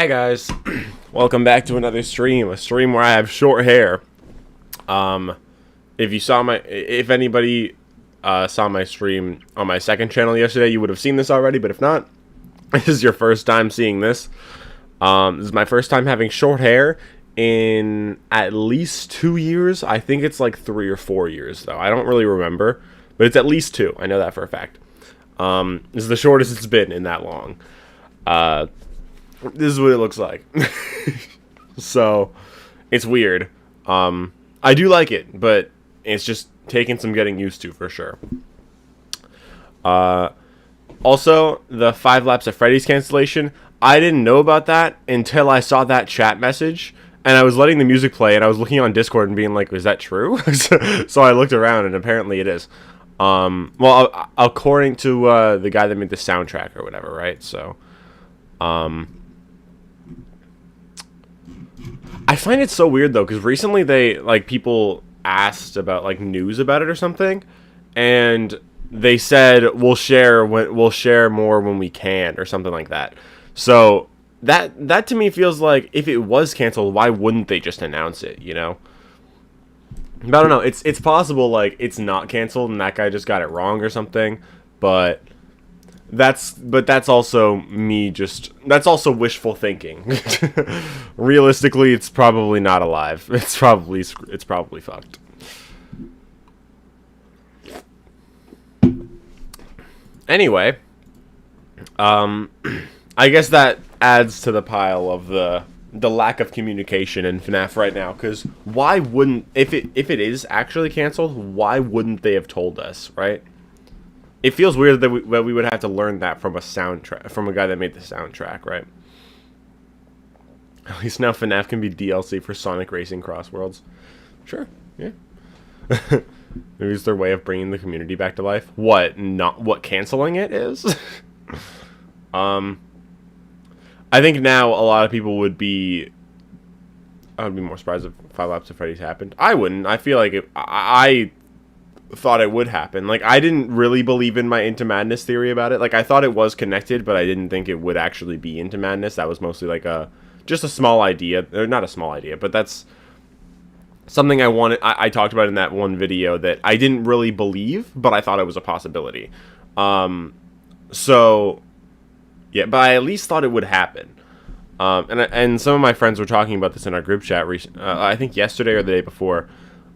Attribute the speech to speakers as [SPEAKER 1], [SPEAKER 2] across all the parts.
[SPEAKER 1] Hey guys, welcome back to another stream. A stream where I have short hair. If anybody saw my stream on my second channel yesterday, you would have seen this already. But if not, this is your first time seeing this. This is my first time having short hair in at least 2 years. I think it's like 3 or 4 years though. I don't really remember, but it's at least 2. I know that for a fact. This is the shortest it's been in that long. This is what it looks like. So, it's weird. I do like it, but it's just taking some getting used to for sure. Also, the 5 Laps at Freddy's cancellation, I didn't know about that until I saw that chat message, and I was letting the music play, and I was looking on Discord and being like, is that true? So I looked around, and apparently it is. Well, according to the guy that made the soundtrack or whatever, right? So, I find it so weird though, because recently people asked about like news about it or something, and they said we'll share more when we can or something like that. So that to me feels like if it was canceled, why wouldn't they just announce it? You know. But I don't know. It's possible like it's not canceled and that guy just got it wrong or something, but. That's also that's also wishful thinking. Realistically, it's probably not alive. It's probably fucked. Anyway, I guess that adds to the pile of the lack of communication in FNaF right now, cuz why wouldn't if it is actually canceled, why wouldn't they have told us, right? It feels weird that we would have to learn that from a soundtrack, from a guy that made the soundtrack, right? At least now FNaF can be DLC for Sonic Racing Cross Worlds. Sure, yeah. Maybe it's their way of bringing the community back to life. What canceling it is? I think now a lot of people would be... I would be more surprised if 5 Laps of Freddy's happened. I wouldn't. I feel like I thought it would happen. Like, I didn't really believe in my Into Madness theory about it. Like, I thought it was connected, but I didn't think it would actually be Into Madness. That was mostly like just a small idea, or not a small idea, but that's something I talked about in that one video that I didn't really believe, but I thought it was a possibility. So yeah, but I at least thought it would happen. And some of my friends were talking about this in our group chat I think yesterday or the day before.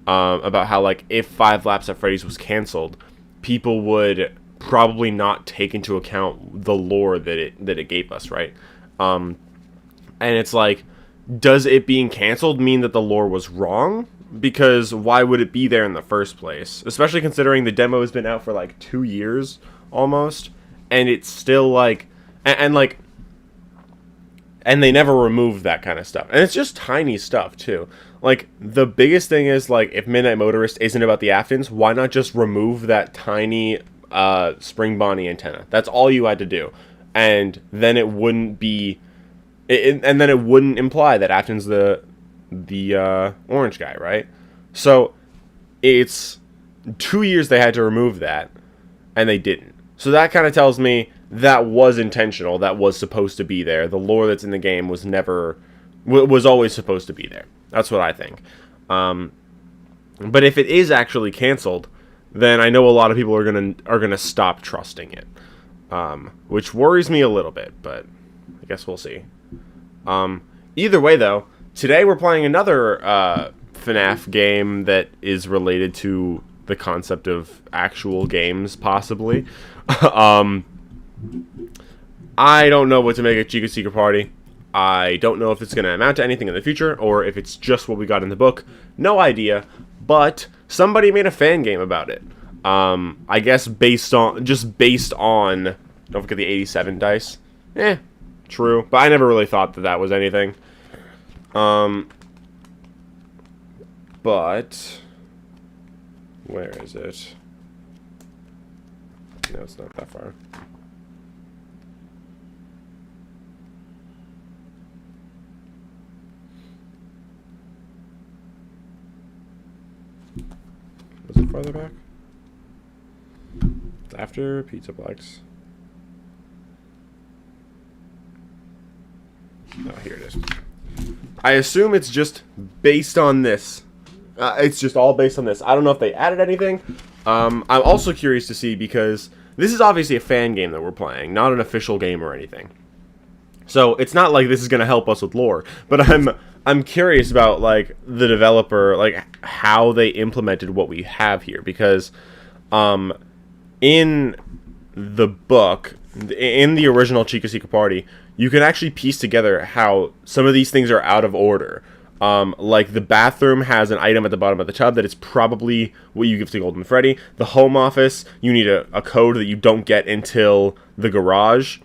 [SPEAKER 1] About how, like, if 5 Laps at Freddy's was canceled, people would probably not take into account the lore that it gave us, right? And it's like, does it being canceled mean that the lore was wrong? Because why would it be there in the first place? Especially considering the demo has been out for, like, 2 years, almost, and it's still, like, and they never removed that kind of stuff. And it's just tiny stuff, too. Like, the biggest thing is, like, if Midnight Motorist isn't about the Aftons, why not just remove that tiny Spring Bonnie antenna? That's all you had to do. And then it wouldn't be... and then it wouldn't imply that Afton's the orange guy, right? So, it's 2 years they had to remove that, and they didn't. So that kind of tells me that was intentional, that was supposed to be there. The lore that's in the game was always supposed to be there. That's what I think. But if it is actually canceled, then I know a lot of people are gonna stop trusting it, which worries me a little bit. But I guess we'll see. Either way, though, today we're playing another FNaF game that is related to the concept of actual games, possibly. I don't know what to make of Chica Secret Party. I don't know if it's going to amount to anything in the future, or if it's just what we got in the book. No idea, but somebody made a fan game about it. I guess based on... Don't forget the 87 dice. True. But I never really thought that was anything. But... where is it? No, it's not that far. Was it farther back? It's after Pizzaplex. Oh, this. I assume it's just based on this. It's just all based on this. I don't know if they added anything. I'm also curious to see, because this is obviously a fan game that we're playing, not an official game or anything. So it's not like this is going to help us with lore, but I'm curious about, like, the developer, like, how they implemented what we have here, because in the book, in the original Chica Secret Party, you can actually piece together how some of these things are out of order. Like, the bathroom has an item at the bottom of the tub that is probably what you give to Golden Freddy. The home office, you need a code that you don't get until the garage,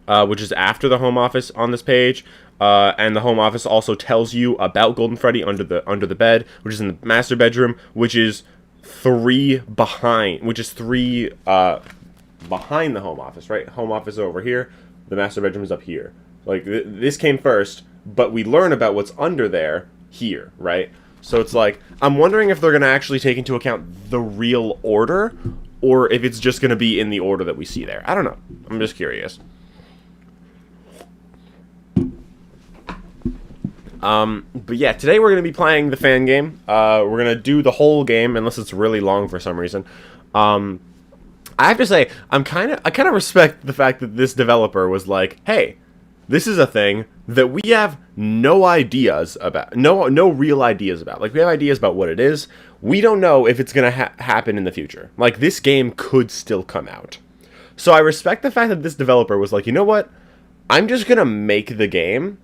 [SPEAKER 1] which is after the home office on this page. And the home office also tells you about Golden Freddy under the bed, which is in the master bedroom, which is three behind the home office, right? Home office is over here, the master bedroom is up here. Like, this came first, but we learn about what's under there here, right? So it's like, I'm wondering if they're going to actually take into account the real order, or if it's just going to be in the order that we see there. I don't know. I'm just curious. But yeah, today we're going to be playing the fan game. We're going to do the whole game, unless it's really long for some reason. I have to say, I kind of respect the fact that this developer was like, hey, this is a thing that we have no ideas about, no real ideas about. Like, we have ideas about what it is. We don't know if it's going to happen in the future. Like, this game could still come out. So I respect the fact that this developer was like, you know what? I'm just going to make the game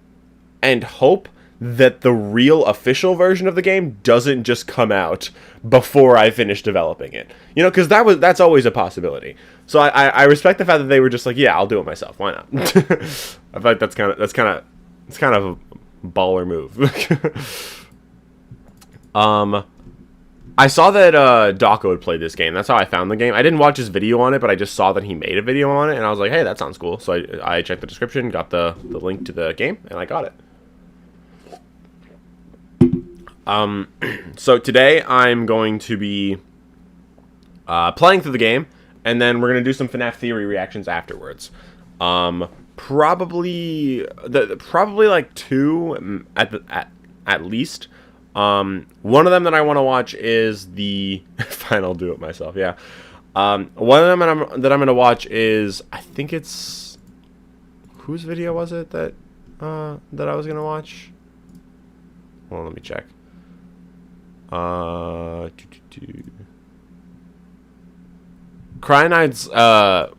[SPEAKER 1] and hope that the real official version of the game doesn't just come out before I finish developing it. You know, because that's always a possibility. So I respect the fact that they were just like, yeah, I'll do it myself. Why not? I feel like that's kind of a baller move. I saw that Dawko had played this game. That's how I found the game. I didn't watch his video on it, but I just saw that he made a video on it, and I was like, hey, that sounds cool. So I checked the description, got the link to the game, and I got it. So today I'm going to be playing through the game, and then we're going to do some FNaF theory reactions afterwards. Probably like two at least. One of them that I want to watch is the final do it myself. Yeah. One of them that I'm going to watch is, I think it's, whose video was it that I was going to watch? Hold on, let me check. Cryonide's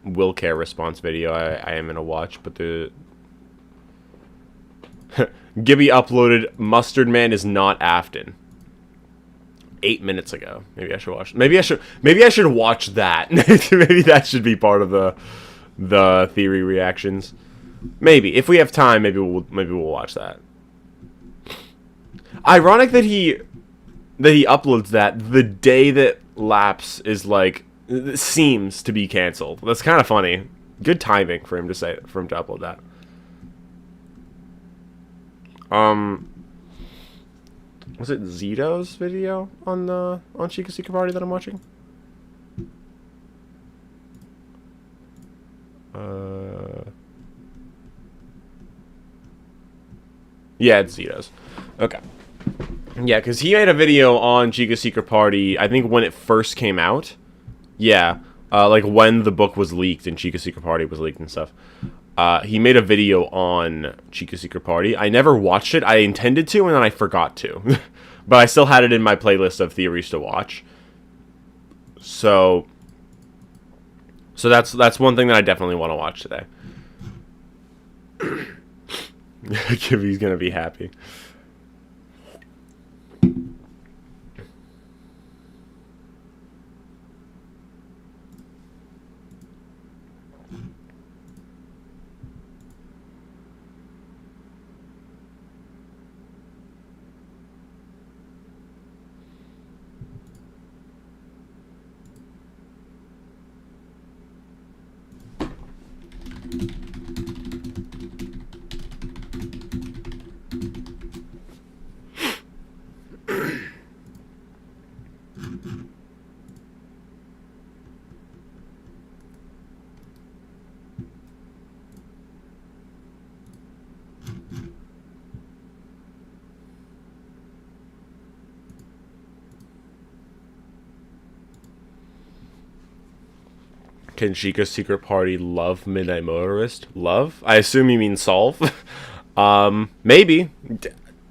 [SPEAKER 1] will care response video I am gonna watch, but the Gibby uploaded Mustard Man is not Afton 8 minutes ago. Maybe I should watch. Maybe I should watch that. Maybe that should be part of the theory reactions. Maybe if we have time, maybe we'll watch that. Ironic that he uploads that the day that Lapse is like seems to be canceled. That's kind of funny. Good timing for him to upload that. Was it Zito's video on Chica Secret Party that I'm watching? Yeah, it's Zito's. Okay. Yeah, because he made a video on Chica Secret Party, I think when it first came out. Yeah, like when the book was leaked and Chica Secret Party was leaked and stuff. He made a video on Chica Secret Party. I never watched it. I intended to, and then I forgot to. But I still had it in my playlist of theories to watch. So that's one thing that I definitely want to watch today. Gibby's gonna be happy. Can Chica's secret party love Midnight Motorist? Love? I assume you mean solve. Maybe.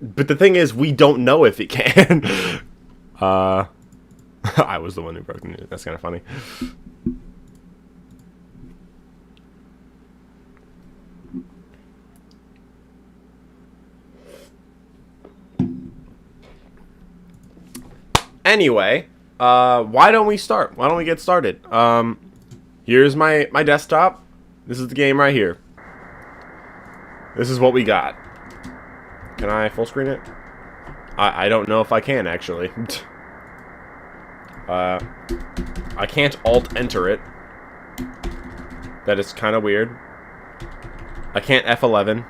[SPEAKER 1] But the thing is, we don't know if it can. I was the one who broke the news. That's kind of funny. Anyway, why don't we start? Why don't we get started? Here's my desktop. This is the game right here. This is what we got. Can I full screen it? I don't know if I can, actually. I can't alt-enter it. That is kind of weird. I can't F11.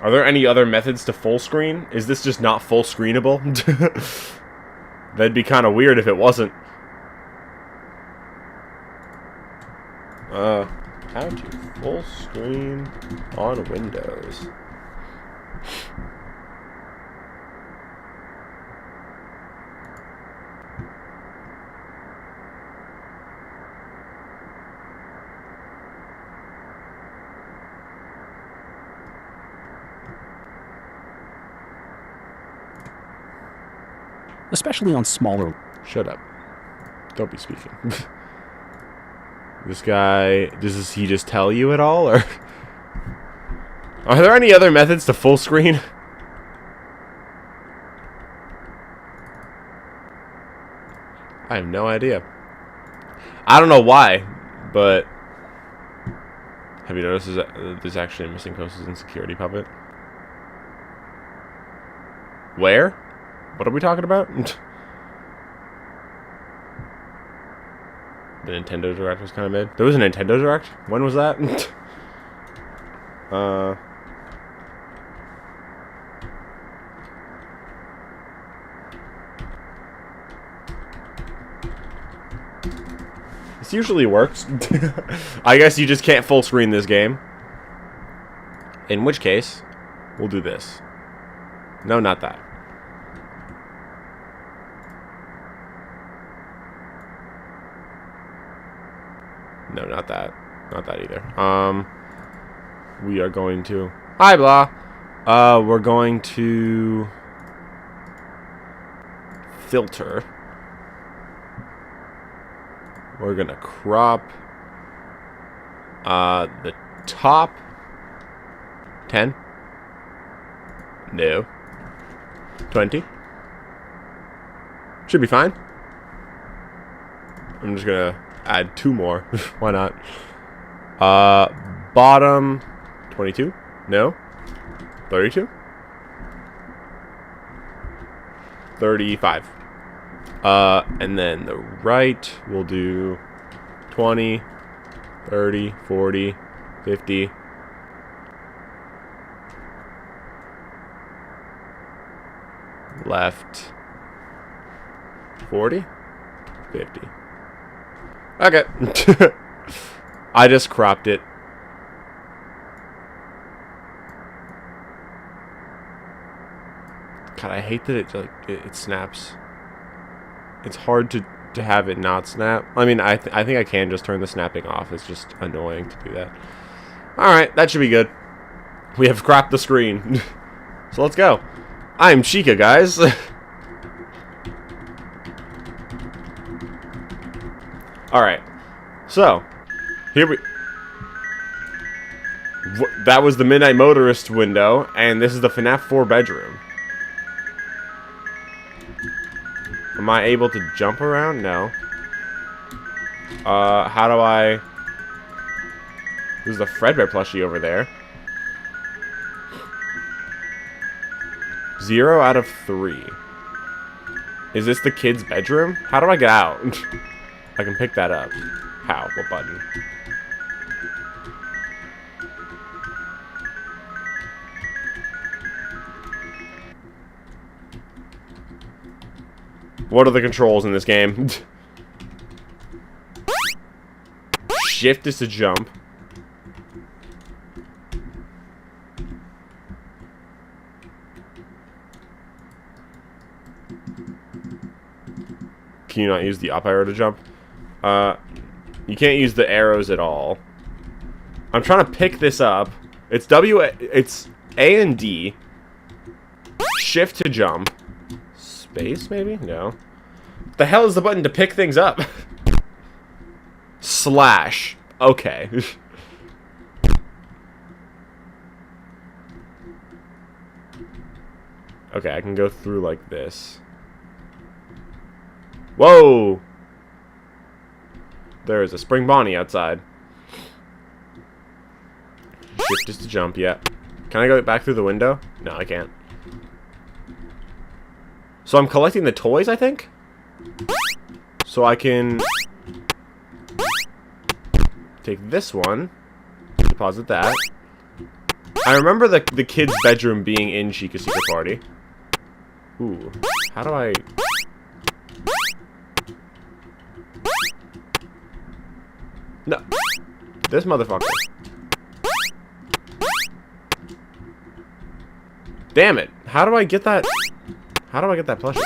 [SPEAKER 1] Are there any other methods to full screen? Is this just not full screenable? That'd be kind of weird if it wasn't. How to full screen on Windows.
[SPEAKER 2] Especially on smaller...
[SPEAKER 1] Shut up. Don't be speaking. This guy, does he just tell you at all, or... Are there any other methods to full screen? I have no idea. I don't know why, but... Have you noticed there's actually a missing Coasters and security puppet? Where? What are we talking about? The Nintendo Direct was kind of mid. There was a Nintendo Direct? When was that? This usually works. I guess you just can't full screen this game. In which case, we'll do this. No, not that. No, not that. Not that either. We are going to... Hi, blah. We're going to... filter. We're gonna crop... the top... 10? No. 20? Should be fine. I'm just gonna... add 2 more. Why not? Bottom 22? No. 32? 35. And then the right we'll do 20, 30, 40, 50. Left 40, 50. Okay. I just cropped it. God, I hate that it snaps. It's hard to have it not snap. I mean, I think I can just turn the snapping off. It's just annoying to do that. Alright, that should be good. We have cropped the screen. So let's go. I'm Chica, guys. Alright, so, here we... That was the Midnight Motorist window, and this is the FNaF 4 bedroom. Am I able to jump around? No. How do I... There's the Fredbear plushie over there. 0 out of 3. Is this the kid's bedroom? How do I get out? I can pick that up. How? What button? What are the controls in this game? Shift is to jump. Can you not use the up arrow to jump? You can't use the arrows at all. I'm trying to pick this up. It's it's A and D. Shift to jump. Space, maybe? No. What the hell is the button to pick things up? Slash. Okay. Okay, I can go through like this. Whoa! There is a spring bonnie outside. Shift just to jump, yeah. Can I go back through the window? No, I can't. So I'm collecting the toys, I think? So I can take this one, deposit that. I remember the kid's bedroom being in Chica's secret party. Ooh, how do I... No, this motherfucker. Damn it, how do I get that? How do I get that plushie?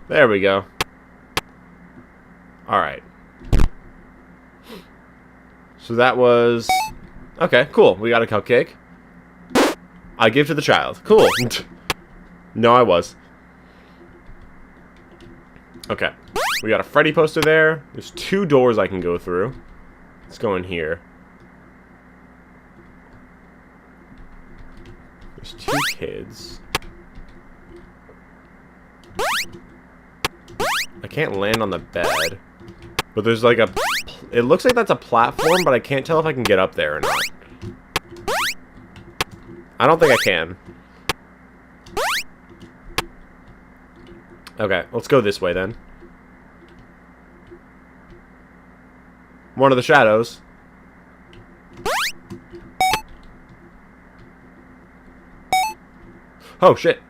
[SPEAKER 1] There we go. Alright. So that was... Okay, cool. We got a cupcake. I give to the child. Cool. No, I was. Okay. We got a Freddy poster there. There's 2 doors I can go through. Let's go in here. There's 2 kids. I can't land on the bed. But there's like a... It looks like that's a platform, but I can't tell if I can get up there or not. I don't think I can. Okay, let's go this way then. One of the shadows. Oh, shit.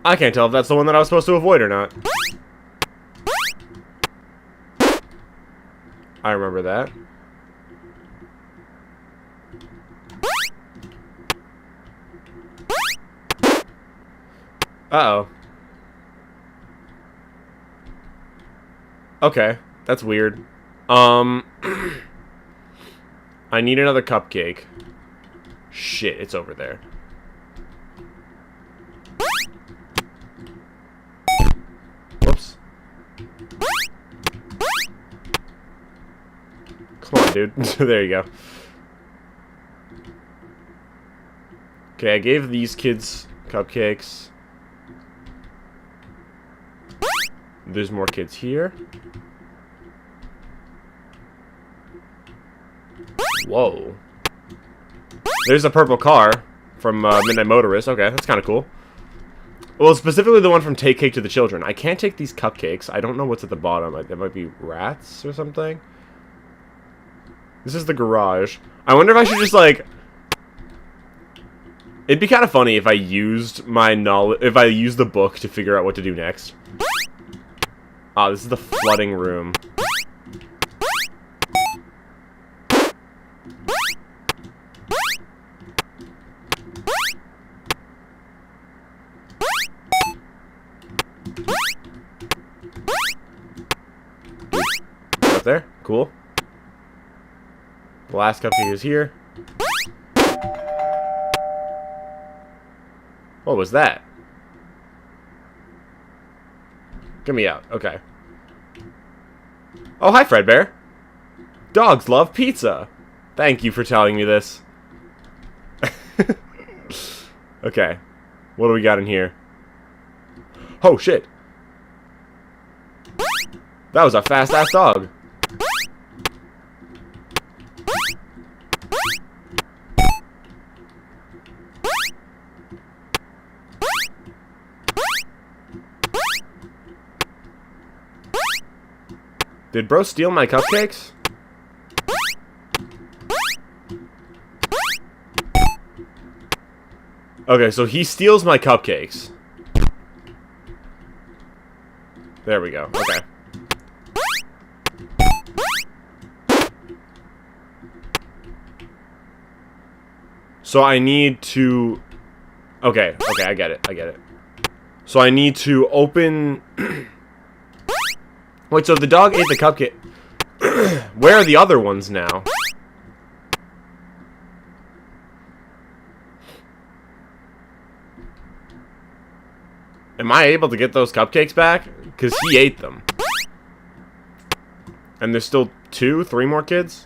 [SPEAKER 1] I can't tell if that's the one that I was supposed to avoid or not. I remember that. Uh-oh. Okay, that's weird. I need another cupcake. Shit, it's over there. Whoops. Come on, dude. There you go. Okay, I gave these kids cupcakes. There's more kids here. Whoa. There's a purple car from Midnight Motorist. Okay, that's kind of cool. Well, specifically the one from Take Cake to the Children. I can't take these cupcakes. I don't know what's at the bottom. There might be rats or something. This is the garage. I wonder if I should just, like... It'd be kind of funny if I used my knowledge... If I used the book to figure out what to do next. Ah, this is the flooding room. Up there? Cool. The last cupcake is here. What was that? Get me out. Okay. Oh, hi, Fredbear. Dogs love pizza. Thank you for telling me this. Okay. What do we got in here? Oh, shit. That was a fast-ass dog. Did bro steal my cupcakes? Okay, so he steals my cupcakes. There we go. Okay. So I need to... Okay, I get it. So I need to open... Wait, so the dog ate the cupcake. Where are the other ones now? Am I able to get those cupcakes back? Because he ate them. And there's still 3 more kids?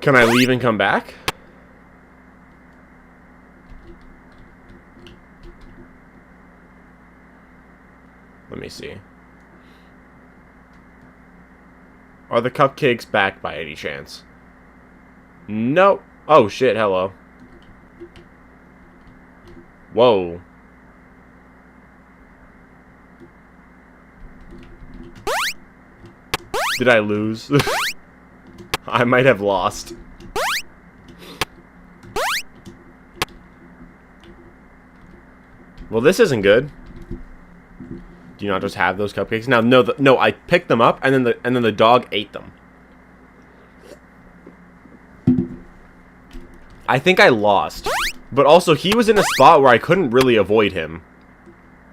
[SPEAKER 1] Can I leave and come back? Let me see. Are the cupcakes back by any chance? Nope. Oh shit, hello. Whoa. Did I lose? I might have lost. Well, this isn't good. Do you not just have those cupcakes? Now, no, I picked them up and then the dog ate them. I think I lost. But also, he was in a spot where I couldn't really avoid him.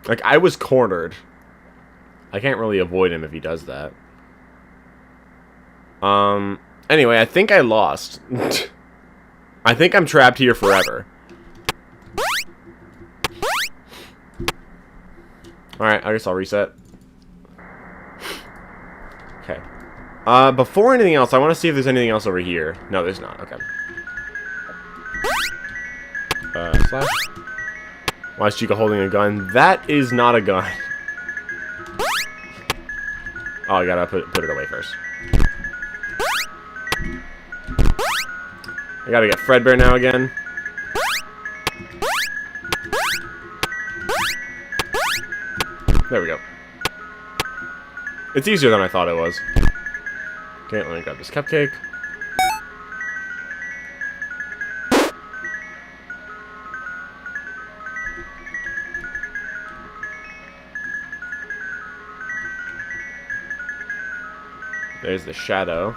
[SPEAKER 1] Like, I was cornered. I can't really avoid him if he does that. Anyway, I think I lost. I think I'm trapped here forever. Alright, I guess I'll reset. Okay. Before anything else, I want to see if there's anything else over here. No, there's not. Okay. Slash. Why is Chica holding a gun? That is not a gun. Oh, I gotta put it away first. I gotta get Fredbear now again. There we go. It's easier than I thought it was. Okay, let me grab this cupcake. There's the shadow.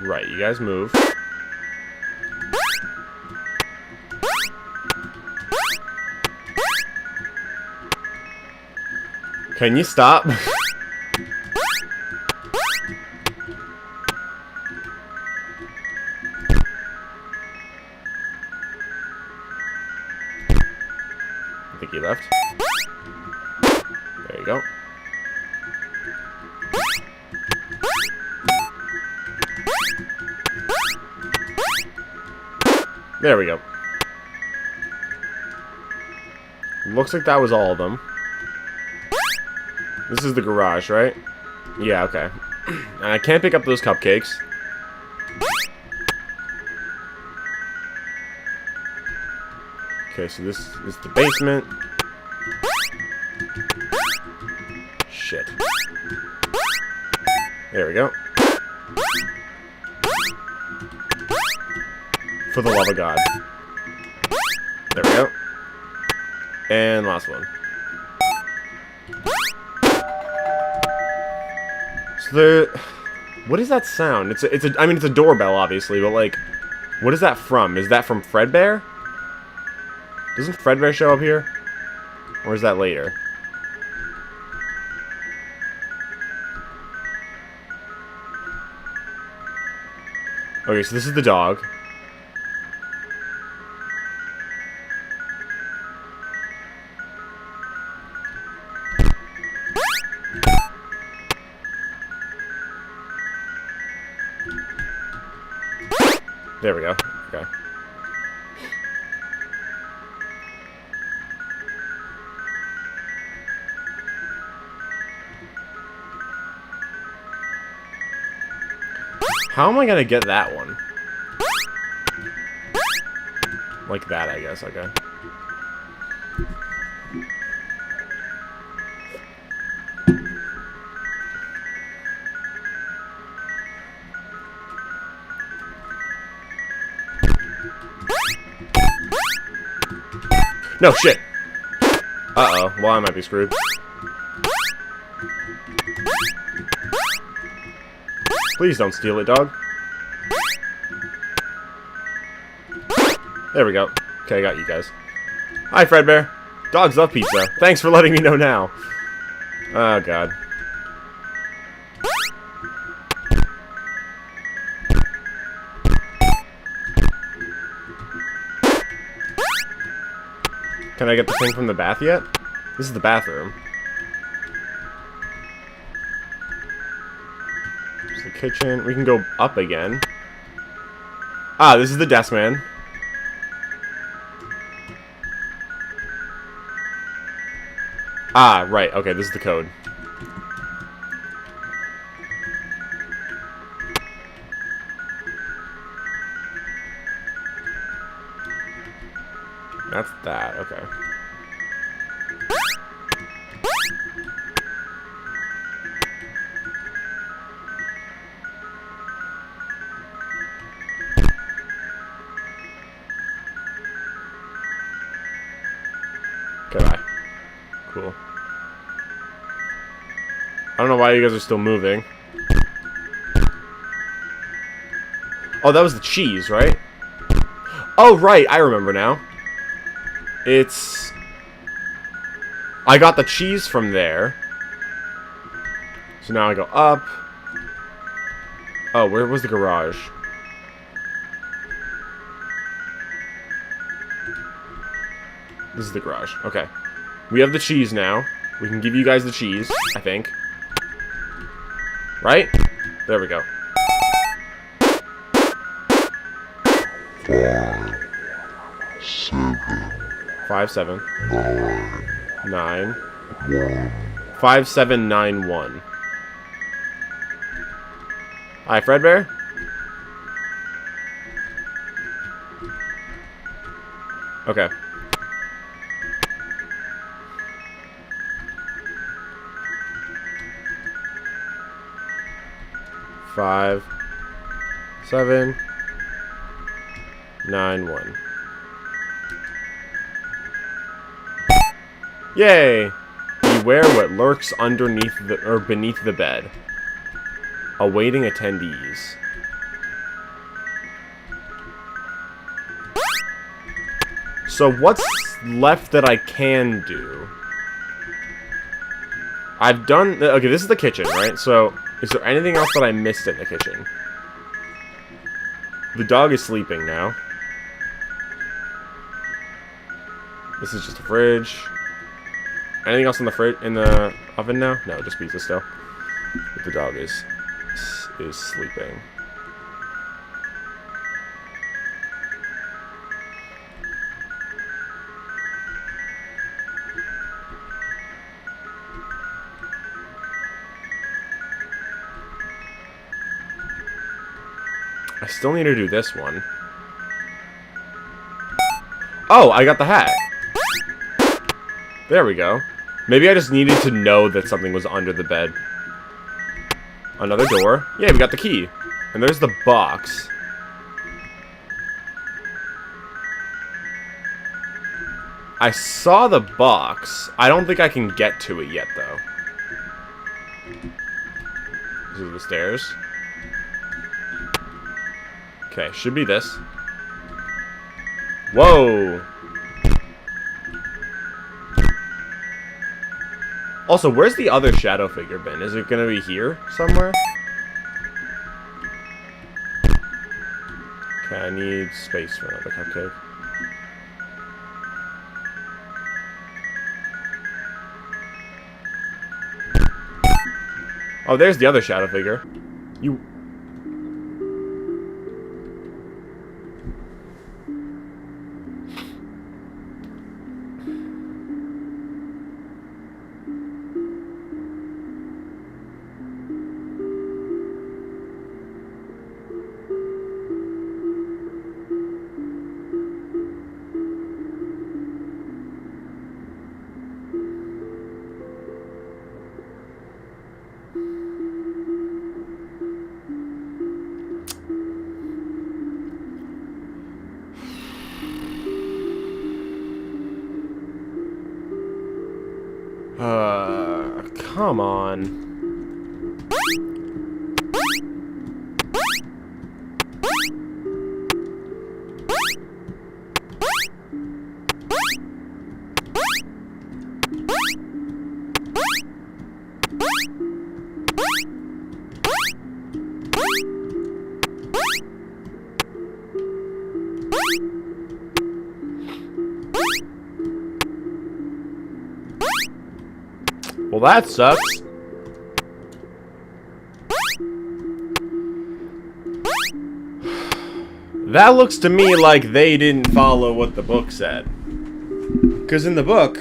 [SPEAKER 1] Right, you guys move. Can you stop? I think he left. There you go. There we go. Looks like that was all of them. This is the garage, right? Yeah, okay. And I can't pick up those cupcakes. Okay, so this is the basement. Shit. There we go. For the love of God. There we go. And last one. So there... What is that sound? I mean, it's a doorbell, obviously, but, like... What is that from? Is that from Fredbear? Doesn't Fredbear show up here? Or is that later? Okay, so this is the dog. There we go. Okay. How am I gonna get that one? Like that, I guess. Okay. No, shit! Uh-oh. Well, I might be screwed. Please don't steal it, dog. There we go. Okay, I got you guys. Hi, Fredbear. Dogs love pizza. Thanks for letting me know now. Oh, God. Can I get the thing from the bath yet? This is the bathroom. There's the kitchen. We can go up again. Ah, this is the desk man. Ah, right. Okay, this is the code. That's that. Okay. Okay, bye. Cool. I don't know why you guys are still moving. Oh, that was the cheese, right? Oh, right. I remember now. It's... I got the cheese from there. So now I go up. Oh, where was the garage? This is the garage. Okay. We have the cheese now. We can give you guys the cheese, I think. Right? There we go. 5, 7, 9, 5, 7, 9, 1. Hi, Fredbear. Okay. Five, 7, 9, 1. Yay! Beware what lurks underneath the or beneath the bed. Awaiting attendees. So what's left that I can do? I've done... Okay, this is the kitchen, right? So, is there anything else that I missed in the kitchen? The dog is sleeping now. This is just a fridge. Anything else in the fridge, in the oven now? No, just pizza still. But the dog is sleeping. I still need to do this one. Oh, I got the hat. There we go. Maybe I just needed to know that something was under the bed. Another door. Yeah, we got the key. And there's the box. I saw the box. I don't think I can get to it yet, though. These are the stairs. Okay, should be this. Whoa! Also, where's the other shadow figure been? Is it gonna be here somewhere? Okay, I need space for another cupcake. Oh, there's the other shadow figure. You... Come on. Well, that sucks. That looks to me like they didn't follow what the book said. Because in the book,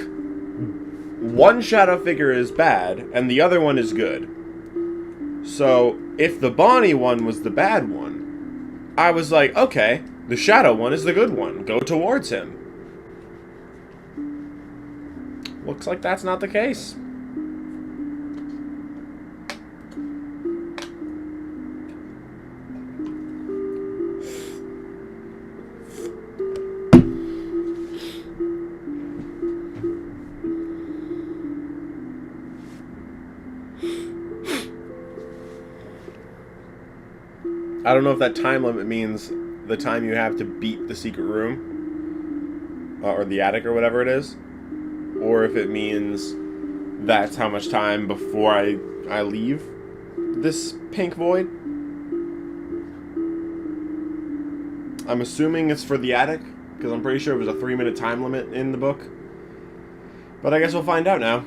[SPEAKER 1] one shadow figure is bad, and the other one is good. So, if the Bonnie one was the bad one, I was like, okay, the shadow one is the good one. Go towards him. Looks like that's not the case. I don't know if that time limit means the time you have to beat the secret room, or the attic or whatever it is, or if it means that's how much time before I leave this pink void. I'm assuming it's for the attic, because I'm pretty sure it was a 3-minute time limit in the book. But I guess we'll find out now.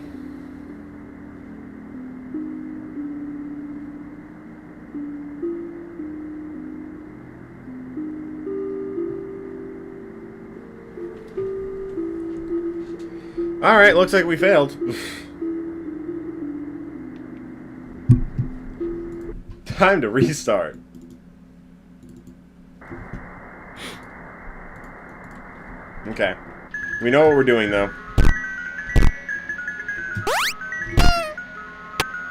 [SPEAKER 1] Alright, looks like we failed. Time to restart. Okay. We know what we're doing, though.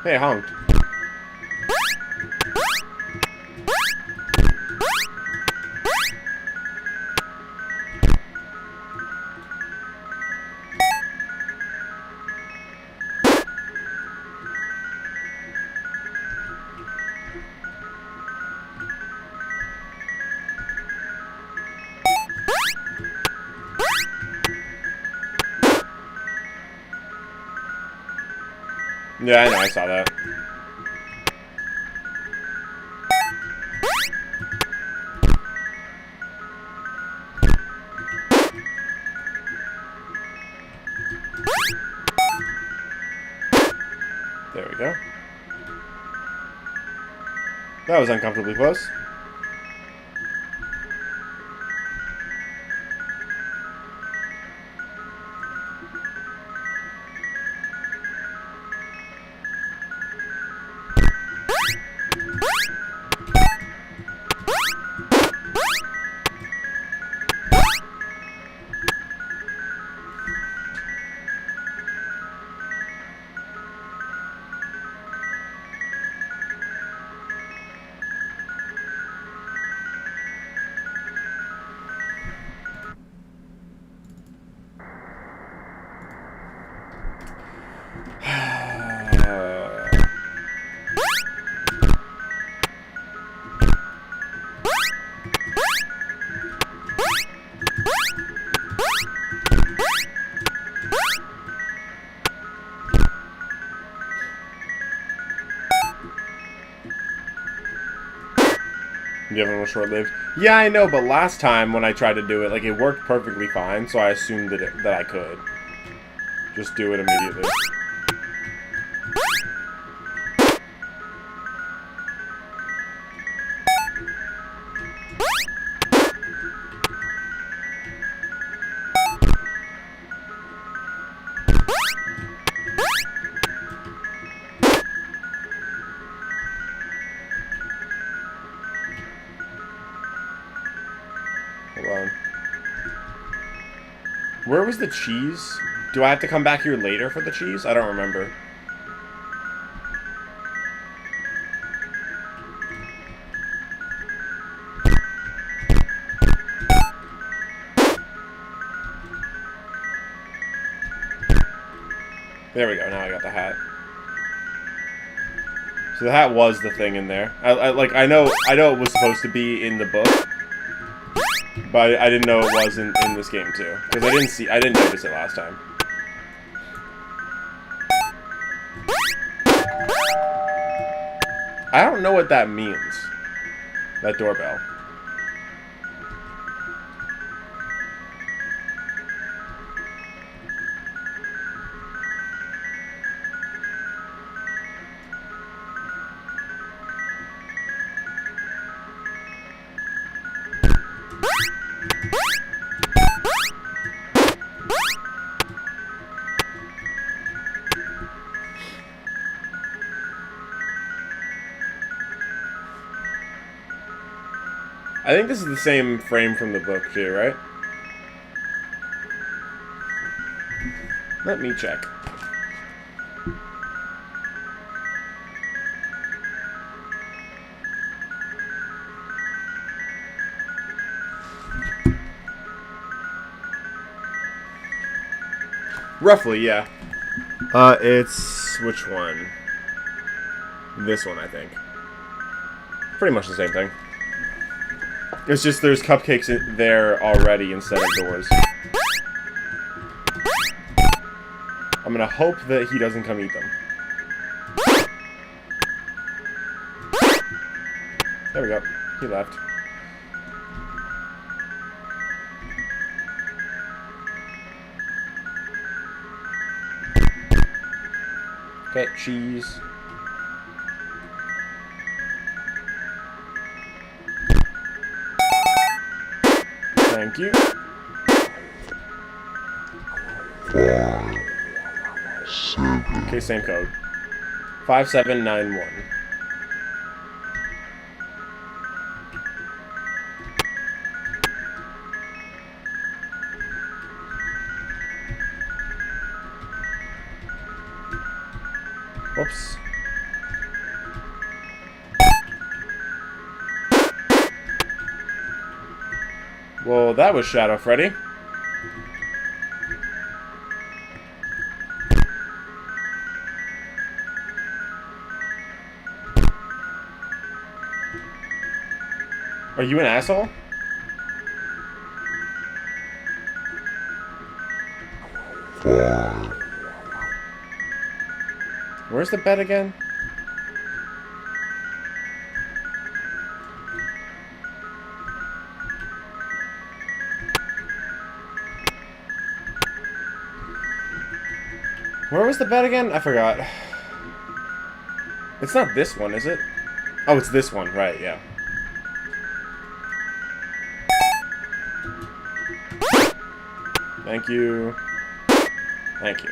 [SPEAKER 1] Hey, I honked. Yeah, I know, I saw that. There we go. That was uncomfortably close. The other one was short-lived. Yeah, I know, but last time when I tried to do it, like, it worked perfectly fine, so I assumed that I could. Just do it immediately. Hold on. Where was the cheese? Do I have to come back here later for the cheese? I don't remember. There we go, now I got the hat. So the hat was the thing in there. I know it was supposed to be in the book, but I didn't know it was in this game too. Because I didn't notice it last time. I don't know what that means. That doorbell. I think this is the same frame from the book, too, right? Let me check. Roughly, yeah. It's... which one? This one, I think. Pretty much the same thing. It's just there's cupcakes there already instead of doors. I'm gonna hope that he doesn't come eat them. There we go. He left. Okay, cheese. Thank you.
[SPEAKER 2] 5, 7.
[SPEAKER 1] Okay, same code. 5791. Whoops. Well, that was Shadow Freddy. Are you an asshole? Where's the bed again? Where was the bed again? I forgot. It's not this one, is it? Oh, it's this one. Right, yeah. Thank you. Thank you.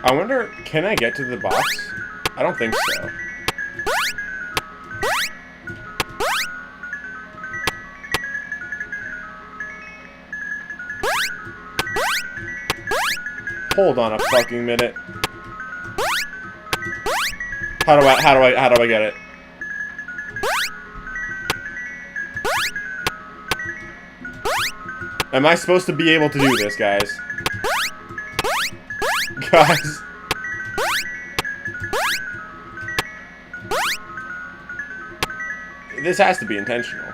[SPEAKER 1] I wonder, can I get to the box? I don't think so. Hold on a fucking minute. How do I get it? Am I supposed to be able to do this, guys? Guys. This has to be intentional.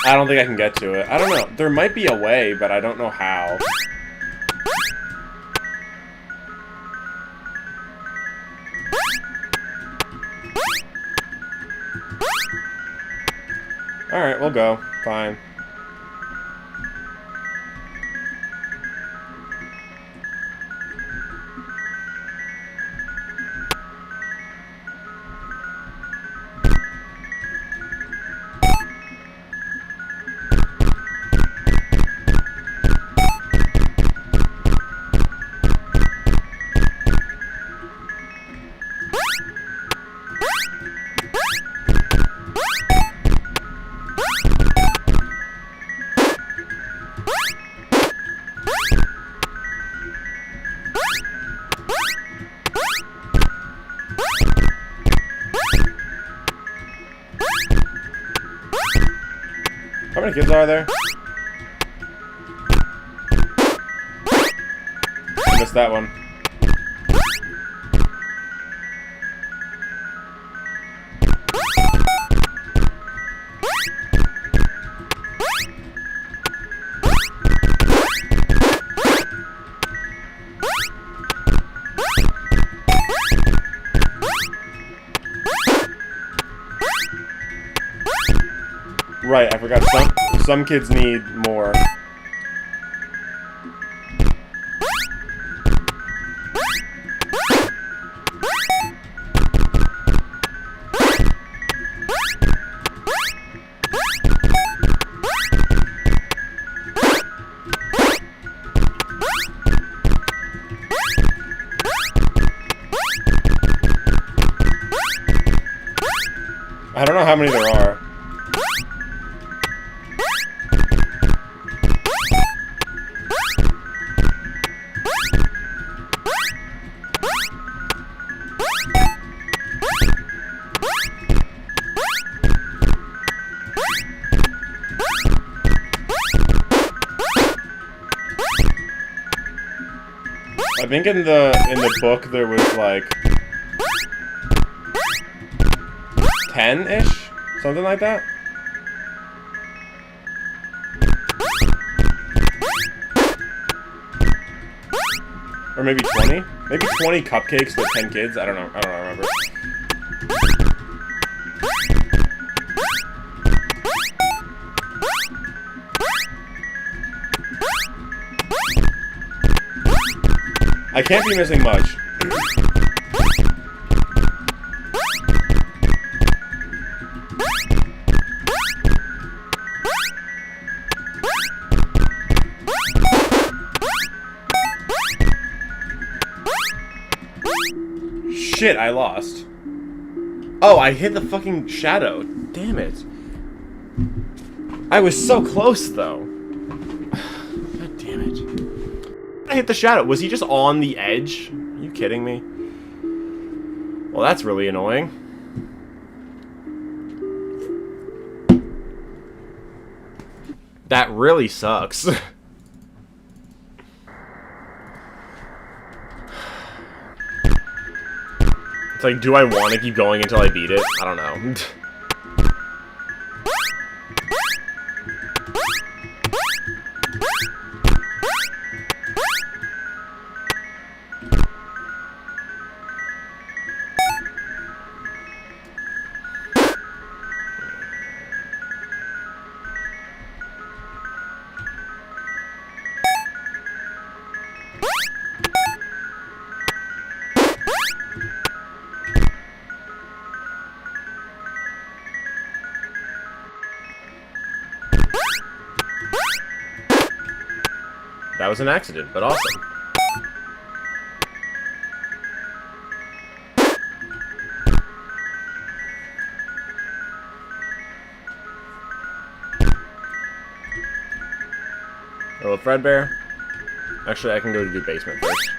[SPEAKER 1] I don't think I can get to it. I don't know. There might be a way, but I don't know how. Alright, we'll go. Fine. How many kids are there? I missed that one. Right, I forgot some kids need more. I don't know how many there are. I think in the book there was like 10-ish, something like that. Or maybe 20? Maybe 20 cupcakes with 10 kids? I don't know. I don't remember. I can't be missing much. Shit, I lost. Oh, I hit the fucking shadow. Damn it. I was so close, though. God damn it. I hit the shadow. Was he just on the edge? Are you kidding me? Well, that's really annoying. That really sucks. It's like, do I want to keep going until I beat it? I don't know. That was an accident, but awesome. Hello, Fredbear. Actually, I can go to the basement first.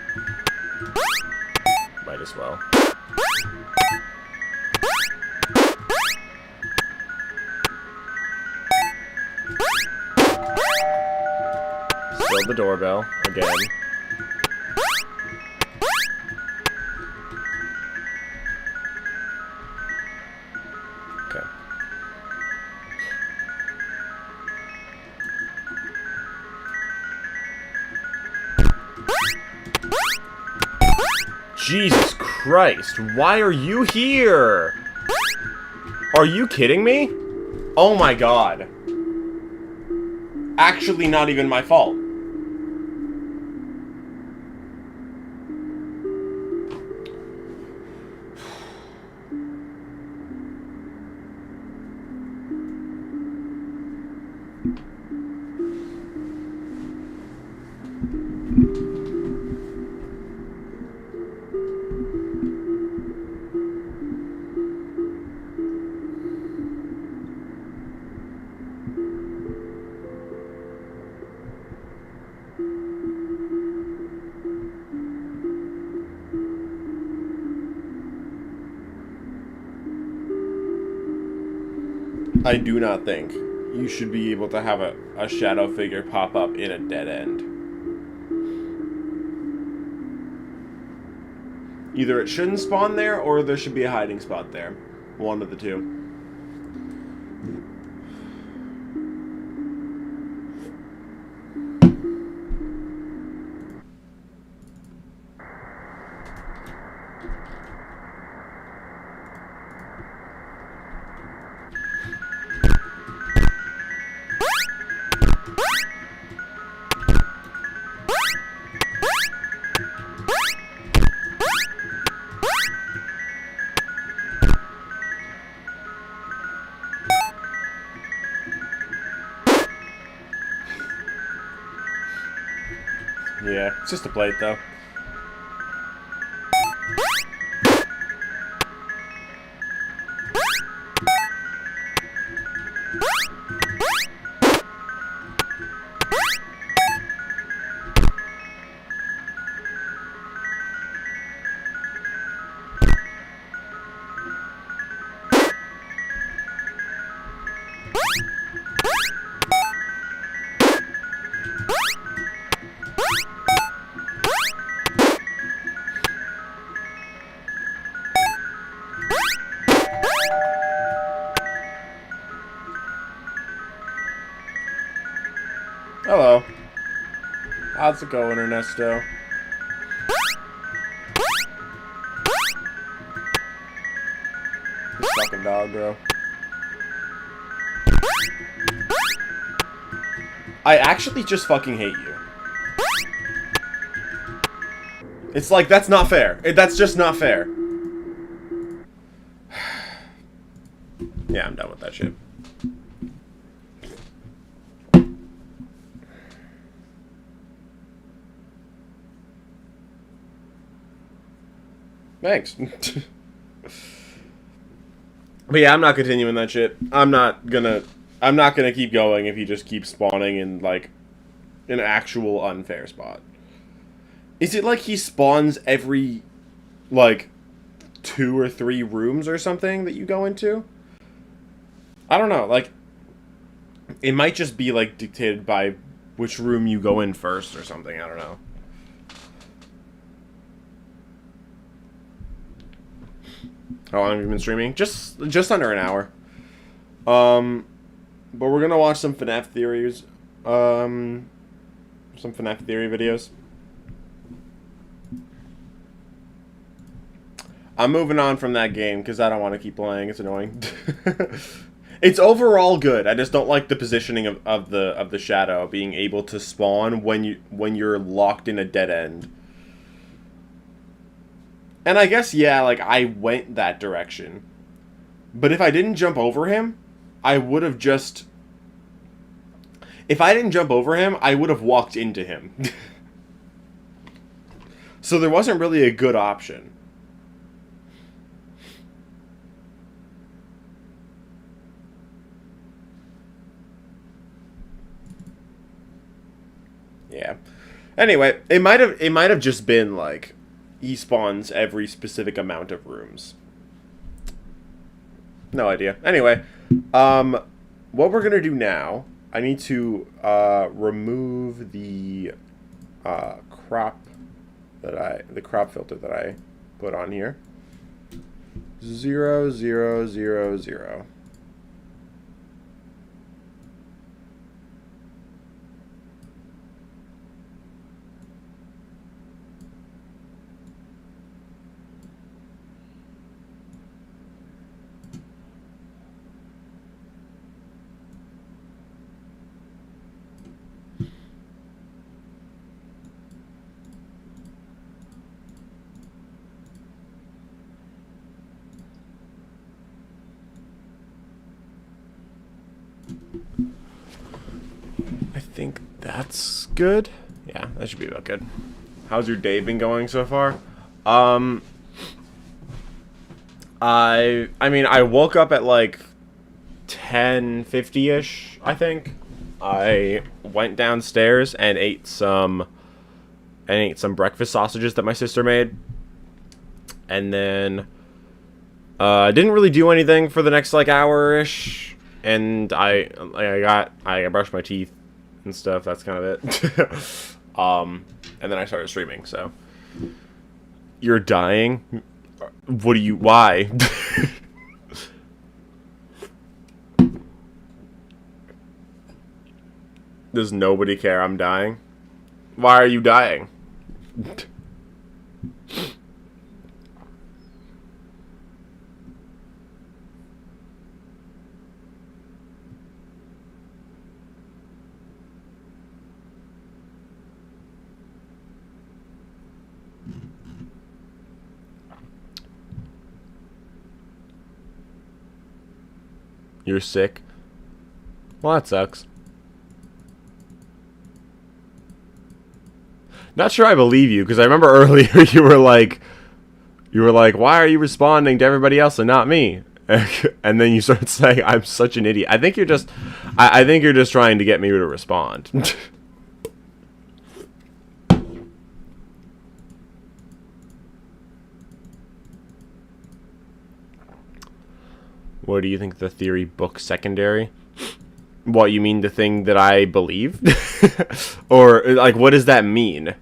[SPEAKER 1] Might as well. Still the doorbell, again. Okay. Jesus Christ, why are you here? Are you kidding me? Oh my god. Actually not even my fault. I do not think you should be able to have a shadow figure pop up in a dead end. Either it shouldn't spawn there, or there should be a hiding spot there. One of the two. Yeah, it's just a plate, though. Hello. How's it going, Ernesto? This fucking dog, bro. I actually just fucking hate you. It's like, that's not fair. That's just not fair. Yeah, I'm done with that shit. Thanks. But yeah, I'm not continuing that shit. I'm not gonna keep going if he just keeps spawning in, like, an actual unfair spot. Is it like he spawns every, like, 2 or 3 rooms or something that you go into? I don't know, like, it might just be, like, dictated by which room you go in first or something, I don't know. How long have you been streaming? Just under an hour. But we're gonna watch some FNaF theories. Some FNaF theory videos. I'm moving on from that game because I don't want to keep playing. It's annoying. It's overall good. I just don't like the positioning of the shadow being able to spawn when you're locked in a dead end. And I guess, yeah, like, I went that direction. But if I didn't jump over him, I would have just... If I didn't jump over him, I would have walked into him. So there wasn't really a good option. Yeah. Anyway, it might have just been, like... He spawns every specific amount of rooms. No idea. Anyway, what we're gonna do now, I need to remove the crop filter that I put on here. 0, 0, 0, 0. I think that's good. Yeah, that should be about good. How's your day been going so far? I mean, I woke up at like 10:50ish, I think. I went downstairs and ate some breakfast sausages that my sister made. And then didn't really do anything for the next like hour-ish. And I brushed my teeth and stuff. That's kind of it. And then I started streaming. So you're dying? Why? Does nobody care I'm dying? Why are you dying? You're sick? Well, that sucks. Not sure I believe you, because I remember earlier you were like, why are you responding to everybody else and not me? And then you started saying, I'm such an idiot. I think you're just, I think you're just trying to get me to respond. What do you think the theory book secondary? What, you mean the thing that I believe? Or, like, what does that mean?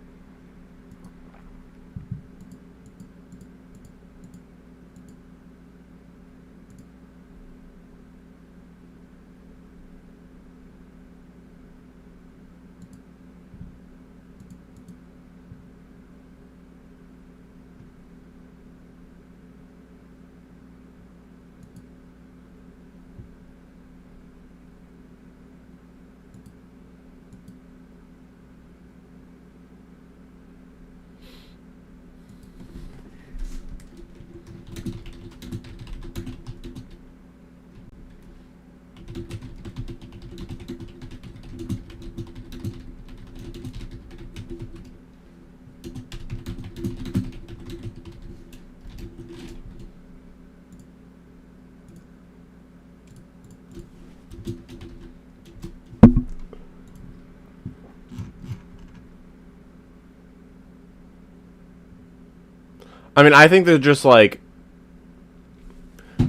[SPEAKER 1] I mean, I think they're just like...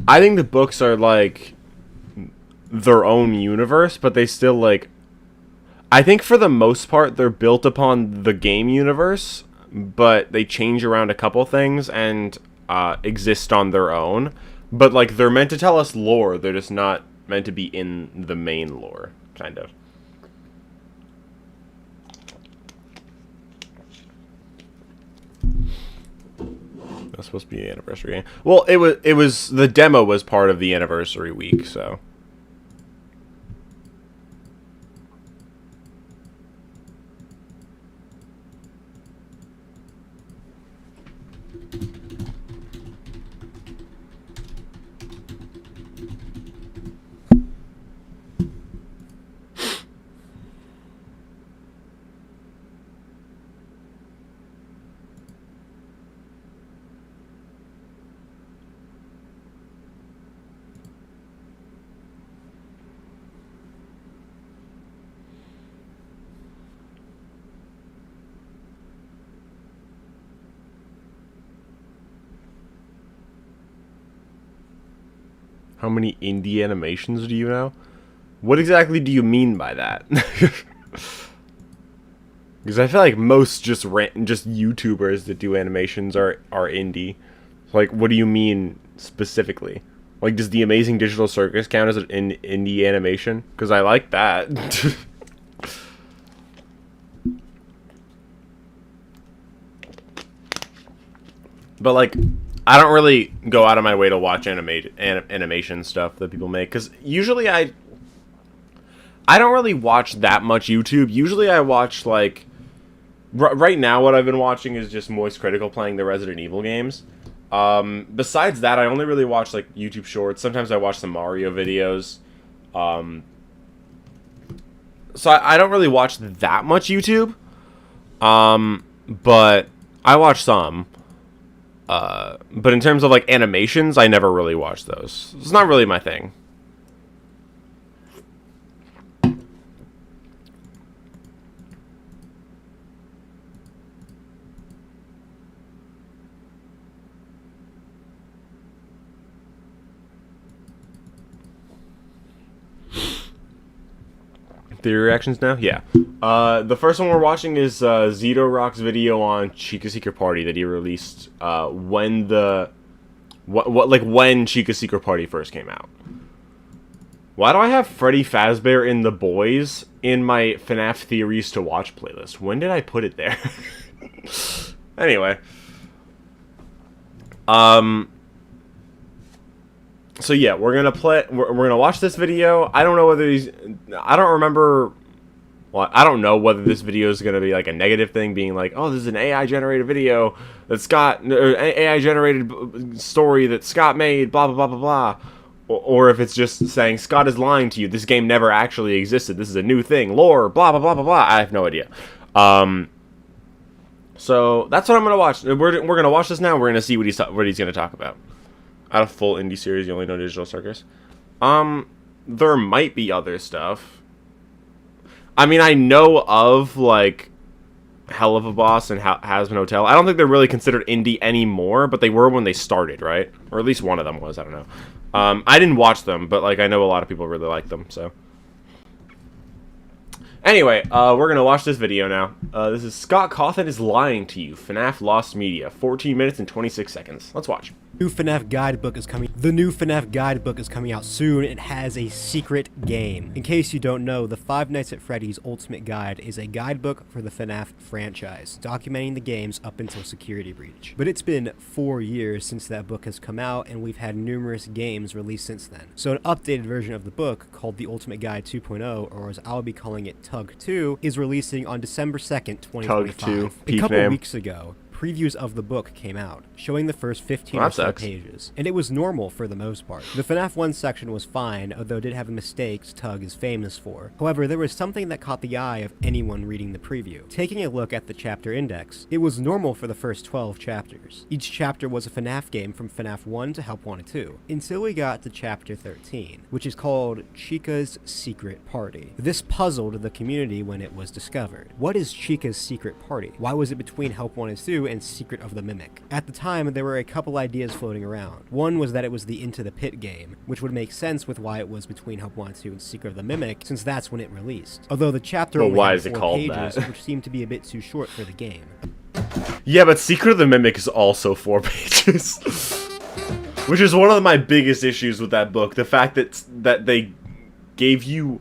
[SPEAKER 1] I think the books are like their own universe, but they still like... I think for the most part they're built upon the game universe, but they change around a couple things and exist on their own. But like they're meant to tell us lore, they're just not meant to be in the main lore, kind of. That's supposed to be the anniversary game. Well, it was the demo was part of the anniversary week, so. How many indie animations do you know? What exactly do you mean by that? Because I feel like most just YouTubers that do animations are indie. So like, what do you mean specifically? Like, does the Amazing Digital Circus count as an indie animation? Because I like that. But like, I don't really go out of my way to watch animation stuff that people make, because usually I don't really watch that much YouTube. Usually I watch like right now what I've been watching is just Moist Critical playing the Resident Evil games. Besides that, I only really watch like YouTube shorts. Sometimes I watch some Mario videos. So I don't really watch that much YouTube. But I watch some. But in terms of like animations, I never really watched those. It's not really my thing. Theory reactions now? Yeah. The first one we're watching is Zito Rock's video on Chica Secret Party that he released when when Chica Secret Party first came out. Why do I have Freddy Fazbear in The Boys in my FNaF Theories to Watch playlist? When did I put it there? Anyway. So yeah, we're gonna watch this video. I don't know whether I don't remember. Well, I don't know whether this video is gonna be like a negative thing, being like, oh, this is an AI generated video that AI generated story that Scott made, blah blah blah blah blah, or if it's just saying Scott is lying to you. This game never actually existed. This is a new thing. Lore, blah blah blah blah blah. I have no idea. So that's what I'm gonna watch. We're gonna watch this now. We're gonna see what he's gonna talk about. Out of full indie series, you only know Digital Circus. There might be other stuff. I mean, I know of, like, Hell of a Boss and Hazbin Hotel. I don't think they're really considered indie anymore, but they were when they started, right? Or at least one of them was, I don't know. I didn't watch them, but like I know a lot of people really like them. So anyway, we're gonna watch this video now. This is Scott Cawthon is Lying to You. FNaF Lost Media. 14 minutes and 26 seconds. Let's watch.
[SPEAKER 3] New FNaF guidebook is coming. The new FNaF guidebook is coming out soon. It has a secret game. In case you don't know, the Five Nights at Freddy's Ultimate Guide is a guidebook for the FNaF franchise, documenting the games up until Security Breach. But it's been 4 years since that book has come out, and we've had numerous games released since then. So an updated version of the book, called the Ultimate Guide 2.0, or as I'll be calling it, Tug 2, is releasing on December 2nd, 2025.
[SPEAKER 1] Tug 2,
[SPEAKER 3] A couple
[SPEAKER 1] name.
[SPEAKER 3] weeks ago, previews of the book came out, showing the first 15 or so pages, and it was normal for the most part. The FNaF 1 section was fine, although it did have mistakes Tug is famous for. However, there was something that caught the eye of anyone reading the preview. Taking a look at the chapter index, it was normal for the first 12 chapters. Each chapter was a FNaF game from FNaF 1 to Help Wanted 2, until we got to chapter 13, which is called Chica's Secret Party. This puzzled the community when it was discovered. What is Chica's Secret Party? Why was it between Help Wanted 2 and Secret of the Mimic? At the time, there were a couple ideas floating around. One was that it was the Into the Pit game, which would make sense with why it was between Help Wanted 2 and Secret of the Mimic, since that's when it released. Although the chapter only had 4 pages, which seemed to be a bit too short for the game.
[SPEAKER 1] Yeah, but Secret of the Mimic is also 4 pages. Which is one of my biggest issues with that book. The fact that they gave you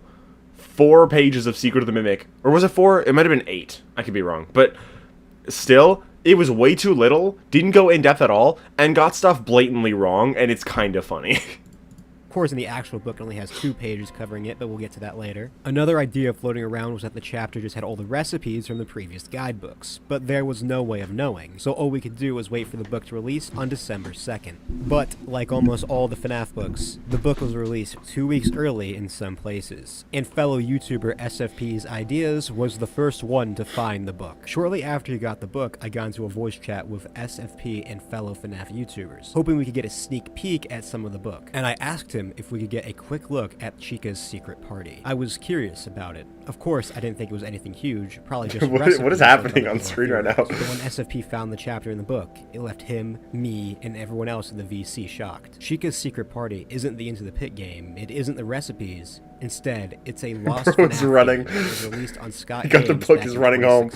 [SPEAKER 1] 4 pages of Secret of the Mimic. Or was it 4? It might have been 8. I could be wrong. But still, it was way too little, didn't go in depth at all, and got stuff blatantly wrong, and it's kind of funny.
[SPEAKER 3] Of course, in the actual book, it only has 2 pages covering it, but we'll get to that later. Another idea floating around was that the chapter just had all the recipes from the previous guidebooks, but there was no way of knowing, so all we could do was wait for the book to release on December 2nd. But, like almost all the FNaF books, the book was released 2 weeks early in some places, and fellow YouTuber SFP's Ideas was the first one to find the book. Shortly after he got the book, I got into a voice chat with SFP and fellow FNaF YouTubers, hoping we could get a sneak peek at some of the book, and I asked him if we could get a quick look at Chica's Secret Party. I was curious about it. Of course, I didn't think it was anything huge, probably just
[SPEAKER 1] what is happening on screen right now?
[SPEAKER 3] But when SFP found the chapter in the book, it left him, me, and everyone else in the VC shocked. Chica's Secret Party isn't the Into the Pit game, it isn't the recipes. Instead, it's a lost FNaF game that was released on Scott Games.
[SPEAKER 1] The book is running home.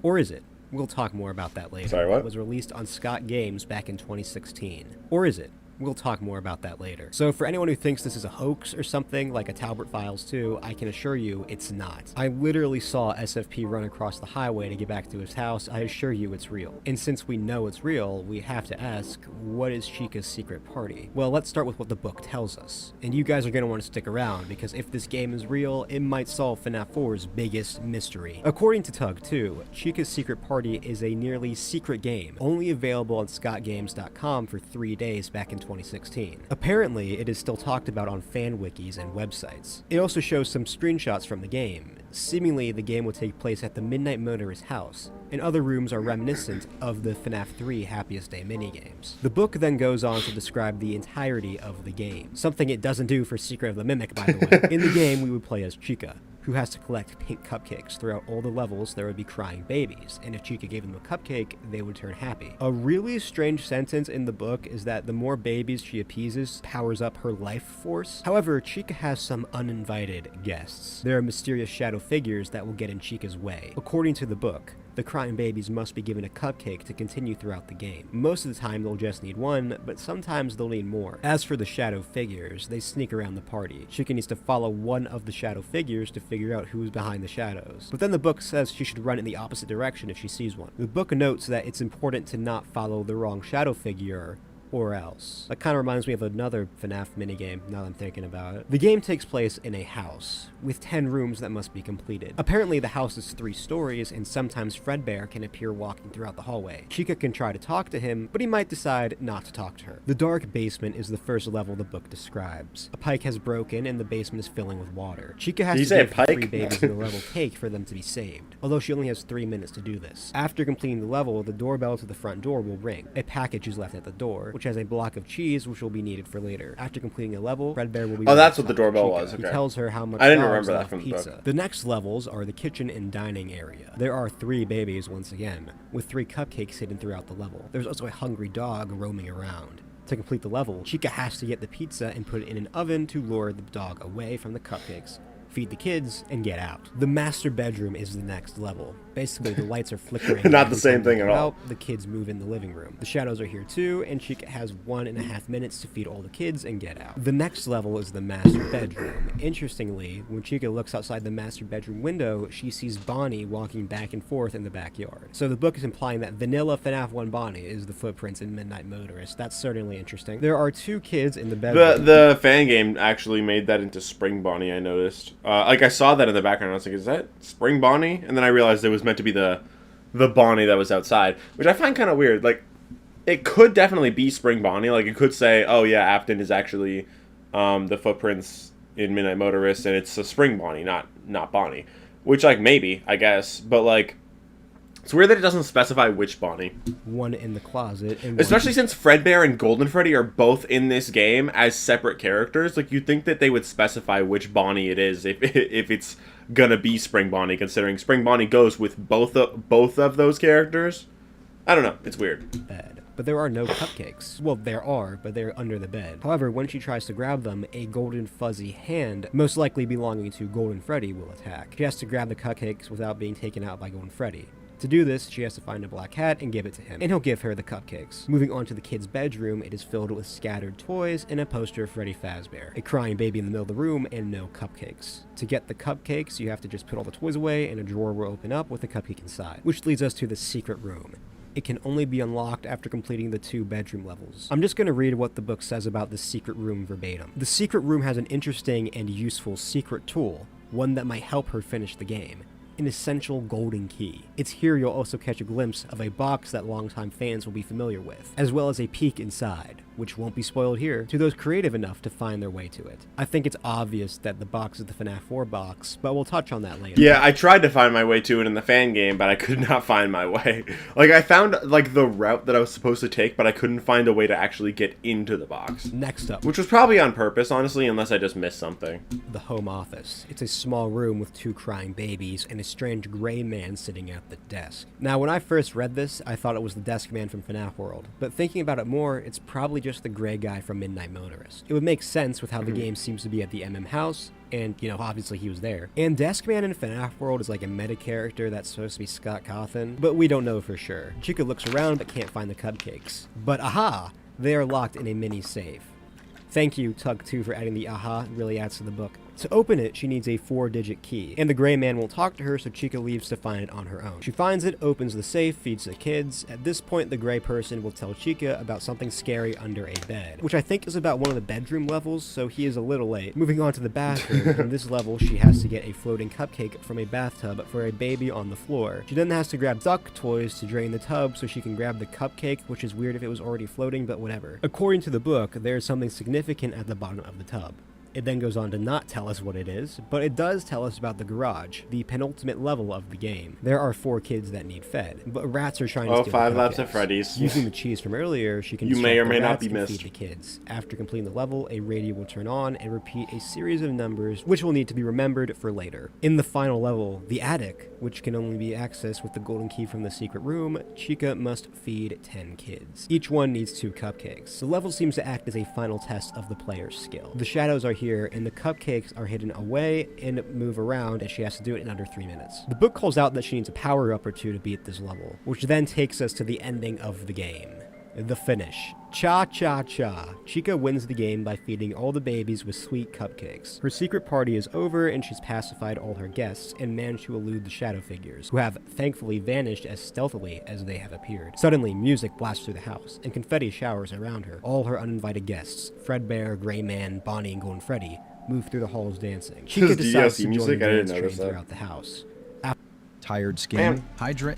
[SPEAKER 3] Or is it? We'll talk more about that later.
[SPEAKER 1] Sorry, what?
[SPEAKER 3] It was released on Scott Games back in 2016. Or is it? We'll talk more about that later. So for anyone who thinks this is a hoax or something, like a Talbot Files 2, I can assure you it's not. I literally saw SFP run across the highway to get back to his house. I assure you it's real. And since we know it's real, we have to ask, what is Chica's Secret Party? Well, let's start with what the book tells us. And you guys are going to want to stick around, because if this game is real, it might solve FNaF 4's biggest mystery. According to Tug 2, Chica's Secret Party is a nearly secret game, only available on scottgames.com for 3 days back in 2016. Apparently, it is still talked about on fan wikis and websites. It also shows some screenshots from the game. Seemingly, the game will take place at the Midnight Motorist house, and other rooms are reminiscent of the FNaF 3 Happiest Day minigames. The book then goes on to describe the entirety of the game, something it doesn't do for Secret of the Mimic, by the way. In the game, we would play as Chica, who has to collect pink cupcakes. Throughout all the levels, there would be crying babies, and if Chica gave them a cupcake, they would turn happy. A really strange sentence in the book is that the more babies she appeases powers up her life force. However, Chica has some uninvited guests. There are mysterious shadow figures that will get in Chica's way. According to the book, the crying babies must be given a cupcake to continue throughout the game. Most of the time they'll just need one, but sometimes they'll need more. As for the shadow figures, they sneak around the party. Chica needs to follow one of the shadow figures to figure out who's behind the shadows. But then the book says she should run in the opposite direction if she sees one. The book notes that it's important to not follow the wrong shadow figure, or else. That kind of reminds me of another FNaF minigame, now that I'm thinking about it. The game takes place in a house, with 10 rooms that must be completed. Apparently the house is 3 stories, and sometimes Fredbear can appear walking throughout the hallway. Chica can try to talk to him, but he might decide not to talk to her. The dark basement is the first level the book describes. A pike has broken, and the basement is filling with water. Chica has to give the 3 babies in the level cake for them to be saved, although she only has 3 minutes to do this. After completing the level, the doorbell to the front door will ring. A package is left at the door, which has a block of cheese which will be needed for later. After completing a level, Fredbear will be
[SPEAKER 1] that's what the doorbell was. Okay.
[SPEAKER 3] He tells her how much
[SPEAKER 1] I didn't remember that from
[SPEAKER 3] pizza.
[SPEAKER 1] the book.
[SPEAKER 3] The next levels are the kitchen and dining area. There are 3 babies once again, with 3 cupcakes hidden throughout the level. There's also a hungry dog roaming around. To complete the level, Chica has to get the pizza and put it in an oven to lure the dog away from the cupcakes, feed the kids, and get out. The master bedroom is the next level. Basically, the lights are flickering.
[SPEAKER 1] Not the same thing at all.
[SPEAKER 3] The kids move in the living room. The shadows are here too, and Chica has 1.5 minutes to feed all the kids and get out. The next level is the master bedroom. Interestingly, when Chica looks outside the master bedroom window, she sees Bonnie walking back and forth in the backyard. So the book is implying that vanilla FNaF 1 Bonnie is the footprints in Midnight Motorist. That's certainly interesting. There are 2 kids in the bedroom.
[SPEAKER 1] The fan game actually made that into Spring Bonnie, I noticed. Like, I saw that in the background. I was like, is that Spring Bonnie? And then I realized it was meant to be the Bonnie that was outside, which I find kind of weird. Like, it could definitely be Spring Bonnie. Like, it could say, oh, yeah, Afton is actually the footprints in Midnight Motorist, and it's a Spring Bonnie, not Bonnie. Which, like, maybe, I guess. But, like, it's weird that it doesn't specify which Bonnie.
[SPEAKER 3] One in the closet. And
[SPEAKER 1] especially since Fredbear and Golden Freddy are both in this game as separate characters. Like, you'd think that they would specify which Bonnie it is if it's gonna be Spring Bonnie, considering Spring Bonnie goes with both of those characters. I don't know. It's weird.
[SPEAKER 3] Bed. But there are no cupcakes. Well, there are, but they're under the bed. However, when she tries to grab them, a golden fuzzy hand, most likely belonging to Golden Freddy, will attack. She has to grab the cupcakes without being taken out by Golden Freddy. To do this, she has to find a black cat and give it to him, and he'll give her the cupcakes. Moving on to the kid's bedroom, it is filled with scattered toys and a poster of Freddy Fazbear, a crying baby in the middle of the room, and no cupcakes. To get the cupcakes, you have to just put all the toys away, and a drawer will open up with a cupcake inside, which leads us to the secret room. It can only be unlocked after completing the 2 bedroom levels. I'm just going to read what the book says about the secret room verbatim. The secret room has an interesting and useful secret tool, one that might help her finish the game. An essential golden key. It's here you'll also catch a glimpse of a box that longtime fans will be familiar with, as well as a peek inside, which won't be spoiled here, to those creative enough to find their way to it. I think it's obvious that the box is the FNaF 4 box, but we'll touch on that later.
[SPEAKER 1] Yeah, I tried to find my way to it in the fan game, but I could not find my way. Like, I found, like, the route that I was supposed to take, but I couldn't find a way to actually get into the box.
[SPEAKER 3] Next up.
[SPEAKER 1] Which was probably on purpose, honestly, unless I just missed something.
[SPEAKER 3] The home office. It's a small room with 2 crying babies and a strange gray man sitting at the desk. Now, when I first read this, I thought it was the desk man from FNaF World, but thinking about it more, it's probably just the gray guy from Midnight Motorist. It would make sense with how the game seems to be at the MM house, and, you know, obviously he was there. And Deskman in FNaF World is like a meta character that's supposed to be Scott Cawthon, but we don't know for sure. Chica looks around but can't find the cupcakes. But aha! They are locked in a mini safe. Thank you, Tug2, for adding the aha, it really adds to the book. To open it, she needs a 4-digit key, and the gray man won't talk to her, so Chica leaves to find it on her own. She finds it, opens the safe, feeds the kids. At this point, the gray person will tell Chica about something scary under a bed, which I think is about one of the bedroom levels, so he is a little late. Moving on to the bathroom, in this level, she has to get a floating cupcake from a bathtub for a baby on the floor. She then has to grab duck toys to drain the tub so she can grab the cupcake, which is weird if it was already floating, but whatever. According to the book, there is something significant at the bottom of the tub. It then goes on to not tell us what it is, but it does tell us about the garage, the penultimate level of the game. There are 4 kids that need fed, but rats are trying to steal
[SPEAKER 1] 5
[SPEAKER 3] the
[SPEAKER 1] laps at
[SPEAKER 3] cupcakes.
[SPEAKER 1] Freddy's.
[SPEAKER 3] Using the cheese from earlier, she can
[SPEAKER 1] You may or
[SPEAKER 3] distract
[SPEAKER 1] may
[SPEAKER 3] the
[SPEAKER 1] not
[SPEAKER 3] rats
[SPEAKER 1] be
[SPEAKER 3] and
[SPEAKER 1] missed.
[SPEAKER 3] feed the kids. After completing the level, a radio will turn on and repeat a series of numbers, which will need to be remembered for later. In the final level, the attic, which can only be accessed with the golden key from the secret room, Chica must feed 10 kids. Each one needs 2 cupcakes. The level seems to act as a final test of the player's skill. The shadows are here, and the cupcakes are hidden away and move around, and she has to do it in under 3 minutes. The book calls out that she needs a power-up or 2 to beat this level, which then takes us to the ending of the game. The finish. Cha-cha-cha. Chica wins the game by feeding all the babies with sweet cupcakes. Her secret party is over, and she's pacified all her guests and managed to elude the shadow figures, who have thankfully vanished as stealthily as they have appeared. Suddenly, music blasts through the house, and confetti showers around her. All her uninvited guests, Fredbear, Gray Man, Bonnie, and Golden Freddy, move through the halls dancing. Chica decides to join the dance train throughout the house.
[SPEAKER 4] Tired skin,
[SPEAKER 1] Man.
[SPEAKER 4] hydrate.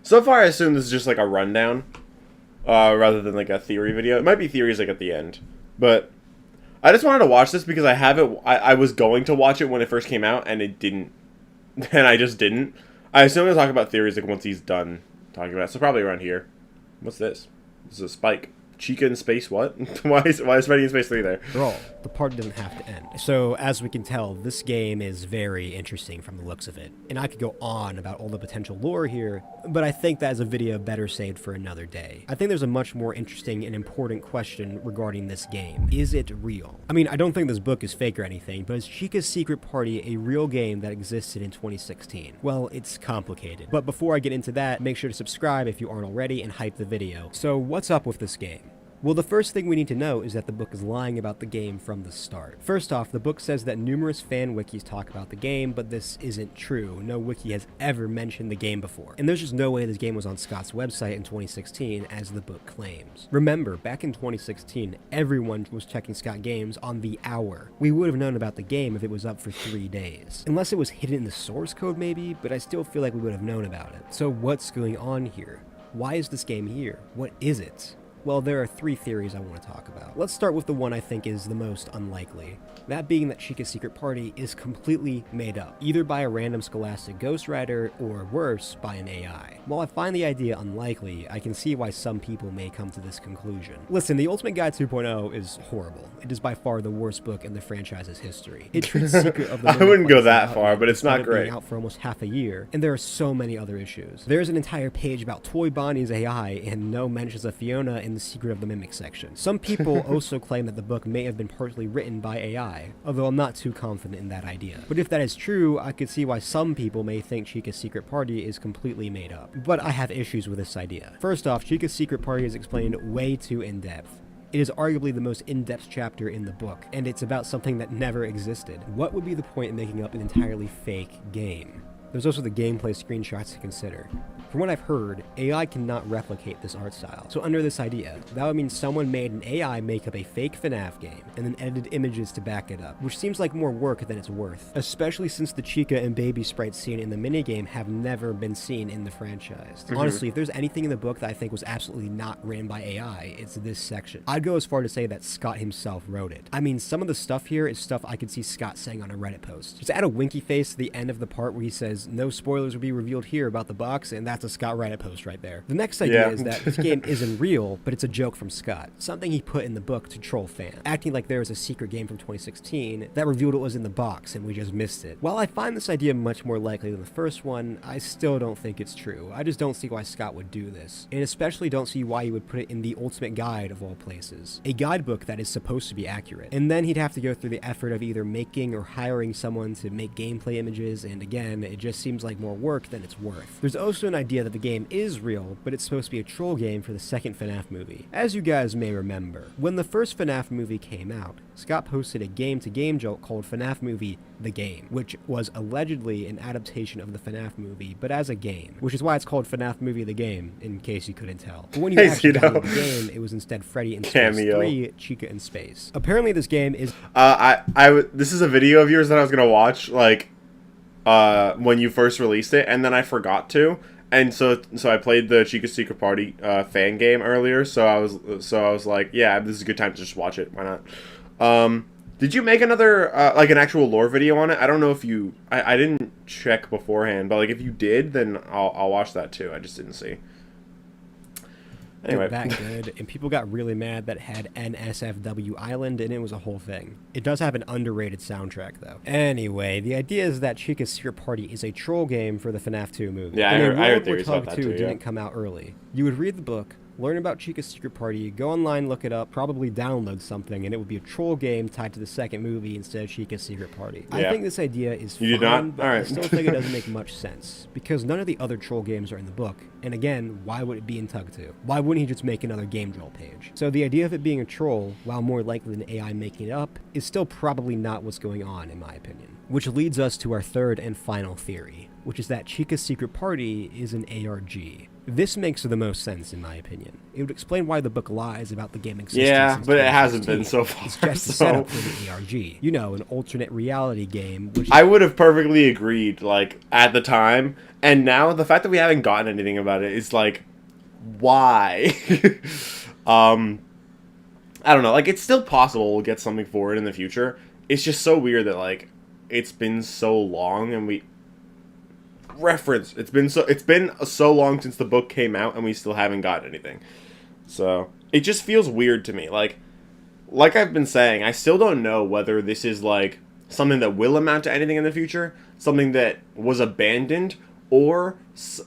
[SPEAKER 1] So far, I assume this is just like a rundown, rather than like a theory video. It might be theories like at the end, but I just wanted to watch this because I have it. I was going to watch it when it first came out, and it didn't, and I just didn't. I assume he'll talk about theories like once he's done talking about it. So probably around here. What's this? This is a spike. Chica in space, what? why is Fighting in Space 3 there?
[SPEAKER 3] After all, the party doesn't have to end. So, as we can tell, this game is very interesting from the looks of it. And I could go on about all the potential lore here, but I think that is a video better saved for another day. I think there's a much more interesting and important question regarding this game. Is it real? I mean, I don't think this book is fake or anything, but is Chica's Secret Party a real game that existed in 2016? Well, it's complicated. But before I get into that, make sure to subscribe if you aren't already and hype the video. So, what's up with this game? Well, the first thing we need to know is that the book is lying about the game from the start. First off, the book says that numerous fan wikis talk about the game, but this isn't true. No wiki has ever mentioned the game before. And there's just no way this game was on Scott's website in 2016, as the book claims. Remember, back in 2016, everyone was checking Scott Games on the hour. We would have known about the game if it was up for 3 days. Unless it was hidden in the source code maybe, but I still feel like we would have known about it. So what's going on here? Why is this game here? What is it? Well, there are 3 theories I want to talk about. Let's start with the one I think is the most unlikely. That being that Chica's Secret Party is completely made up, either by a random scholastic ghostwriter or worse, by an AI. While I find the idea unlikely, I can see why some people may come to this conclusion. Listen, The Ultimate Guide 2.0 is horrible. It is by far the worst book in the franchise's history. It treats Secret of the
[SPEAKER 1] I wouldn't go that far, but it's not great.
[SPEAKER 3] Out for almost half a year, and there are so many other issues. There's an entire page about Toy Bonnie's AI and no mentions of Fiona in the Secret of the Mimic section. Some people also claim that the book may have been partially written by AI, although I'm not too confident in that idea. But if that is true, I could see why some people may think Chica's Secret Party is completely made up. But I have issues with this idea. First off, Chica's Secret Party is explained way too in-depth. It is arguably the most in-depth chapter in the book, and it's about something that never existed. What would be the point in making up an entirely fake game? There's also the gameplay screenshots to consider. From what I've heard, AI cannot replicate this art style. So under this idea, that would mean someone made an AI make up a fake FNaF game and then edited images to back it up, which seems like more work than it's worth, especially since the Chica and baby sprites seen in the minigame have never been seen in the franchise. Honestly, if there's anything in the book that I think was absolutely not written by AI, it's this section. I'd go as far to say that Scott himself wrote it. I mean, some of the stuff here is stuff I could see Scott saying on a Reddit post. Just add a winky face to the end of the part where he says, "No spoilers will be revealed here about the box," and that's a Scott Reddit post right there. The next idea is that this game isn't real, but it's a joke from Scott, something he put in the book to troll fans, acting like there was a secret game from 2016 that revealed it was in the box and we just missed it. While I find this idea much more likely than the first one, I still don't think it's true. I just don't see why Scott would do this, and especially don't see why he would put it in the Ultimate Guide of all places, a guidebook that is supposed to be accurate. And then he'd have to go through the effort of either making or hiring someone to make gameplay images, and again, it just seems like more work than it's worth. There's also an idea that the game is real, but it's supposed to be a troll game for the second FNaF movie. As you guys may remember, when the first FNaF movie came out, Scott posted a game-to-game joke called FNaF Movie The Game, which was allegedly an adaptation of the FNaF movie, but as a game, which is why it's called FNaF Movie The Game, in case you couldn't tell. But when you actually download the game, it was instead Freddy in Space 3, Chica in Space. Apparently this game is...
[SPEAKER 1] this is a video of yours that I was gonna watch, like, when you first released it, and then I forgot to, and so I played the Chica's Secret Party fan game earlier. So I was like, yeah, this is a good time to just watch it. Why not? Did you make another like an actual lore video on it? I don't know if you. I didn't check beforehand, but like if you did, then I'll watch that too. I just didn't see. Anyway.
[SPEAKER 3] That good, and people got really mad that it had NSFW Island, and it was a whole thing. It does have an underrated soundtrack, though. Anyway, the idea is that Chica's Secret Party is a troll game for the FNaF 2 movie.
[SPEAKER 1] Yeah, I heard theories about that too,
[SPEAKER 3] didn't come out early. You would read the book, learn about Chica's Secret Party, go online, look it up, probably download something, and it would be a troll game tied to the second movie instead of Chica's Secret Party. Yeah. I think this idea is fine, but I still think it doesn't make much sense, because none of the other troll games are in the book, and again, why would it be in Tug 2? Why wouldn't he just make another game drill page? So the idea of it being a troll, while more likely than AI making it up, is still probably not what's going on, in my opinion. Which leads us to our third and final theory, which is that Chica's Secret Party is an ARG. This makes the most sense, in my opinion. It would explain why the book lies about the game existing.
[SPEAKER 1] Yeah, but it hasn't been so far.
[SPEAKER 3] It's just a setup for the ARG. You know, an alternate reality game. Which
[SPEAKER 1] I would have perfectly agreed, like, at the time. And now, the fact that we haven't gotten anything about it is like, why? I don't know. Like, it's still possible we'll get something for it in the future. It's just so weird that, like, it's been so long and we... It's been so long since the book came out and we still haven't gotten anything. So it just feels weird to me. Like I've been saying, I still don't know whether this is like something that will amount to anything in the future, something that was abandoned, or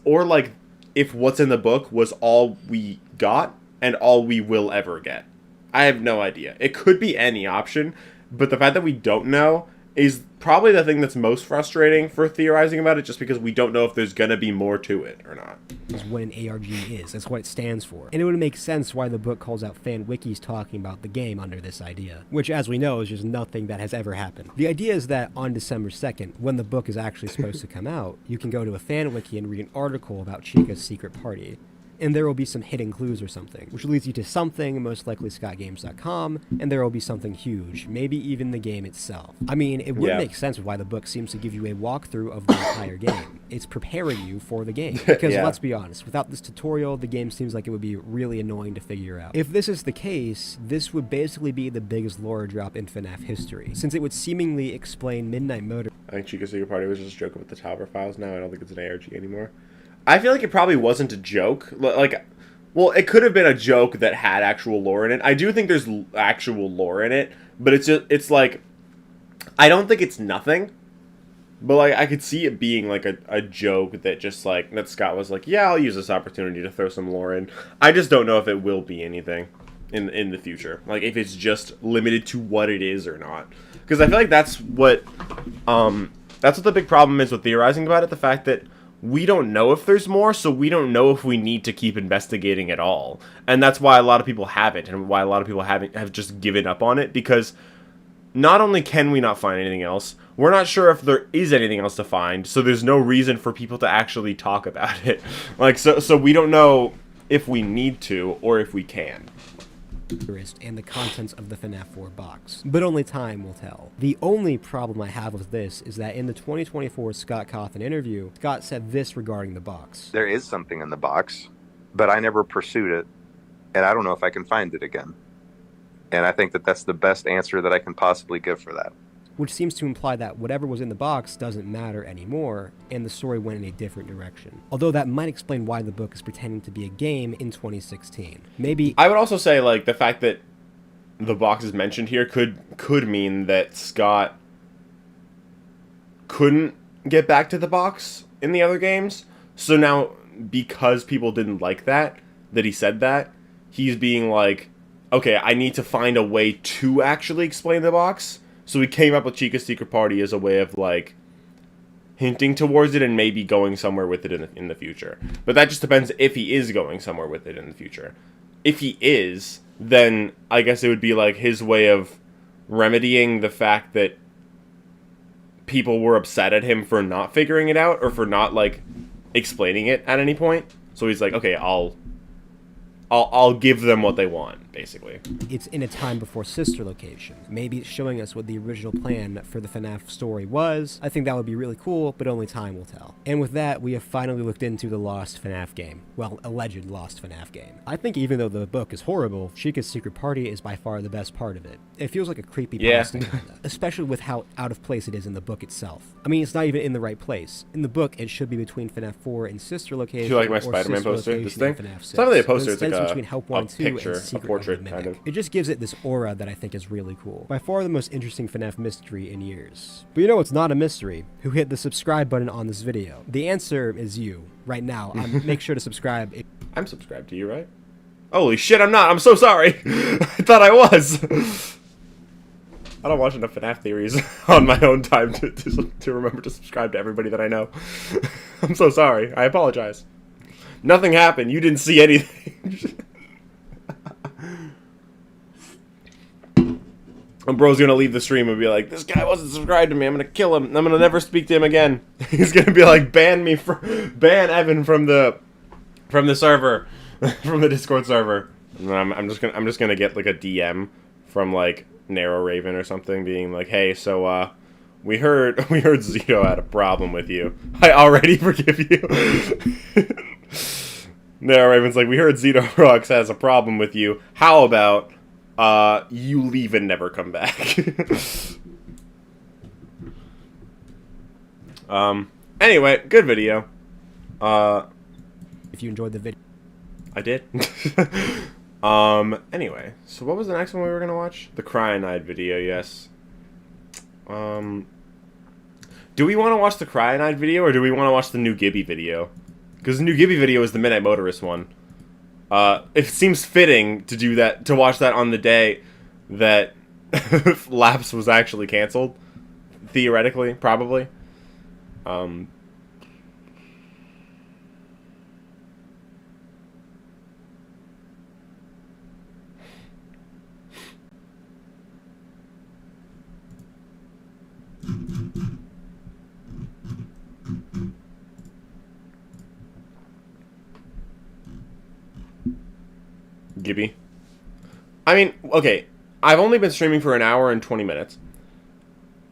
[SPEAKER 1] like if what's in the book was all we got and all we will ever get. I have no idea. It could be any option, but the fact that we don't know is probably the thing that's most frustrating for theorizing about it, just because we don't know if there's gonna be more to it or not.
[SPEAKER 3] Is what an ARG is. That's what it stands for. And it would make sense why the book calls out fan wikis talking about the game under this idea, which, as we know, is just nothing that has ever happened. The idea is that on December 2nd, when the book is actually supposed to come out, you can go to a fan wiki and read an article about Chica's secret party. And there will be some hidden clues or something, which leads you to something, most likely ScottGames.com, and there will be something huge, maybe even the game itself. I mean, it would make sense why the book seems to give you a walkthrough of the entire game. It's preparing you for the game. Because let's be honest, without this tutorial, the game seems like it would be really annoying to figure out. If this is the case, this would basically be the biggest lore drop in FNaF history, since it would seemingly explain Midnight Motor.
[SPEAKER 1] I think Chica's Secret Party was just joking with the Tower Files now. I don't think it's an ARG anymore. I feel like it probably wasn't a joke. Well, it could have been a joke that had actual lore in it. I do think there's actual lore in it, but it's like, I don't think it's nothing. But like, I could see it being like a joke that just like, that Scott was like, yeah, I'll use this opportunity to throw some lore in. I just don't know if it will be anything in the future. Like, if it's just limited to what it is or not. Because I feel like that's what the big problem is with theorizing about it. The fact that we don't know if there's more, so we don't know if we need to keep investigating at all. And that's why a lot of people haven't, and why a lot of people have just given up on it, because not only can we not find anything else, we're not sure if there is anything else to find, so there's no reason for people to actually talk about it. Like, so we don't know if we need to, or if we can.
[SPEAKER 3] And the contents of the FNaF 4 box, but only time will tell. The only problem I have with this is that in the 2024 Scott Cawthon interview, Scott said this regarding the box.
[SPEAKER 5] There is something in the box, but I never pursued it, and I don't know if I can find it again. And I think that that's the best answer that I can possibly give for that.
[SPEAKER 3] Which seems to imply that whatever was in the box doesn't matter anymore, and the story went in a different direction. Although that might explain why the book is pretending to be a game in 2016. Maybe...
[SPEAKER 1] I would also say, like, the fact that the box is mentioned here could mean that Scott couldn't get back to the box in the other games. So now, because people didn't like that he said that, he's being like, okay, I need to find a way to actually explain the box. So we came up with Chica's Secret Party as a way of, like, hinting towards it and maybe going somewhere with it in the future. But that just depends if he is going somewhere with it in the future. If he is, then I guess it would be, like, his way of remedying the fact that people were upset at him for not figuring it out, or for not, like, explaining it at any point. So he's like, okay, I'll give them what they want, basically.
[SPEAKER 3] It's in a time before sister location. Maybe it's showing us what the original plan for the FNaF story was. I think that would be really cool, but only time will tell. And with that, we have finally looked into the lost FNaF game. Well, alleged lost FNaF game. I think even though the book is horrible, Chica's Secret Party is by far the best part of it. It feels like a creepy pasta, especially with how out of place it is in the book itself. I mean, it's not even in the right place. In the book, it should be between FNaF 4 and sister location.
[SPEAKER 1] Do you like my Spider-Man poster? This thing? It's not really a poster, it's like
[SPEAKER 3] between Help 1 and 2
[SPEAKER 1] picture,
[SPEAKER 3] and Secret
[SPEAKER 1] a portrait,
[SPEAKER 3] of the Mimic.
[SPEAKER 1] kind of.
[SPEAKER 3] It just gives it this aura that I think is really cool. By far the most interesting FNaF mystery in years. But you know what's not a mystery? Who hit the subscribe button on this video? The answer is you, right now. Make sure to subscribe.
[SPEAKER 1] I'm subscribed to you, right? Holy shit, I'm not. I'm so sorry. I thought I was. I don't watch enough FNaF theories on my own time to remember to subscribe to everybody that I know. I'm so sorry. I apologize. Nothing happened. You didn't see anything. And bro's gonna leave the stream and be like, this guy wasn't subscribed to me, I'm gonna kill him, I'm gonna never speak to him again. He's gonna be like, ban Evan from the server, from the Discord server. And I'm just gonna get like a DM from like Narrow Raven or something, being like, hey, so we heard Zito had a problem with you. I already forgive you. Narrow Raven's like, we heard Zito Rocks has a problem with you. How about you leave and never come back? Anyway, good video.
[SPEAKER 3] If you enjoyed the video.
[SPEAKER 1] I did. Anyway, so what was the next one we were gonna watch? The Cyanide video, yes. Do we want to watch the Cyanide video, or do we want to watch the new Gibby video? Because the new Gibby video is the Midnight Motorist one. It seems fitting to do that, to watch that on the day that Laps was actually canceled. Theoretically, probably. Gibby. I mean, okay, I've only been streaming for an hour and 20 minutes.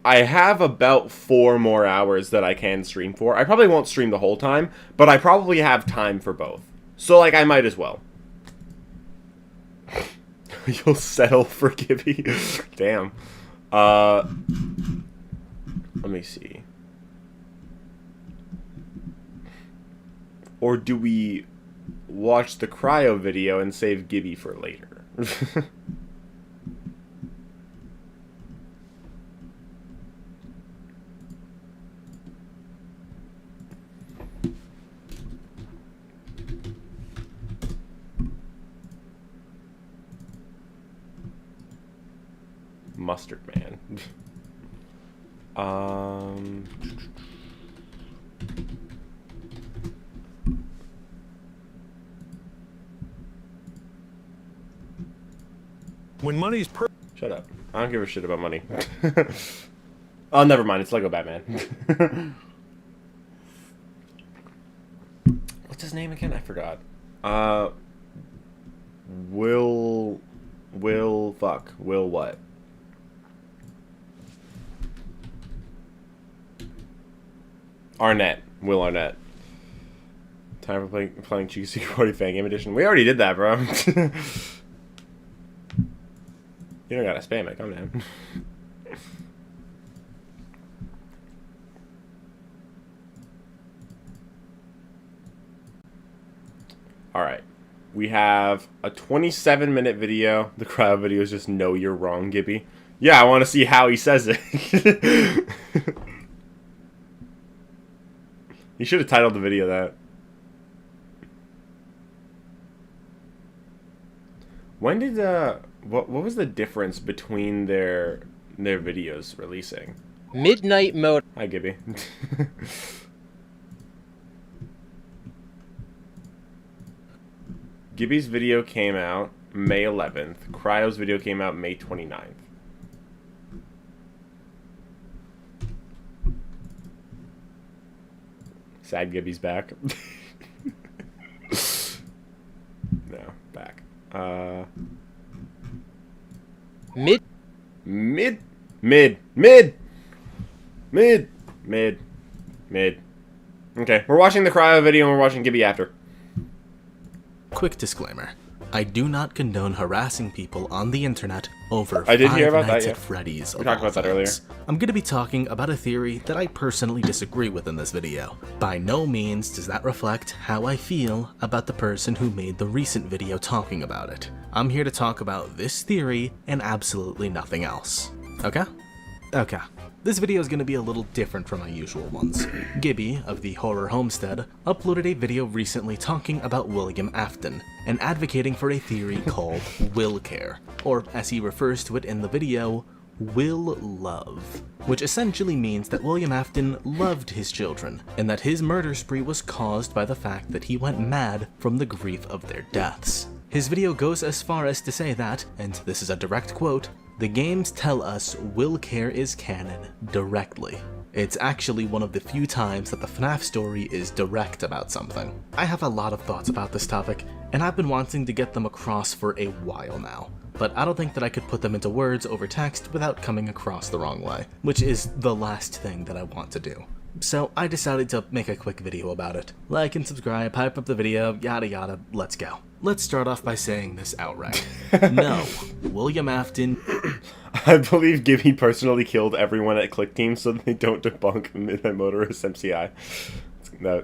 [SPEAKER 1] I have about 4 more hours that I can stream for. I probably won't stream the whole time, but I probably have time for both. So, like, I might as well. You'll settle for Gibby? Damn. Let me see. Or do we watch the cryo video and save Gibby for later? Mustard Man.
[SPEAKER 6] When money's
[SPEAKER 1] Shut up. I don't give a shit about money. Oh, never mind. It's Lego Batman. What's his name again? I forgot. Will what? Arnett. Will Arnett. Time for playing Chica Secret Party Fan Game Edition. We already did that, bro. You don't gotta spam it. Calm down. Alright. We have a 27-minute video. The crowd video is just "No, you're wrong, Gibby." Yeah, I want to see how he says it. You should have titled the video that. When did what was the difference between their videos releasing?
[SPEAKER 7] Midnight Mode.
[SPEAKER 1] Hi, Gibby. Gibby's video came out May 11th. Cryo's video came out May 29th. Sad Gibby's back. No, back.
[SPEAKER 7] Mid.
[SPEAKER 1] Okay, we're watching the cryo video and we're watching Gibby after.
[SPEAKER 8] Quick disclaimer. I do not condone harassing people on the internet over
[SPEAKER 1] I did
[SPEAKER 8] Five
[SPEAKER 1] hear about
[SPEAKER 8] Nights
[SPEAKER 1] that,
[SPEAKER 8] at Freddy's.
[SPEAKER 1] We talked about that earlier.
[SPEAKER 8] I'm going to be talking about a theory that I personally disagree with in this video. By no means does that reflect how I feel about the person who made the recent video talking about it. I'm here to talk about this theory and absolutely nothing else. Okay? Okay. This video is going to be a little different from my usual ones. Gibby, of the Horror Homestead, uploaded a video recently talking about William Afton, and advocating for a theory called will care, or as he refers to it in the video, will love, which essentially means that William Afton loved his children, and that his murder spree was caused by the fact that he went mad from the grief of their deaths. His video goes as far as to say that, and this is a direct quote, "The games tell us will care is canon directly." It's actually one of the few times that the FNaF story is direct about something. I have a lot of thoughts about this topic, and I've been wanting to get them across for a while now, but I don't think that I could put them into words over text without coming across the wrong way, which is the last thing that I want to do. So I decided to make a quick video about it. Like and subscribe, hype up the video, yada yada, let's go. Let's start off by saying this outright. No, William Afton...
[SPEAKER 1] I believe Gibby personally killed everyone at Click Team so they don't debunk Midnight Motorist MCI. No,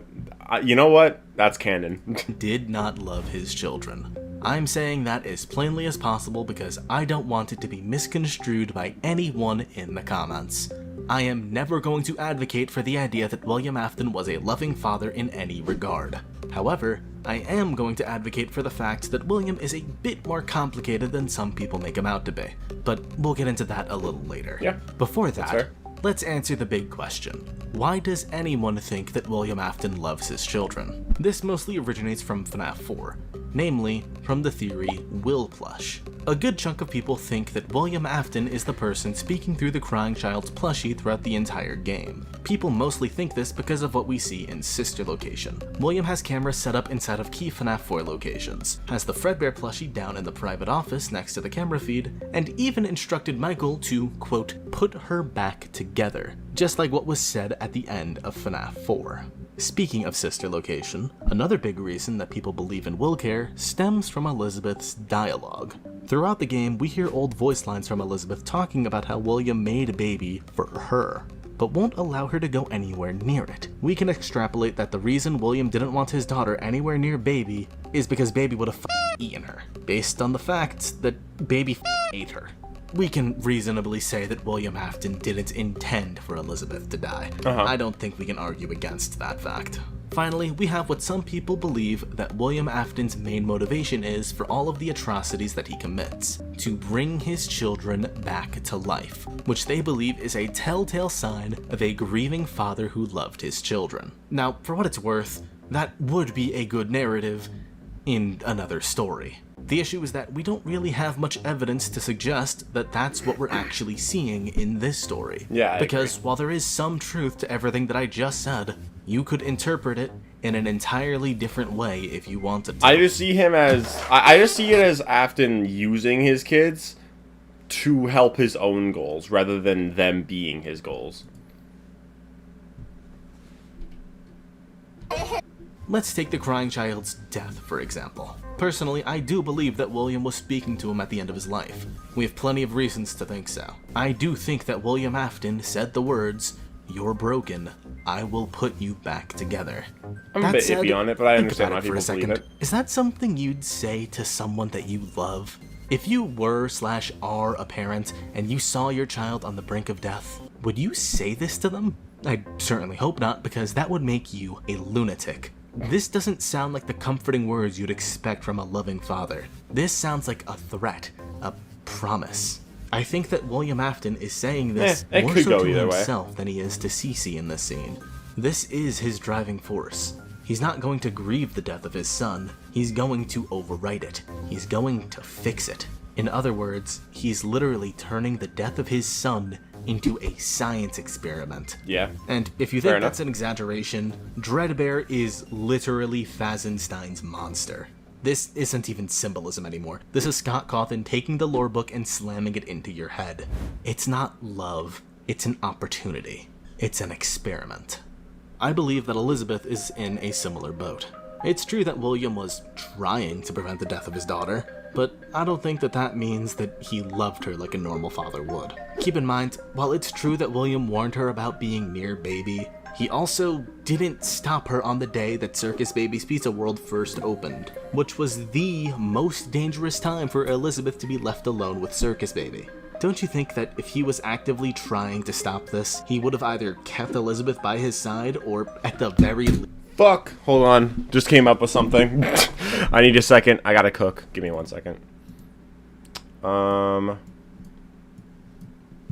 [SPEAKER 1] you know what? That's canon.
[SPEAKER 8] did not love his children. I'm saying that as plainly as possible because I don't want it to be misconstrued by anyone in the comments. I am never going to advocate for the idea that William Afton was a loving father in any regard. However, I am going to advocate for the fact that William is a bit more complicated than some people make him out to be, but we'll get into that a little later.
[SPEAKER 1] Yeah,
[SPEAKER 8] Before
[SPEAKER 1] that's
[SPEAKER 8] that,
[SPEAKER 1] fair.
[SPEAKER 8] let's answer the big question. Why does anyone think that William Afton loves his children? This mostly originates from FNaF 4, namely from the theory Will Plush. A good chunk of people think that William Afton is the person speaking through the crying child's plushie throughout the entire game. People mostly think this because of what we see in Sister Location. William has cameras set up inside of key FNaF 4 locations, has the Fredbear plushie down in the private office next to the camera feed, and even instructed Michael to, quote, put her back together, just like what was said at the end of FNaF 4. Speaking of Sister Location, another big reason that people believe in Will Care stems from Elizabeth's dialogue. Throughout the game, we hear old voice lines from Elizabeth talking about how William made a baby for her, but won't allow her to go anywhere near it. We can extrapolate that the reason William didn't want his daughter anywhere near Baby is because Baby would have eaten her, based on the fact that Baby ate her. We can reasonably say that William Afton didn't intend for Elizabeth to die. I don't think we can argue against that fact. Finally, we have what some people believe that William Afton's main motivation is for all of the atrocities that he commits: to bring his children back to life, which they believe is a telltale sign of a grieving father who loved his children. Now, for what it's worth, that would be a good narrative in another story. The issue is that we don't really have much evidence to suggest that that's what we're actually seeing in this story.
[SPEAKER 1] Yeah, I
[SPEAKER 8] because
[SPEAKER 1] agree.
[SPEAKER 8] while there is some truth to everything that I just said, you could interpret it in an entirely different way if you wanted to.
[SPEAKER 1] I just see him as I just see it as Afton using his kids to help his own goals rather than them being his goals.
[SPEAKER 8] Let's take the crying child's death, for example. Personally, I do believe that William was speaking to him at the end of his life. We have plenty of reasons to think so. I do think that William Afton said the words, "You're broken, I will put you back together."
[SPEAKER 1] I'm a bit iffy on it, but I understand why people believe it.
[SPEAKER 8] Is that something you'd say to someone that you love? If you were/are a parent and you saw your child on the brink of death, would you say this to them? I certainly hope not, because that would make you a lunatic. This doesn't sound like the comforting words you'd expect from a loving father. This sounds like a threat, a promise. I think that William Afton is saying this
[SPEAKER 1] it
[SPEAKER 8] more
[SPEAKER 1] could
[SPEAKER 8] so
[SPEAKER 1] go
[SPEAKER 8] to
[SPEAKER 1] either way.
[SPEAKER 8] himself than he is to Cece in this scene. This is his driving force. He's not going to grieve the death of his son, he's going to overwrite it. He's going to fix it. In other words, he's literally turning the death of his son into a science experiment.
[SPEAKER 1] Yeah.
[SPEAKER 8] And if you
[SPEAKER 1] Fair
[SPEAKER 8] think
[SPEAKER 1] enough.
[SPEAKER 8] that's an exaggeration, Dreadbear is literally Fazenstein's monster. This isn't even symbolism anymore. This is Scott Cawthon taking the lore book and slamming it into your head. It's not love, it's an opportunity. It's an experiment. I believe that Elizabeth is in a similar boat. It's true that William was trying to prevent the death of his daughter, but I don't think that that means that he loved her like a normal father would. Keep in mind, while it's true that William warned her about being near Baby, he also didn't stop her on the day that Circus Baby's Pizza World first opened, which was the most dangerous time for Elizabeth to be left alone with Circus Baby. Don't you think that if he was actively trying to stop this, he would have either kept Elizabeth by his side or at the very least...
[SPEAKER 1] Fuck. Hold on. Just came up with something. I need a second. I gotta cook. Give me 1 second.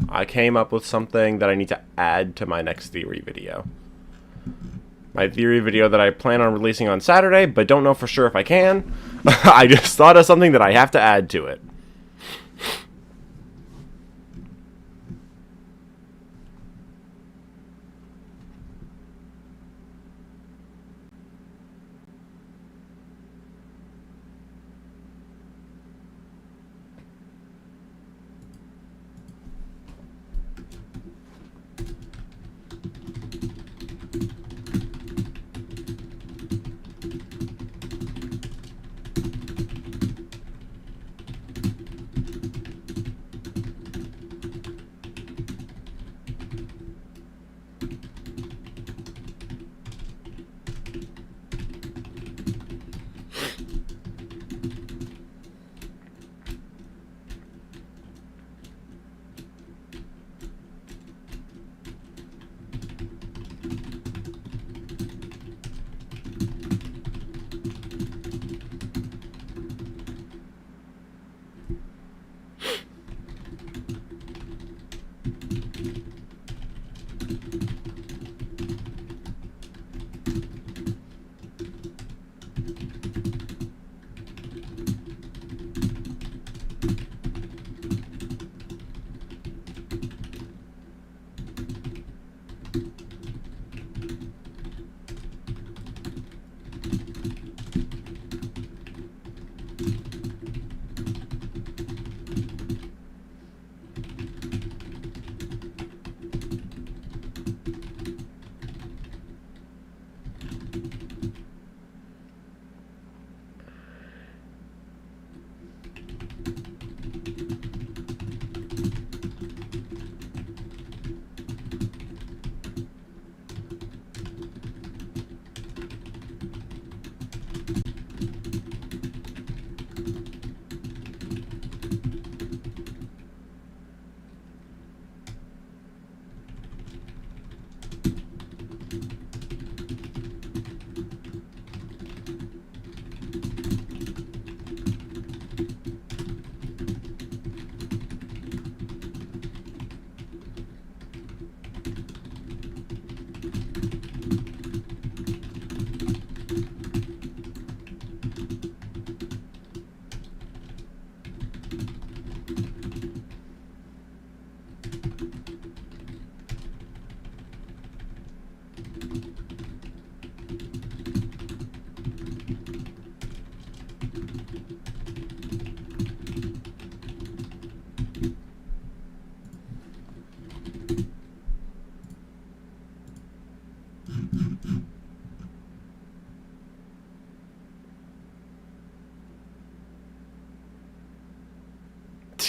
[SPEAKER 1] I came up with something that I need to add to my next theory video. My theory video that I plan on releasing on Saturday, but don't know for sure if I can. I just thought of something that I have to add to it.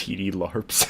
[SPEAKER 1] PD LARPs.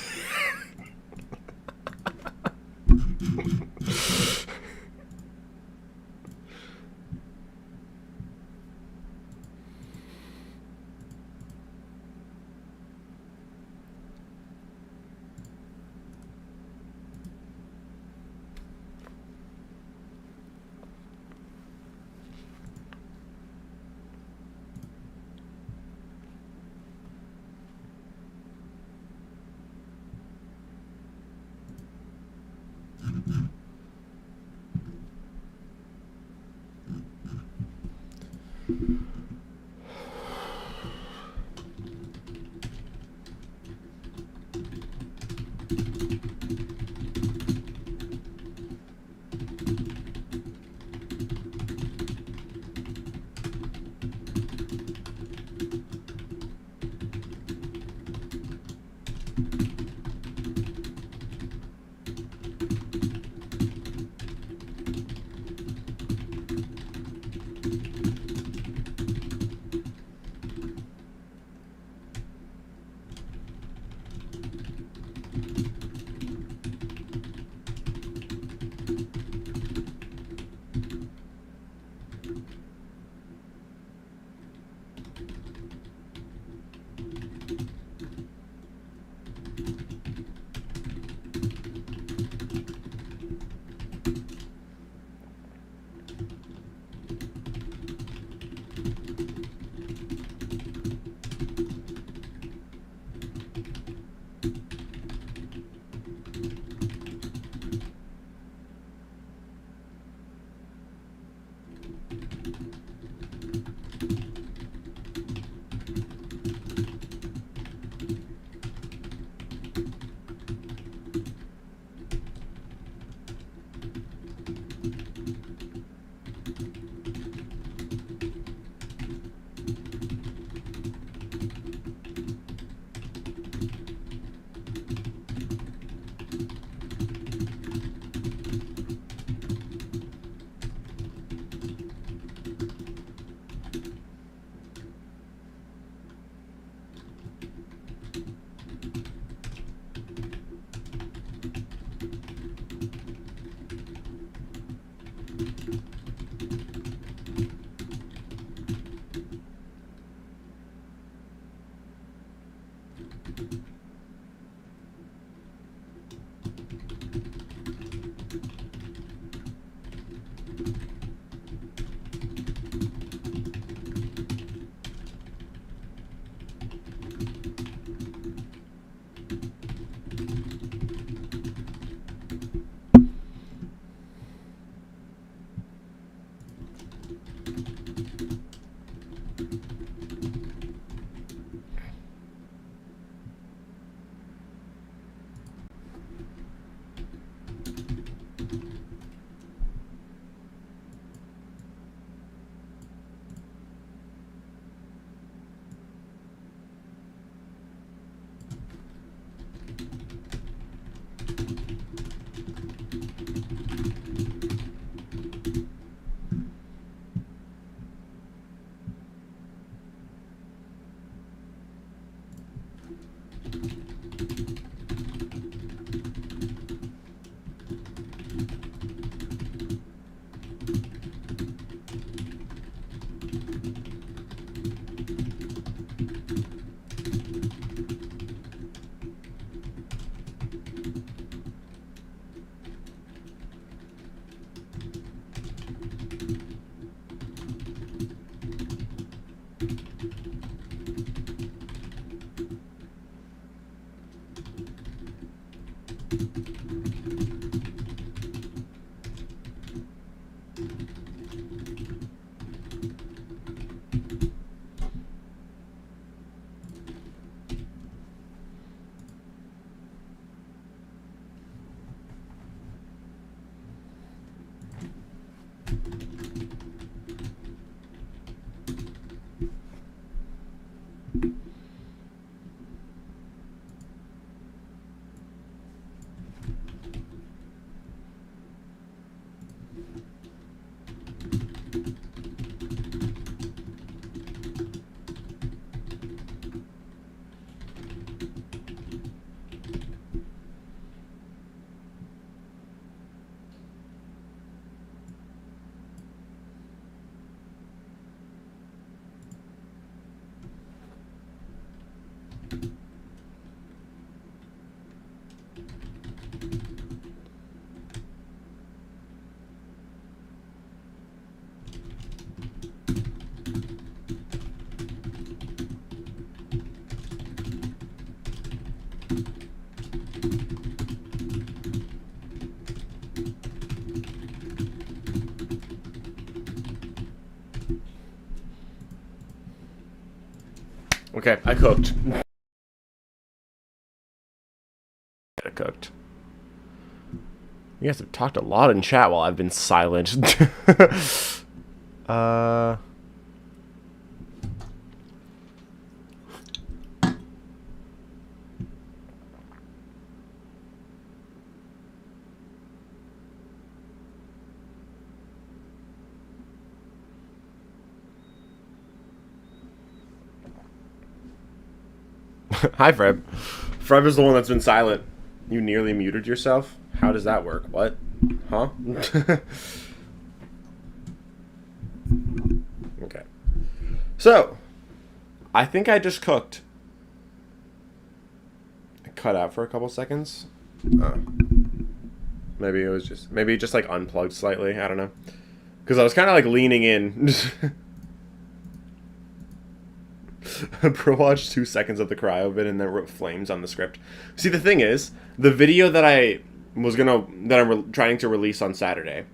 [SPEAKER 1] Okay, I cooked. I cooked. You guys have talked a lot in chat while I've been silent. Hi, Freb. Freb is the one that's been silent. You nearly muted yourself? How does that work? What? Huh? Okay. So, I think I just cooked. I cut out for a couple seconds. Maybe it just like unplugged slightly. I don't know. Because I was kind of like leaning in. Bro watched 2 seconds of the cryo vid and then wrote flames on the script. See, the thing is, the video that I'm trying to release on Saturday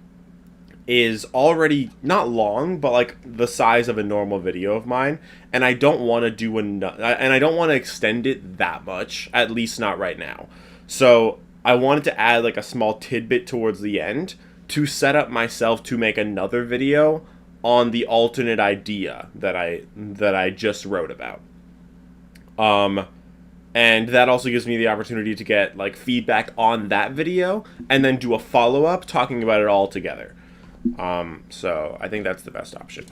[SPEAKER 1] is already not long, but like the size of a normal video of mine, and I don't want to do and I don't want to extend it that much, at least not right now. So I wanted to add like a small tidbit towards the end to set up myself to make another video on the alternate idea that I just wrote about. And that also gives me the opportunity to get like feedback on that video and then do a follow-up talking about it all together. So I think that's the best option.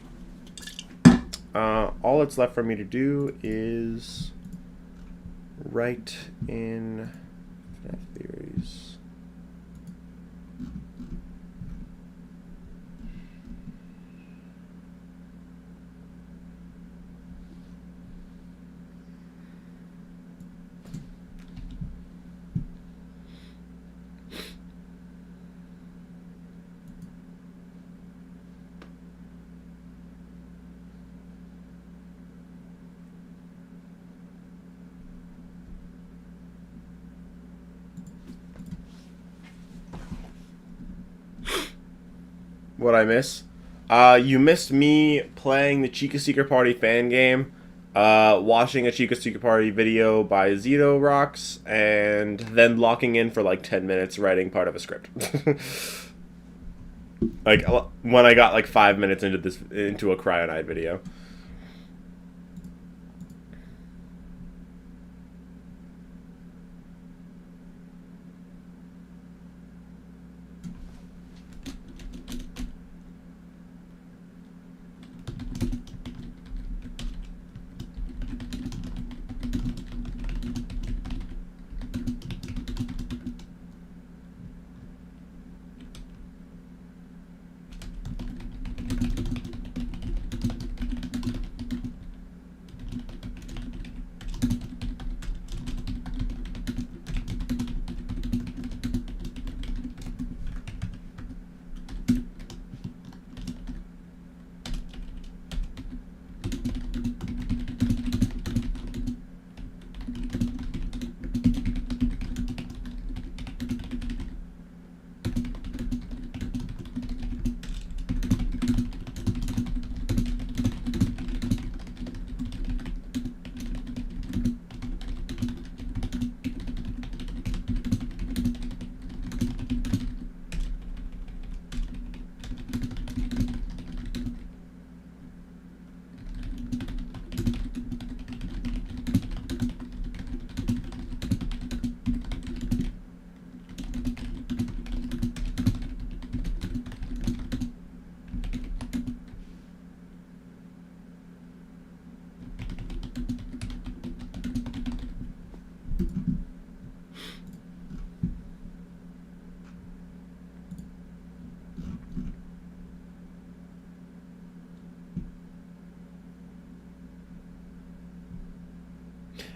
[SPEAKER 1] All that's left for me to do is write in FNaF theories. What I miss? You missed me playing the Chica Secret Party fan game, watching a Chica Secret Party video by Zito Rocks, and then locking in for like 10 minutes writing part of a script. Like when I got like 5 minutes into a Cryonite video.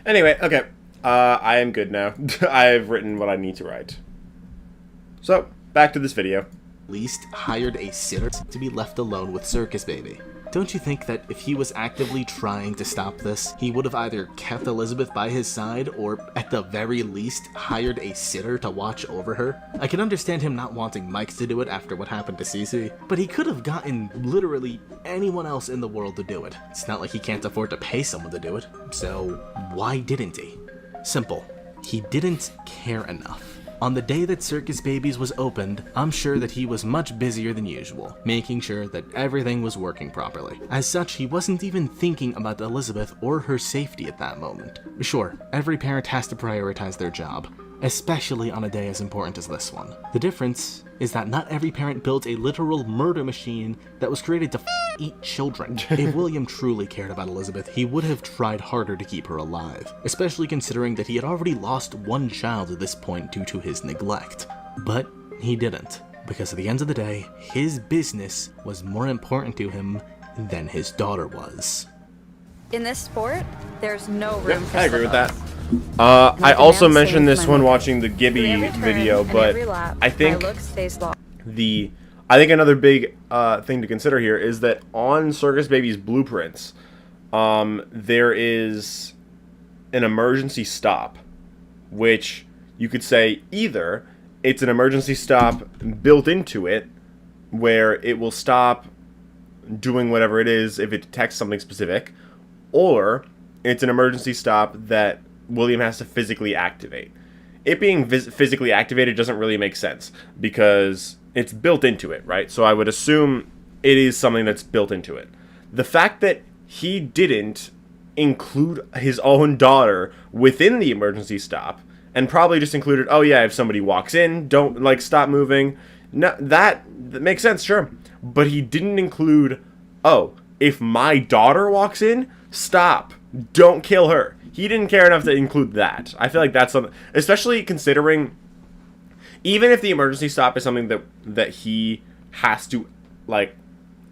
[SPEAKER 1] Anyway, okay. I am good now. I've written what I need to write. So, back to this video.
[SPEAKER 8] Least hired a sitter to be left alone with Circus Baby. don't you think that if he was actively trying to stop this, he would have either kept Elizabeth by his side or, at the very least, hired a sitter to watch over her? I can understand him not wanting Mike to do it after what happened to Cece, but he could have gotten literally anyone else in the world to do it. It's not like he can't afford to pay someone to do it, so why didn't he? Simple. He didn't care enough. On the day that Circus Babies was opened, I'm sure that he was much busier than usual, making sure that everything was working properly. As such, he wasn't even thinking about Elizabeth or her safety at that moment. Sure, every parent has to prioritize their job, especially on a day as important as this one. The difference is that not every parent builds a literal murder machine that was created to eat children. If William truly cared about Elizabeth, he would have tried harder to keep her alive, especially considering that he had already lost one child at this point due to his neglect. But he didn't, because at the end of the day, his business was more important to him than his daughter was.
[SPEAKER 6] In this sport, there's no room for
[SPEAKER 1] I agree with that.
[SPEAKER 6] slip-ups.
[SPEAKER 1] I
[SPEAKER 6] My
[SPEAKER 1] also
[SPEAKER 6] demand
[SPEAKER 1] mentioned
[SPEAKER 6] stays
[SPEAKER 1] this
[SPEAKER 6] my
[SPEAKER 1] when
[SPEAKER 6] motive.
[SPEAKER 1] watching the
[SPEAKER 6] Through
[SPEAKER 1] Gibby
[SPEAKER 6] every turn
[SPEAKER 1] video,
[SPEAKER 6] and
[SPEAKER 1] but
[SPEAKER 6] every lap,
[SPEAKER 1] I think
[SPEAKER 6] my look stays locked.
[SPEAKER 1] I think another big thing to consider here is that on Circus Baby's blueprints, there is an emergency stop, which you could say either it's an emergency stop built into it, where it will stop doing whatever it is if it detects something specific, or it's an emergency stop that William has to physically activate. It being physically activated doesn't really make sense because it's built into it, right? So I would assume it is something that's built into it. The fact that he didn't include his own daughter within the emergency stop and probably just included, oh yeah, if somebody walks in, don't, like, stop moving. No, that makes sense, sure. But he didn't include, oh, if my daughter walks in, stop. Don't kill her. He didn't care enough to include that. I feel like that's something, especially considering, even if the emergency stop is something that he has to, like,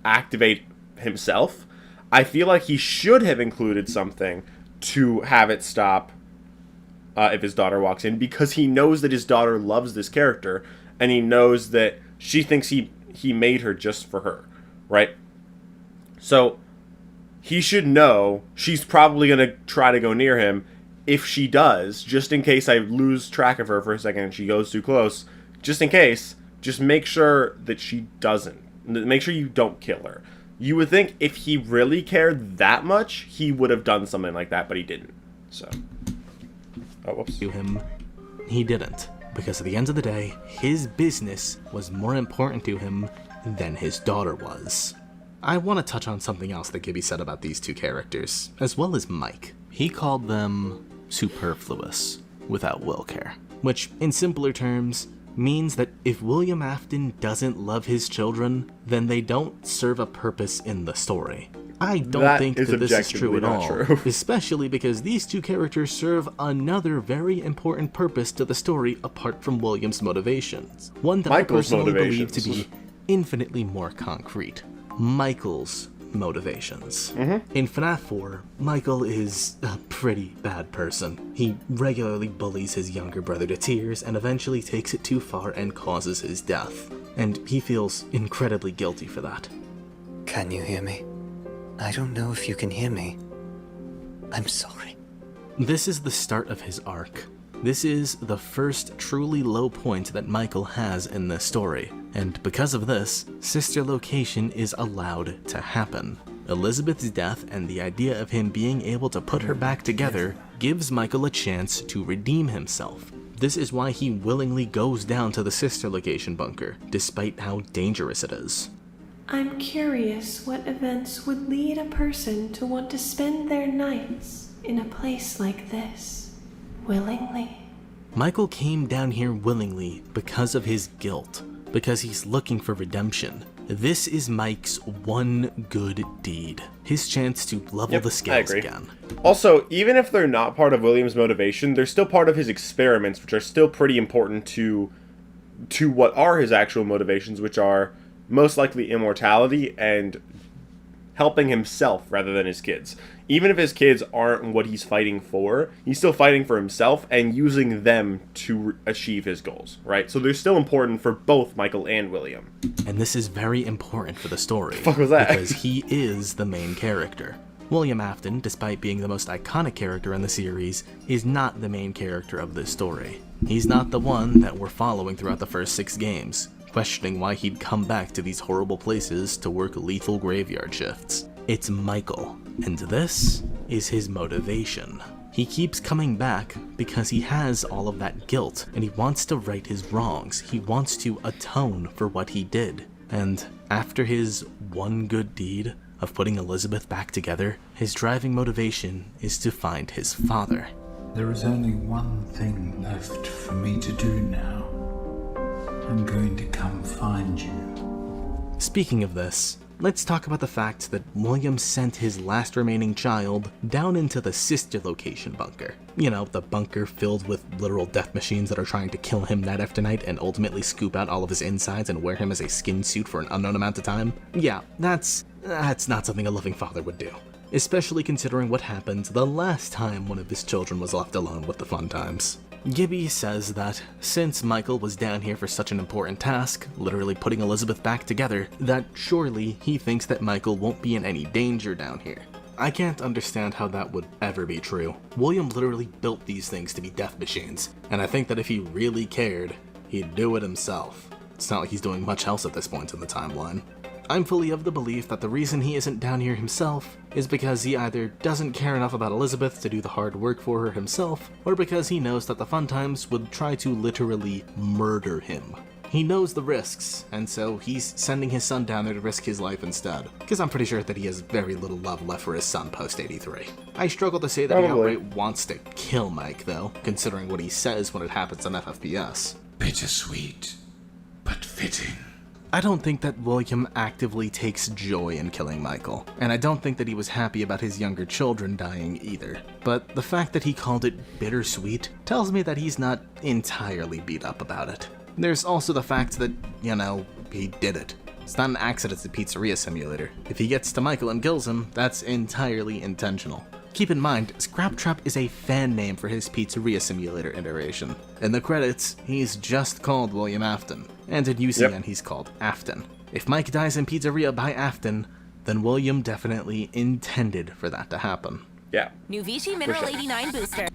[SPEAKER 1] activate himself, I feel like he should have included something to have it stop if his daughter walks in, because he knows that his daughter loves this character, and he knows that she thinks he made her just for her, right? So he should know she's probably going to try to go near him. If she does, just in case I lose track of her for a second and she goes too close, just in case, just make sure that she doesn't. Make sure you don't kill her. You would think if he really cared that much, he would have done something like that, but he didn't. So, oh, whoops.
[SPEAKER 8] To him, he didn't, because at the end of the day, his business was more important to him than his daughter was. I want to touch on something else that Gibby said about these two characters, as well as Mike. He called them superfluous, without will care, which, in simpler terms, means that if William Afton doesn't love his children, then they don't serve a purpose in the story. I don't think that this is true at all, especially because these two characters serve another very important purpose to the story apart from William's motivations. One that
[SPEAKER 1] Michael's
[SPEAKER 8] I personally believe
[SPEAKER 1] motivations.
[SPEAKER 8] to be infinitely more concrete. Michael's motivations. In FNaF 4, Michael is a pretty bad person. He regularly bullies his younger brother to tears and eventually takes it too far and causes his death. And he feels incredibly guilty for that.
[SPEAKER 9] Can you hear me? I don't know if you can hear me. I'm sorry.
[SPEAKER 8] This is the start of his arc. This is the first truly low point that Michael has in this story, and because of this, sister location is allowed to happen. Elizabeth's death and the idea of him being able to put her back together gives Michael a chance to redeem himself. This is why he willingly goes down to the sister location bunker, despite how dangerous it is.
[SPEAKER 10] I'm curious what events would lead a person to want to spend their nights in a place like this. Willingly.
[SPEAKER 8] Michael came down here willingly because of his guilt, because he's looking for redemption. This is Mike's one good deed, his chance to level the scales again.
[SPEAKER 1] Also, even if they're not part of William's motivation, they're still part of his experiments, which are still pretty important to what are his actual motivations, which are most likely immortality and helping himself rather than his kids. Even if his kids aren't what he's fighting for, he's still fighting for himself and using them to achieve his goals, right? So they're still important for both Michael and William.
[SPEAKER 8] And this is very important for the story.
[SPEAKER 1] Fuck was that?
[SPEAKER 8] Because he is the main character. William Afton, despite being the most iconic character in the series, is not the main character of this story. He's not the one that we're following throughout the first 6 games, questioning why he'd come back to these horrible places to work lethal graveyard shifts. It's Michael, and this is his motivation. He keeps coming back because he has all of that guilt, and he wants to right his wrongs. He wants to atone for what he did. And after his one good deed of putting Elizabeth back together, his driving motivation is to find his father.
[SPEAKER 2] There is only one thing left for me to do now. I'm going to come find you.
[SPEAKER 8] Speaking of this, let's talk about the fact that William sent his last remaining child down into the sister location bunker. You know, the bunker filled with literal death machines that are trying to kill him night after night and ultimately scoop out all of his insides and wear him as a skin suit for an unknown amount of time. Yeah, that's not something a loving father would do. Especially considering what happened the last time one of his children was left alone with the fun times. Gibby says that since Michael was down here for such an important task, literally putting Elizabeth back together, that surely he thinks that Michael won't be in any danger down here. I can't understand how that would ever be true. William literally built these things to be death machines, and I think that if he really cared, he'd do it himself. It's not like he's doing much else at this point in the timeline. I'm fully of the belief that the reason he isn't down here himself is because he either doesn't care enough about Elizabeth to do the hard work for her himself, or because he knows that the Fun Times would try to literally murder him. He knows the risks, and so he's sending his son down there to risk his life instead, because I'm pretty sure that he has very little love left for his son post-83. I struggle to say that he outright wants to kill Mike, though, considering what he says when it happens on FFPS.
[SPEAKER 2] Bittersweet, but fitting.
[SPEAKER 8] I don't think that William actively takes joy in killing Michael, and I don't think that he was happy about his younger children dying either. But the fact that he called it bittersweet tells me that he's not entirely beat up about it. There's also the fact that, he did it. It's not an accident to Pizzeria Simulator. If he gets to Michael and kills him, that's entirely intentional. Keep in mind, Scraptrap is a fan name for his Pizzeria Simulator iteration. In the credits, he's just called William Afton, and in UCN he's called Afton. If Mike dies in Pizzeria by Afton, then William definitely intended for that to happen.
[SPEAKER 1] Yeah.
[SPEAKER 6] New Vichy Mineral 89 booster.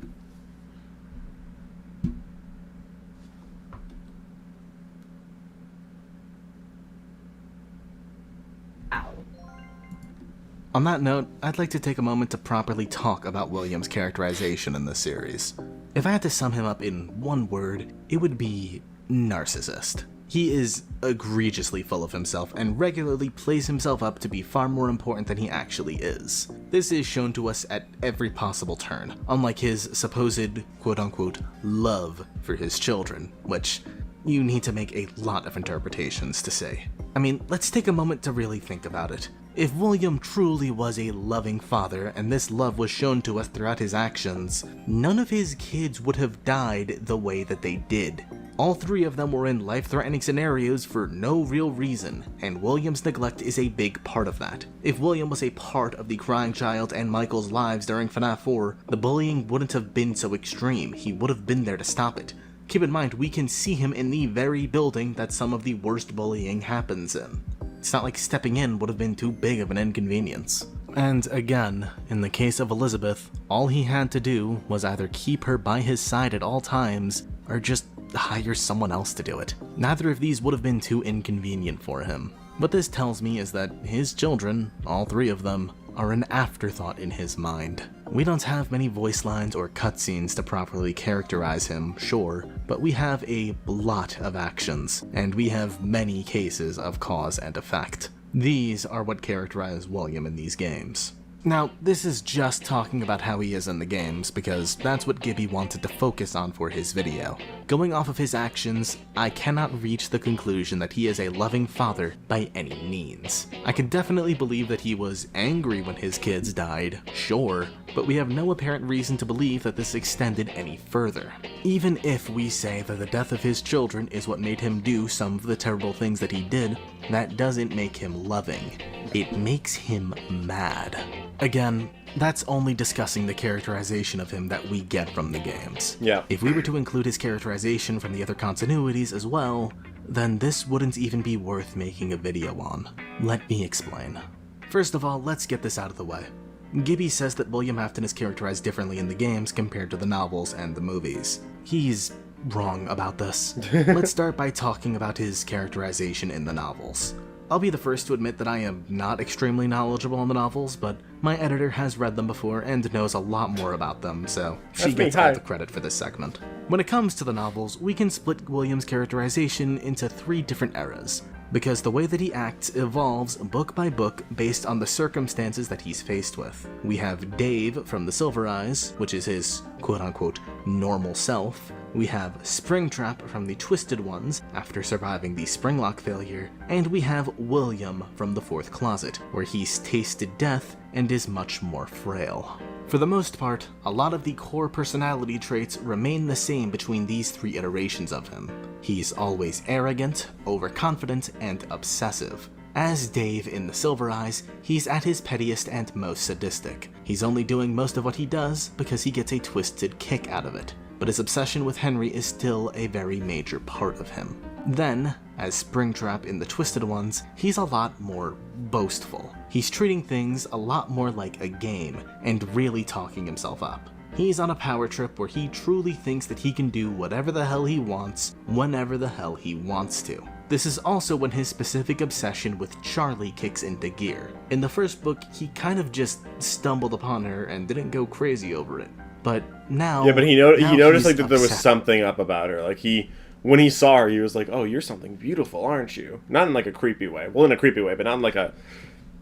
[SPEAKER 8] On that note, I'd like to take a moment to properly talk about William's characterization in this series. If I had to sum him up in one word, it would be narcissist. He is egregiously full of himself and regularly plays himself up to be far more important than he actually is. This is shown to us at every possible turn, unlike his supposed quote-unquote love for his children, which you need to make a lot of interpretations to say. I mean, let's take a moment to really think about it. If William truly was a loving father, and this love was shown to us throughout his actions, none of his kids would have died the way that they did. All 3 of them were in life-threatening scenarios for no real reason, and William's neglect is a big part of that. If William was a part of the crying child and Michael's lives during FNaF 4, the bullying wouldn't have been so extreme. He would have been there to stop it. Keep in mind, we can see him in the very building that some of the worst bullying happens in. It's not like stepping in would have been too big of an inconvenience. And again, in the case of Elizabeth, all he had to do was either keep her by his side at all times, or just hire someone else to do it. Neither of these would have been too inconvenient for him. What this tells me is that his children, all 3 of them, are an afterthought in his mind. We don't have many voice lines or cutscenes to properly characterize him, sure, but we have a lot of actions, and we have many cases of cause and effect. These are what characterize William in these games. Now, this is just talking about how he is in the games, because that's what Gibby wanted to focus on for his video. Going off of his actions, I cannot reach the conclusion that he is a loving father by any means. I can definitely believe that he was angry when his kids died, sure, but we have no apparent reason to believe that this extended any further. Even if we say that the death of his children is what made him do some of the terrible things that he did, that doesn't make him loving. It makes him mad. Again, that's only discussing the characterization of him that we get from the games.
[SPEAKER 1] Yeah.
[SPEAKER 8] If we were to include his characterization from the other continuities as well, then this wouldn't even be worth making a video on. Let me explain. First of all, let's get this out of the way. Gibby says that William Afton is characterized differently in the games compared to the novels and the movies. He's wrong about this. Let's start by talking about his characterization in the novels. I'll be the first to admit that I am not extremely knowledgeable on the novels, but my editor has read them before and knows a lot more about them, so she gets all the credit for this segment. When it comes to the novels, we can split William's characterization into 3 different eras, because the way that he acts evolves book by book based on the circumstances that he's faced with. We have Dave from the Silver Eyes, which is his quote-unquote normal self. We have Springtrap from the Twisted Ones, after surviving the Springlock failure, and we have William from the Fourth Closet, where he's tasted death and is much more frail. For the most part, a lot of the core personality traits remain the same between these 3 iterations of him. He's always arrogant, overconfident, and obsessive. As Dave in the Silver Eyes, he's at his pettiest and most sadistic. He's only doing most of what he does because he gets a twisted kick out of it, but his obsession with Henry is still a very major part of him. Then, as Springtrap in the Twisted Ones, he's a lot more boastful. He's treating things a lot more like a game, and really talking himself up. He's on a power trip where he truly thinks that he can do whatever the hell he wants, whenever the hell he wants to. This is also when his specific obsession with Charlie kicks into gear. In the first book, he kind of just stumbled upon her and didn't go crazy over it. But now...
[SPEAKER 1] Yeah, but he noticed like that there was something up about her. Like when he saw her, he was like, "Oh, you're something beautiful, aren't you?" Not in like a creepy way. Well, in a creepy way, but not in like a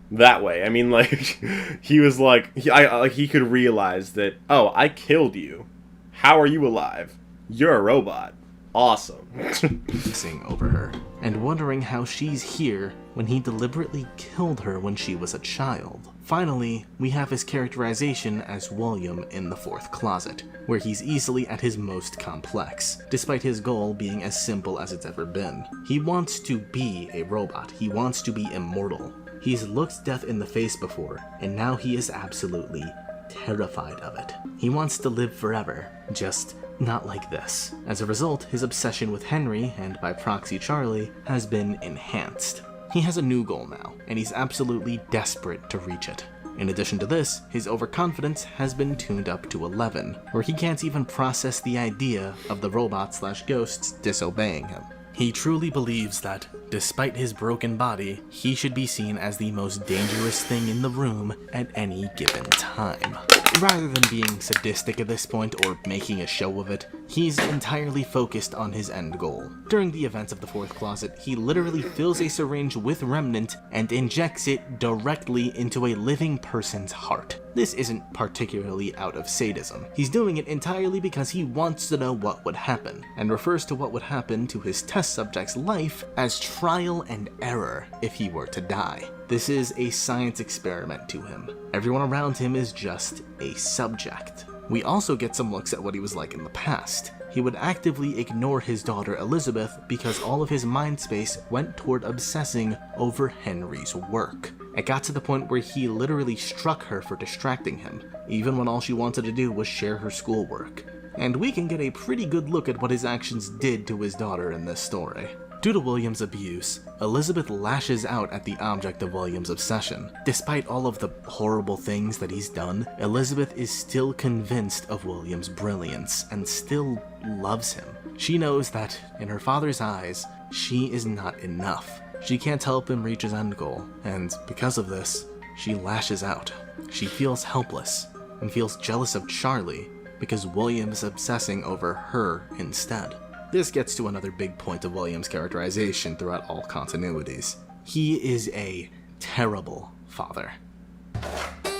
[SPEAKER 1] that way. I mean, like he was like he could realize that, "Oh, I killed you. How are you alive? You're a robot. Awesome."
[SPEAKER 8] Sing over her and wondering how she's here when he deliberately killed her when she was a child. Finally, we have his characterization as William in the Fourth Closet, where he's easily at his most complex, despite his goal being as simple as it's ever been. He wants to be a robot. He wants to be immortal. He's looked death in the face before, and now he is absolutely terrified of it. He wants to live forever, just not like this. As a result, his obsession with Henry, and by proxy Charlie, has been enhanced. He has a new goal now, and he's absolutely desperate to reach it. In addition to this, his overconfidence has been tuned up to 11, where he can't even process the idea of the robot/ghosts disobeying him. He truly believes that, despite his broken body, he should be seen as the most dangerous thing in the room at any given time. Rather than being sadistic at this point or making a show of it, he's entirely focused on his end goal. During the events of the Fourth Closet, he literally fills a syringe with remnant and injects it directly into a living person's heart. This isn't particularly out of sadism. He's doing it entirely because he wants to know what would happen, and refers to what would happen to his test subject's life as trial and error if he were to die. This is a science experiment to him. Everyone around him is just a subject. We also get some looks at what he was like in the past. He would actively ignore his daughter Elizabeth because all of his mind space went toward obsessing over Henry's work. It got to the point where he literally struck her for distracting him, even when all she wanted to do was share her schoolwork. And we can get a pretty good look at what his actions did to his daughter in this story. Due to William's abuse, Elizabeth lashes out at the object of William's obsession. Despite all of the horrible things that he's done, Elizabeth is still convinced of William's brilliance and still loves him. She knows that, in her father's eyes, she is not enough. She can't help him reach his end goal, and because of this, she lashes out. She feels helpless and feels jealous of Charlie because William is obsessing over her instead. This gets to another big point of William's characterization throughout all continuities. He is a terrible father.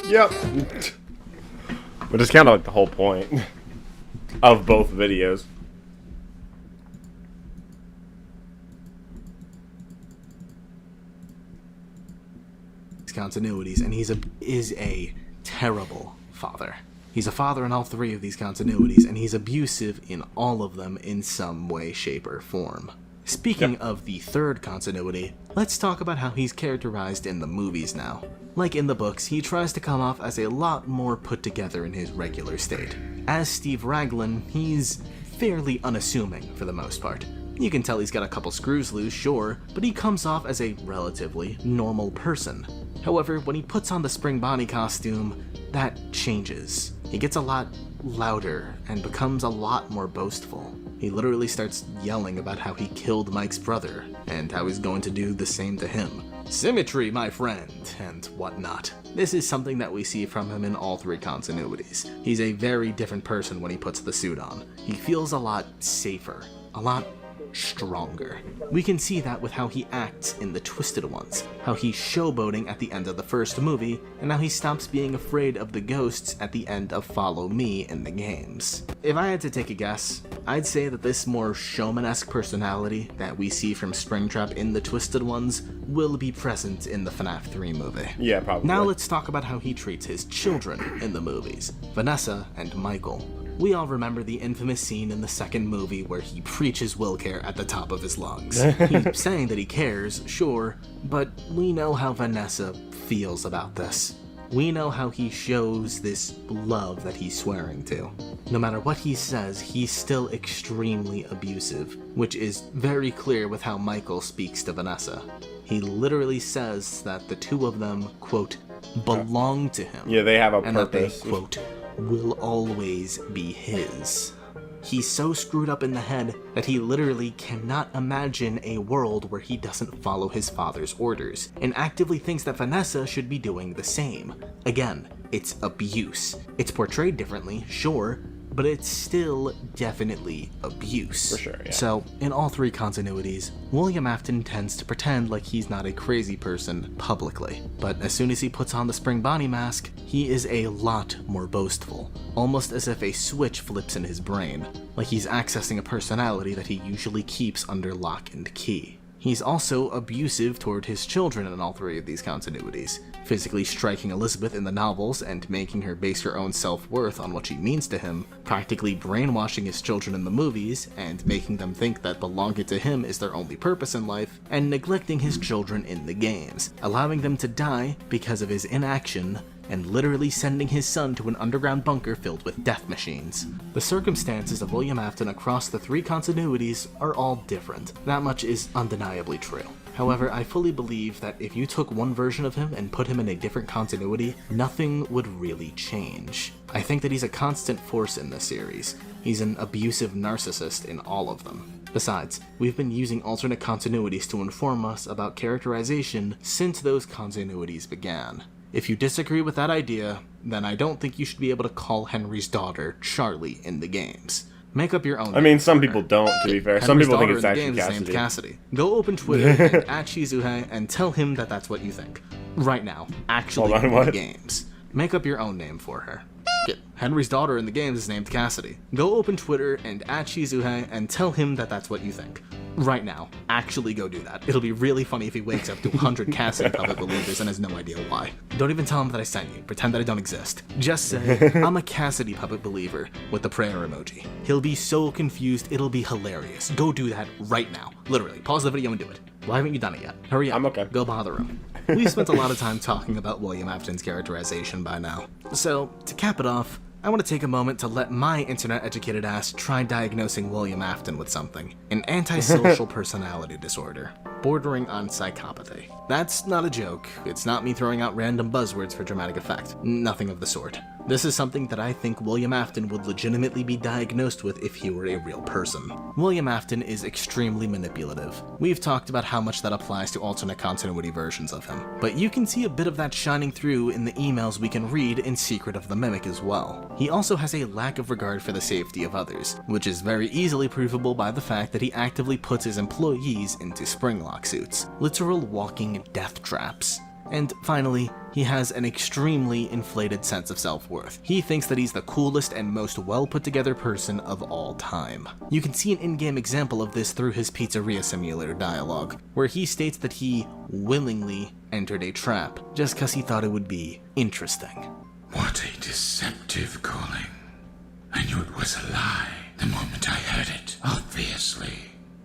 [SPEAKER 1] Yep. Which is kind of like the whole point of both videos.
[SPEAKER 8] Continuities, and is a terrible father. He's a father in all 3 of these continuities, and he's abusive in all of them in some way, shape, or form. Speaking of the third continuity, let's talk about how he's characterized in the movies now. Like in the books, he tries to come off as a lot more put together in his regular state. As Steve Raglan, he's fairly unassuming for the most part. You can tell he's got a couple screws loose, sure, but he comes off as a relatively normal person. However, when he puts on the Spring Bonnie costume, that changes. He gets a lot louder and becomes a lot more boastful. He literally starts yelling about how he killed Mike's brother and how he's going to do the same to him. Symmetry, my friend, and whatnot. This is something that we see from him in all three continuities. He's a very different person when he puts the suit on. He feels a lot safer, a lot stronger. We can see that with how he acts in the Twisted Ones, how he's showboating at the end of the first movie, and how he stops being afraid of the ghosts at the end of Follow Me in the games. If I had to take a guess, I'd say that this more showman-esque personality that we see from Springtrap in the Twisted Ones will be present in the FNaF 3 movie.
[SPEAKER 1] Yeah, probably.
[SPEAKER 8] Now let's talk about how he treats his children in the movies, Vanessa and Michael. We all remember the infamous scene in the second movie where he preaches will care at the top of his lungs. He's saying that he cares, sure, but we know how Vanessa feels about this. We know how he shows this love that he's swearing to. No matter what he says, he's still extremely abusive, which is very clear with how Michael speaks to Vanessa. He literally says that the two of them, quote, belong to him.
[SPEAKER 1] Yeah, they have a
[SPEAKER 8] and
[SPEAKER 1] purpose.
[SPEAKER 8] That they, quote, will always be his. He's so screwed up in the head that he literally cannot imagine a world where he doesn't follow his father's orders, and actively thinks that Vanessa should be doing the same. Again, it's abuse. It's portrayed differently, sure, but it's still definitely abuse.
[SPEAKER 1] For sure, yeah.
[SPEAKER 8] So, in all three continuities, William Afton tends to pretend like he's not a crazy person publicly, but as soon as he puts on the Spring Bonnie mask, he is a lot more boastful, almost as if a switch flips in his brain, like he's accessing a personality that he usually keeps under lock and key. He's also abusive toward his children in all three of these continuities, physically striking Elizabeth in the novels and making her base her own self-worth on what she means to him, practically brainwashing his children in the movies and making them think that belonging to him is their only purpose in life, and neglecting his children in the games, allowing them to die because of his inaction, and literally sending his son to an underground bunker filled with death machines. The circumstances of William Afton across the three continuities are all different. That much is undeniably true. However, I fully believe that if you took one version of him and put him in a different continuity, nothing would really change. I think that he's a constant force in this series. He's an abusive narcissist in all of them. Besides, we've been using alternate continuities to inform us about characterization since those continuities began. If you disagree with that idea, then I don't think you should be able to call Henry's daughter Charlie in the games. Make up your own.
[SPEAKER 1] I mean, some people don't, to be fair. Some people think it's actually
[SPEAKER 8] Cassidy. Cassidy. Go open Twitter and at Shizuhe and tell him that that's what you think. Right now. Actually, in the games. Make up your own name for her. Henry's daughter in the games is named Cassidy. Go open Twitter and at Shizuhe and tell him that that's what you think. Right now. Actually go do that. It'll be really funny if he wakes up to 100 Cassidy puppet believers and has no idea why. Don't even tell him that I sent you. Pretend that I don't exist. Just say, I'm a Cassidy puppet believer, with the prayer emoji. He'll be so confused, it'll be hilarious. Go do that right now. Literally. Pause the video and do it. Why haven't you done it yet? Hurry up.
[SPEAKER 1] I'm okay.
[SPEAKER 8] Go bother him. We've spent a lot of time talking about William Afton's characterization by now. So, to cap it off, I want to take a moment to let my internet-educated ass try diagnosing William Afton with something. An antisocial personality disorder, bordering on psychopathy. That's not a joke. It's not me throwing out random buzzwords for dramatic effect. Nothing of the sort. This is something that I think William Afton would legitimately be diagnosed with if he were a real person. William Afton is extremely manipulative. We've talked about how much that applies to alternate continuity versions of him, but you can see a bit of that shining through in the emails we can read in Secret of the Mimic as well. He also has a lack of regard for the safety of others, which is very easily provable by the fact that he actively puts his employees into springlock suits, literal walking death traps. And finally, he has an extremely inflated sense of self-worth. He thinks that he's the coolest and most well-put-together person of all time. You can see an in-game example of this through his Pizzeria Simulator dialogue, where he states that he willingly entered a trap just because he thought it would be interesting.
[SPEAKER 2] What a deceptive calling. I knew it was a lie the moment I heard it, obviously.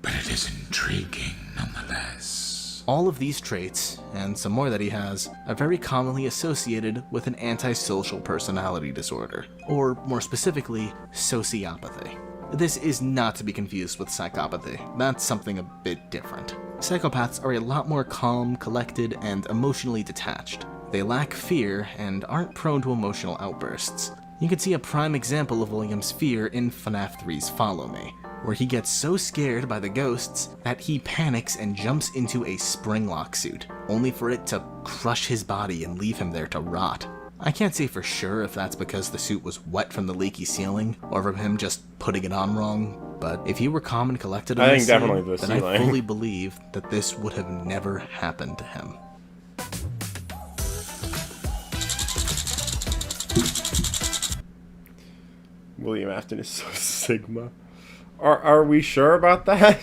[SPEAKER 2] but it is intriguing nonetheless.
[SPEAKER 8] All of these traits, and some more that he has, are very commonly associated with an antisocial personality disorder, or more specifically, sociopathy. This is not to be confused with psychopathy. That's something a bit different. Psychopaths are a lot more calm, collected, and emotionally detached. They lack fear and aren't prone to emotional outbursts. You can see a prime example of William's fear in FNaF 3's Follow Me, where he gets so scared by the ghosts that he panics and jumps into a springlock suit, only for it to crush his body and leave him there to rot. I can't say for sure if that's because the suit was wet from the leaky ceiling, or from him just putting it on wrong, but if he were calm and collected in this scene, then I fully believe that this would have never happened to him.
[SPEAKER 1] William Afton is so Sigma. Are we sure about that?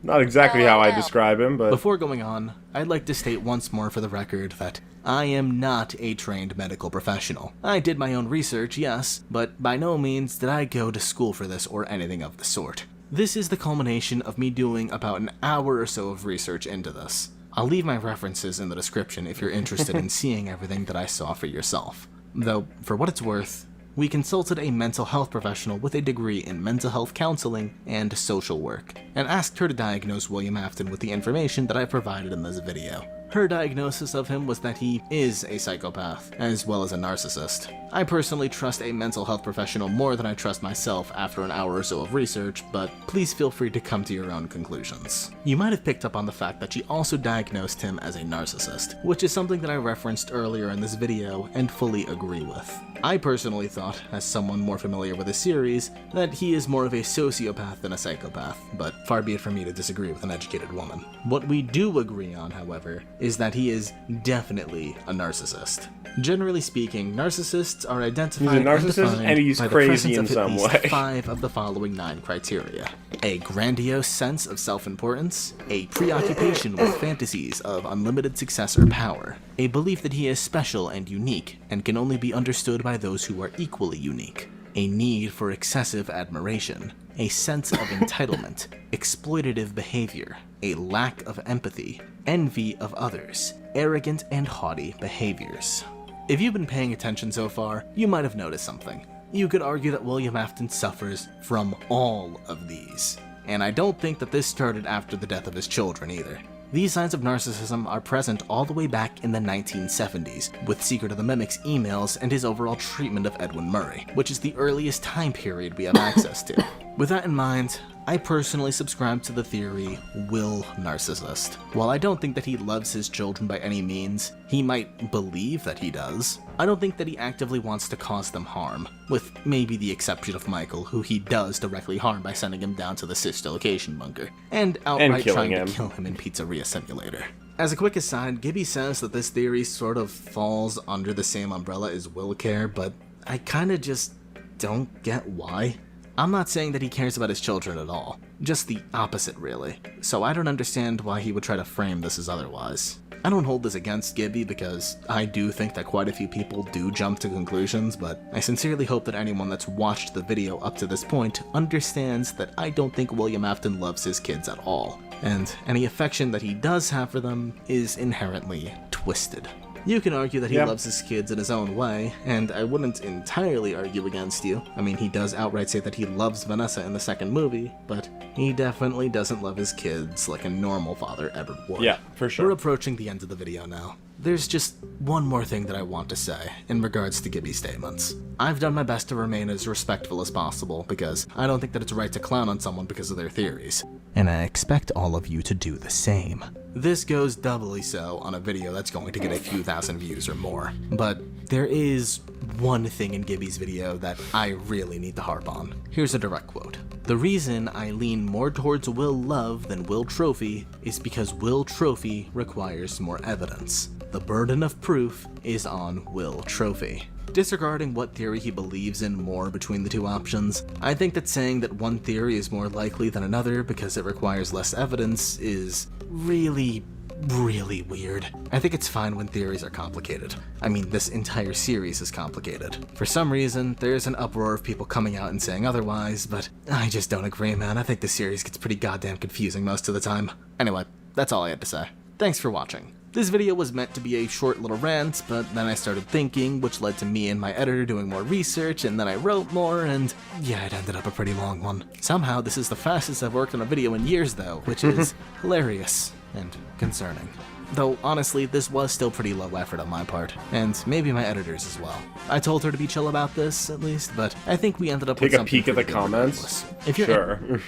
[SPEAKER 1] Not exactly how I describe him, but...
[SPEAKER 8] Before going on, I'd like to state once more for the record that I am not a trained medical professional. I did my own research, yes, but by no means did I go to school for this or anything of the sort. This is the culmination of me doing about an hour or so of research into this. I'll leave my references in the description if you're interested in seeing everything that I saw for yourself. Though, for what it's worth, we consulted a mental health professional with a degree in mental health counseling and social work, and asked her to diagnose William Afton with the information that I provided in this video. Her diagnosis of him was that he is a psychopath, as well as a narcissist. I personally trust a mental health professional more than I trust myself after an hour or so of research, but please feel free to come to your own conclusions. You might have picked up on the fact that she also diagnosed him as a narcissist, which is something that I referenced earlier in this video and fully agree with. I personally thought, as someone more familiar with the series, that he is more of a sociopath than a psychopath, but far be it for me to disagree with an educated woman. What we do agree on, however, is that he is definitely a narcissist. Generally speaking, narcissists are identified
[SPEAKER 1] he's a narcissist and he's crazy in some way.
[SPEAKER 8] 5 of the following 9 criteria. A grandiose sense of self-importance, a preoccupation with fantasies of unlimited success or power, a belief that he is special and unique and can only be understood by those who are equally unique, a need for excessive admiration, a sense of entitlement, exploitative behavior, a lack of empathy, envy of others, arrogant and haughty behaviors. If you've been paying attention so far, you might have noticed something. You could argue that William Afton suffers from all of these, and I don't think that this started after the death of his children either. These signs of narcissism are present all the way back in the 1970s, with Secret of the Mimic's emails and his overall treatment of Edwin Murray, which is the earliest time period we have access to. With that in mind, I personally subscribe to the theory Will Narcissist. While I don't think that he loves his children by any means, he might believe that he does. I don't think that he actively wants to cause them harm, with maybe the exception of Michael, who he does directly harm by sending him down to the Cis-Location bunker, and outright trying to kill him in Pizzeria Simulator. As a quick aside, Gibby says that this theory sort of falls under the same umbrella as Will Care, but I kinda just don't get why. I'm not saying that he cares about his children at all, just the opposite really, so I don't understand why he would try to frame this as otherwise. I don't hold this against Gibby because I do think that quite a few people do jump to conclusions, but I sincerely hope that anyone that's watched the video up to this point understands that I don't think William Afton loves his kids at all, and any affection that he does have for them is inherently twisted. You can argue that he loves his kids in his own way, and I wouldn't entirely argue against you. I mean, he does outright say that he loves Vanessa in the second movie, but he definitely doesn't love his kids like a normal father ever would.
[SPEAKER 1] Yeah, for sure.
[SPEAKER 8] We're approaching the end of the video now. There's just one more thing that I want to say in regards to Gibby's statements. I've done my best to remain as respectful as possible because I don't think that it's right to clown on someone because of their theories. And I expect all of you to do the same. This goes doubly so on a video that's going to get a few thousand views or more. But there is one thing in Gibby's video that I really need to harp on. Here's a direct quote. The reason I lean more towards Will Love than Will Trophy is because Will Trophy requires more evidence. The burden of proof is on Will Trophy. Disregarding what theory he believes in more between the two options, I think that saying that one theory is more likely than another because it requires less evidence is really really weird. I think it's fine when theories are complicated. I mean, this entire series is complicated. For some reason, there's an uproar of people coming out and saying otherwise, but I just don't agree, man. I think the series gets pretty goddamn confusing most of the time. Anyway, that's all I had to say. Thanks for watching. This video was meant to be a short little rant, but then I started thinking, which led to me and my editor doing more research, and then I wrote more, and yeah, it ended up a pretty long one. Somehow, this is the fastest I've worked on a video in years, though, which is hilarious and concerning. Though, honestly, this was still pretty low effort on my part, and maybe my editor's as well. I told her to be chill about this, at least, but I think we ended up with something.
[SPEAKER 1] Take a peek at the comments. If you're sure.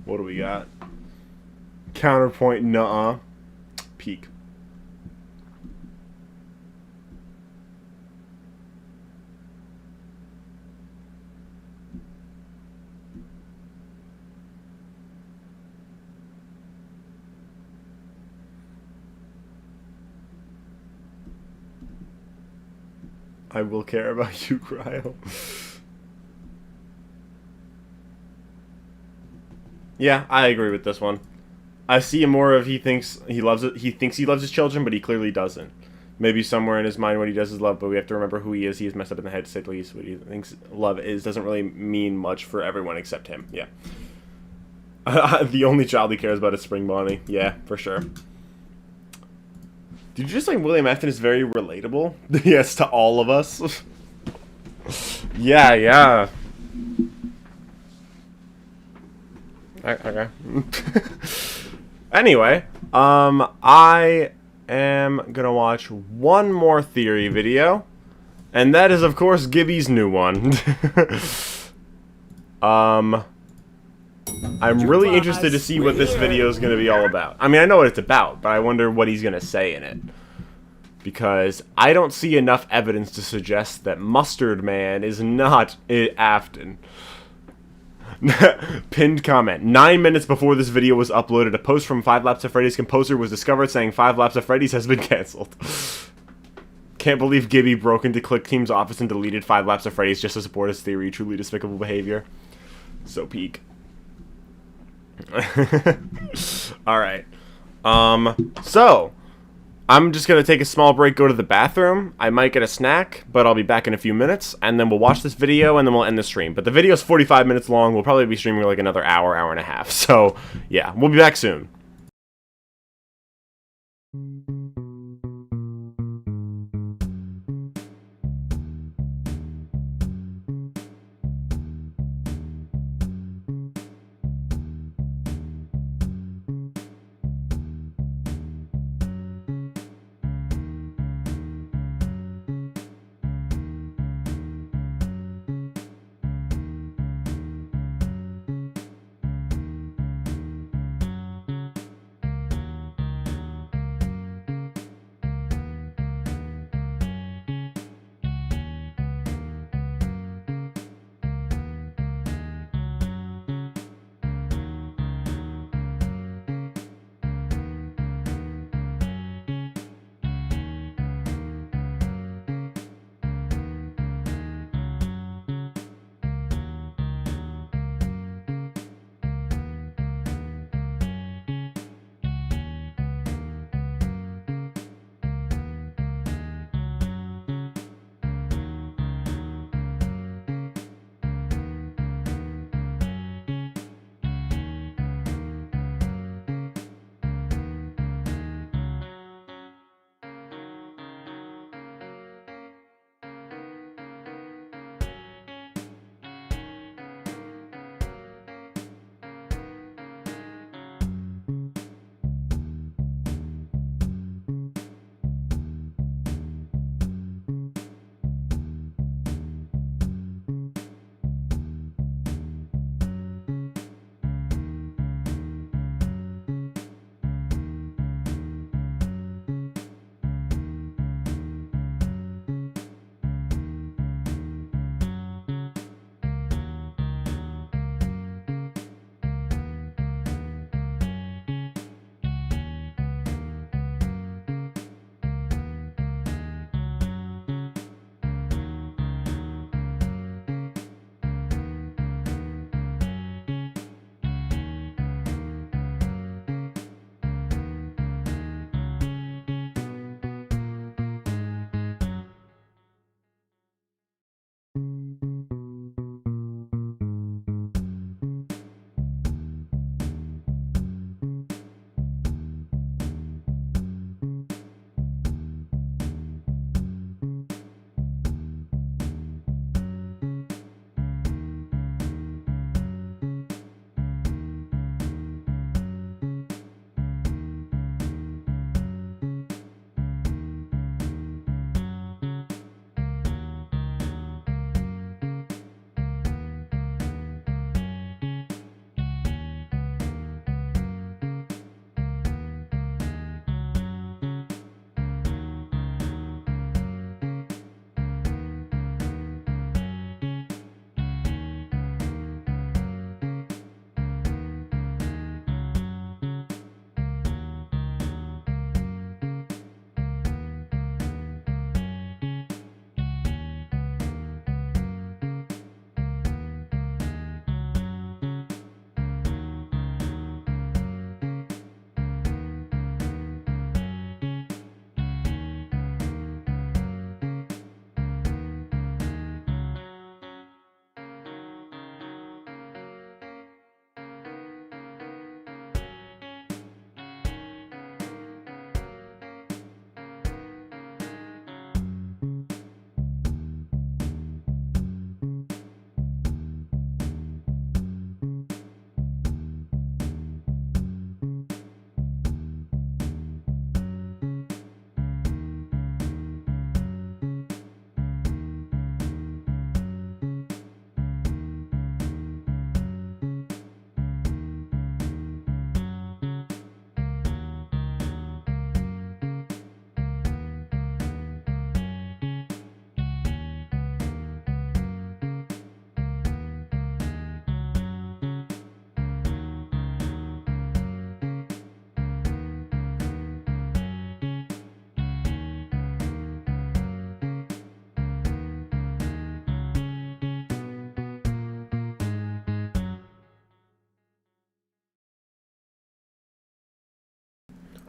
[SPEAKER 1] What do we got? Counterpoint, nuh-uh. Peek. I will care about you, Cryo. Yeah, I agree with this one. I see more of he thinks he loves it. He thinks he loves his children, but he clearly doesn't. Maybe somewhere in his mind what he does is love, but we have to remember who he is. He is messed up in the head, to say the least. What he thinks love is doesn't really mean much for everyone except him. Yeah. The only child he cares about is Spring Bonnie. Yeah, for sure. Did you just say William Afton is very relatable? Yes, to all of us. Yeah. Okay. Anyway, I am gonna watch one more theory video, and that is, of course, Gibby's new one. I'm really interested to see what this video is going to be all about. I mean, I know what it's about, but I wonder what he's going to say in it. Because I don't see enough evidence to suggest that Mustard Man is not Afton. Pinned comment. 9 minutes before this video was uploaded, a post from 5 Laps of Freddy's composer was discovered saying 5 Laps of Freddy's has been cancelled. Can't believe Gibby broke into Click Team's office and deleted 5 Laps of Freddy's just to support his theory. Truly despicable behavior. So peak. Alright. So, I'm just going to take a small break, go to the bathroom. I might get a snack, but I'll be back in a few minutes, and then we'll watch this video, and then we'll end the stream. But the video is 45 minutes long. We'll probably be streaming like another hour, hour and a half. So, yeah, we'll be back soon.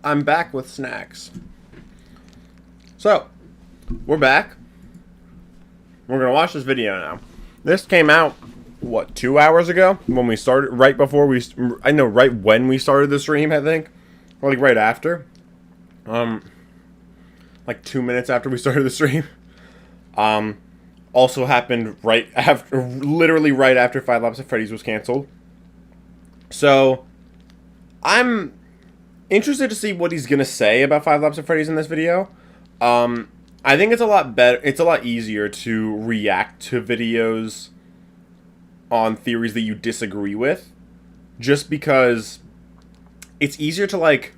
[SPEAKER 1] I'm back with snacks. So, we're back. We're gonna watch this video now. This came out, what, 2 hours ago? When we started, right before we, I know, right when we started the stream, I think. Or like right after. Like 2 minutes after we started the stream. Also happened right after, literally right after Five Nights at Freddy's was canceled. So, I'm interested to see what he's gonna say about Five Nights at Freddy's in this video. I think it's a lot better. It's a lot easier to react to videos on theories that you disagree with, just because it's easier to like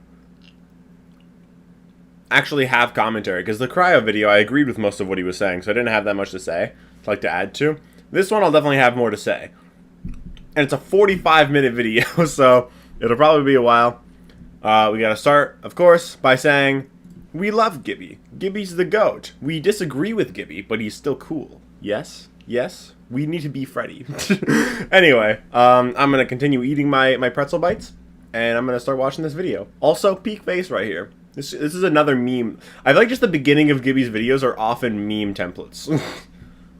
[SPEAKER 1] actually have commentary. Because the Cryo video, I agreed with most of what he was saying, so I didn't have that much to say, to add to. This one, I'll definitely have more to say, and it's a 45-minute video, so it'll probably be a while. We gotta start, of course, by saying we love Gibby. Gibby's the GOAT. We disagree with Gibby, but he's still cool. Yes? Yes? We need to be Freddy. Anyway, I'm going to continue eating my pretzel bites, and I'm going to start watching this video. Also, peak face right here. This is another meme. I feel like just the beginning of Gibby's videos are often meme templates.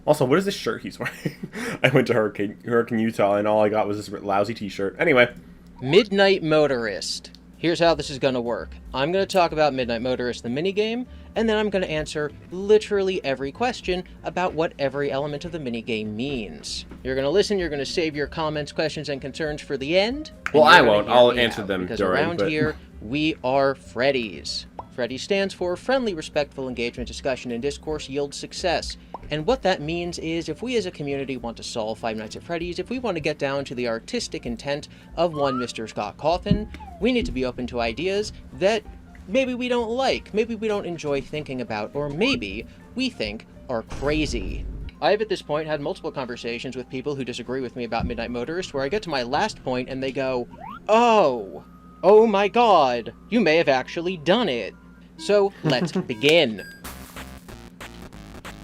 [SPEAKER 1] Also, what is this shirt he's wearing? I went to Hurricane, Utah, and all I got was this lousy t-shirt. Anyway.
[SPEAKER 7] Midnight Motorist. Here's how this is going to work. I'm going to talk about Midnight Motorist, the minigame, and then I'm going to answer literally every question about what every element of the minigame means. You're going to listen, you're going to save your comments, questions, and concerns for the end.
[SPEAKER 1] Well, I won't. I'll answer them
[SPEAKER 7] because
[SPEAKER 1] during.
[SPEAKER 7] Around here, we are Freddies. Freddy stands for Friendly, Respectful Engagement, Discussion, and Discourse Yields Success. And what that means is, if we as a community want to solve Five Nights at Freddy's, if we want to get down to the artistic intent of one Mr. Scott Cawthon, we need to be open to ideas that maybe we don't like, maybe we don't enjoy thinking about, or maybe we think are crazy. I have at this point had multiple conversations with people who disagree with me about Midnight Motorist, where I get to my last point and they go, oh my god, you may have actually done it. So let's begin.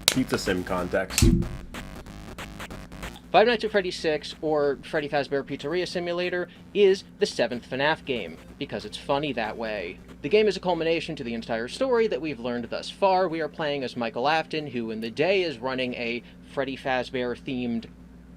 [SPEAKER 1] Pizza Sim context.
[SPEAKER 7] Five Nights at Freddy's 6, or Freddy Fazbear Pizzeria Simulator, is the 7th FNaF game, because it's funny that way. The game is a culmination to the entire story that we've learned thus far. We are playing as Michael Afton, who in the day is running a Freddy Fazbear-themed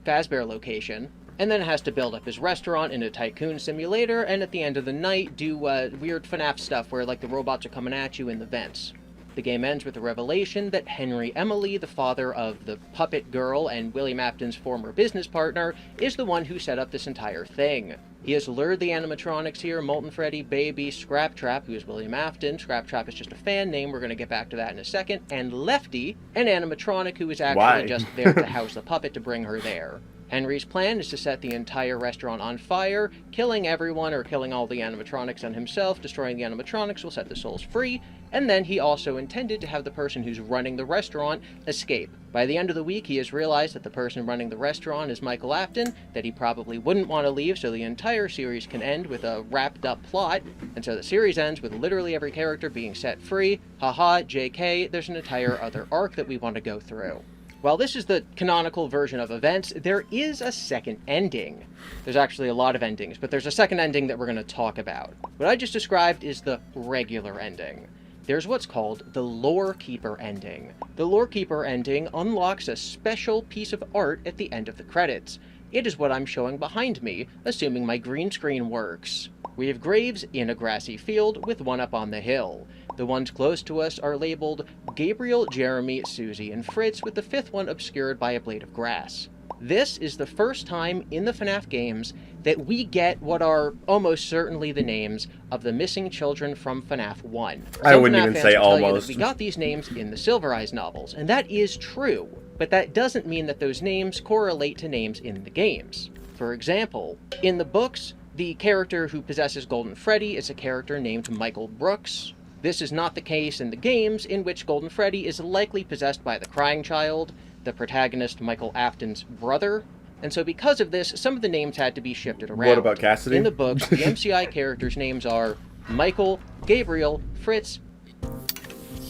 [SPEAKER 7] Fazbear location, and then has to build up his restaurant in a tycoon simulator, and at the end of the night do weird FNaF stuff where like the robots are coming at you in the vents. The game ends with the revelation that Henry Emily, the father of the puppet girl and William Afton's former business partner, is the one who set up this entire thing. He has lured the animatronics here, Molten Freddy, Baby, Scrap Trap, who is William Afton. Scrap Trap is just a fan name, we're going to get back to that in a second, and Lefty, an animatronic who is actually just there to house the puppet to bring her there. Henry's plan is to set the entire restaurant on fire, killing everyone or killing all the animatronics and himself. Destroying the animatronics will set the souls free, and then he also intended to have the person who's running the restaurant escape. By the end of the week, he has realized that the person running the restaurant is Michael Afton, that he probably wouldn't want to leave, so the entire series can end with a wrapped-up plot, and so the series ends with literally every character being set free. Haha, JK, there's an entire other arc that we want to go through. While this is the canonical version of events, there is a second ending. There's actually a lot of endings, but there's a second ending that we're going to talk about. What I just described is the regular ending. There's what's called the Lore Keeper ending. The Lore Keeper ending unlocks a special piece of art at the end of the credits. It is what I'm showing behind me, assuming my green screen works. We have graves in a grassy field with one up on the hill. The ones close to us are labeled Gabriel, Jeremy, Susie, and Fritz, with the fifth one obscured by a blade of grass. This is the first time in the FNaF games that we get what are almost certainly the names of the missing children from FNaF 1.
[SPEAKER 1] I wouldn't even say almost.
[SPEAKER 7] We got these names in the Silver Eyes novels, and that is true, but that doesn't mean that those names correlate to names in the games. For example, in the books, the character who possesses Golden Freddy is a character named Michael Brooks. This is not the case in the games, in which Golden Freddy is likely possessed by the Crying Child, the protagonist Michael Afton's brother, and so because of this, some of the names had to be shifted around.
[SPEAKER 1] What about Cassidy?
[SPEAKER 7] In the books, the MCI characters' names are Michael, Gabriel, Fritz.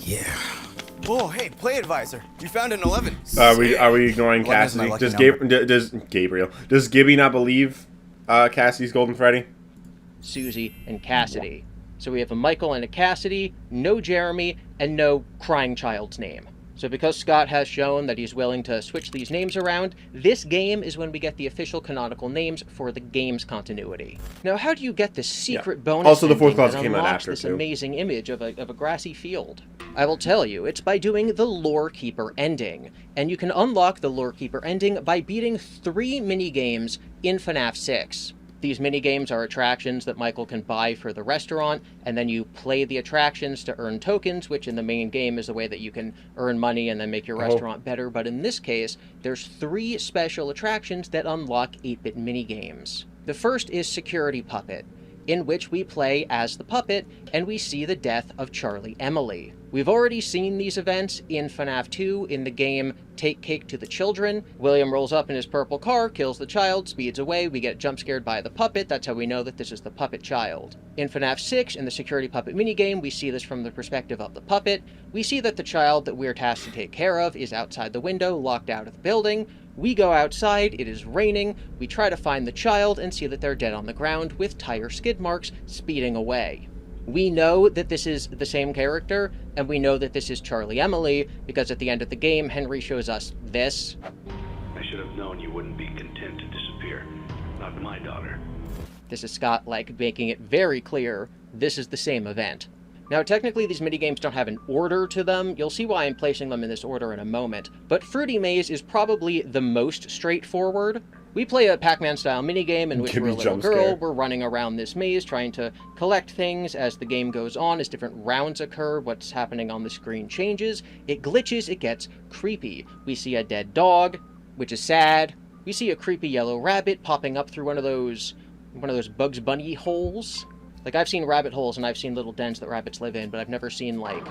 [SPEAKER 11] Yeah. Whoa, hey, Play Advisor, you found an 11.
[SPEAKER 1] Are we ignoring Cassidy? Does Gibby not believe Cassidy's Golden Freddy?
[SPEAKER 7] Susie and Cassidy. So we have a Michael and a Cassidy, no Jeremy, and no crying child's name. So because Scott has shown that he's willing to switch these names around, this game is when we get the official canonical names for the game's continuity. Now, how do you get this secret bonus
[SPEAKER 1] Also, the fourth
[SPEAKER 7] ending
[SPEAKER 1] clause
[SPEAKER 7] that
[SPEAKER 1] came out
[SPEAKER 7] unlocks
[SPEAKER 1] after,
[SPEAKER 7] this
[SPEAKER 1] too.
[SPEAKER 7] amazing image of a grassy field? I will tell you, it's by doing the Lore Keeper ending. And you can unlock the Lore Keeper ending by beating 3 minigames in FNaF 6. These minigames are attractions that Michael can buy for the restaurant, and then you play the attractions to earn tokens, which in the main game is the way that you can earn money and then make your restaurant better. But in this case, there's 3 special attractions that unlock 8-bit minigames. The first is Security Puppet, in which we play as the puppet, and we see the death of Charlie Emily. We've already seen these events in FNaF 2 in the game Take Cake to the Children. William rolls up in his purple car, kills the child, speeds away, we get jump scared by the puppet, that's how we know that this is the puppet child. In FNaF 6, in the Security Puppet minigame, we see this from the perspective of the puppet. We see that the child that we're tasked to take care of is outside the window, locked out of the building. We go outside, it is raining, we try to find the child and see that they're dead on the ground with tire skid marks speeding away. We know that this is the same character, and we know that this is Charlie Emily, because at the end of the game, Henry shows us this.
[SPEAKER 12] I should have known you wouldn't be content to disappear. Not my daughter.
[SPEAKER 7] This is Scott, making it very clear this is the same event. Now, technically, these minigames don't have an order to them. You'll see why I'm placing them in this order in a moment. But Fruity Maze is probably the most straightforward. We play a Pac-Man-style minigame in which we're a little girl. We're running around this maze trying to collect things as the game goes on, as different rounds occur, what's happening on the screen changes. It glitches, it gets creepy. We see a dead dog, which is sad. We see a creepy yellow rabbit popping up through one of those Bugs Bunny holes. I've seen rabbit holes and I've seen little dens that rabbits live in, but I've never seen, like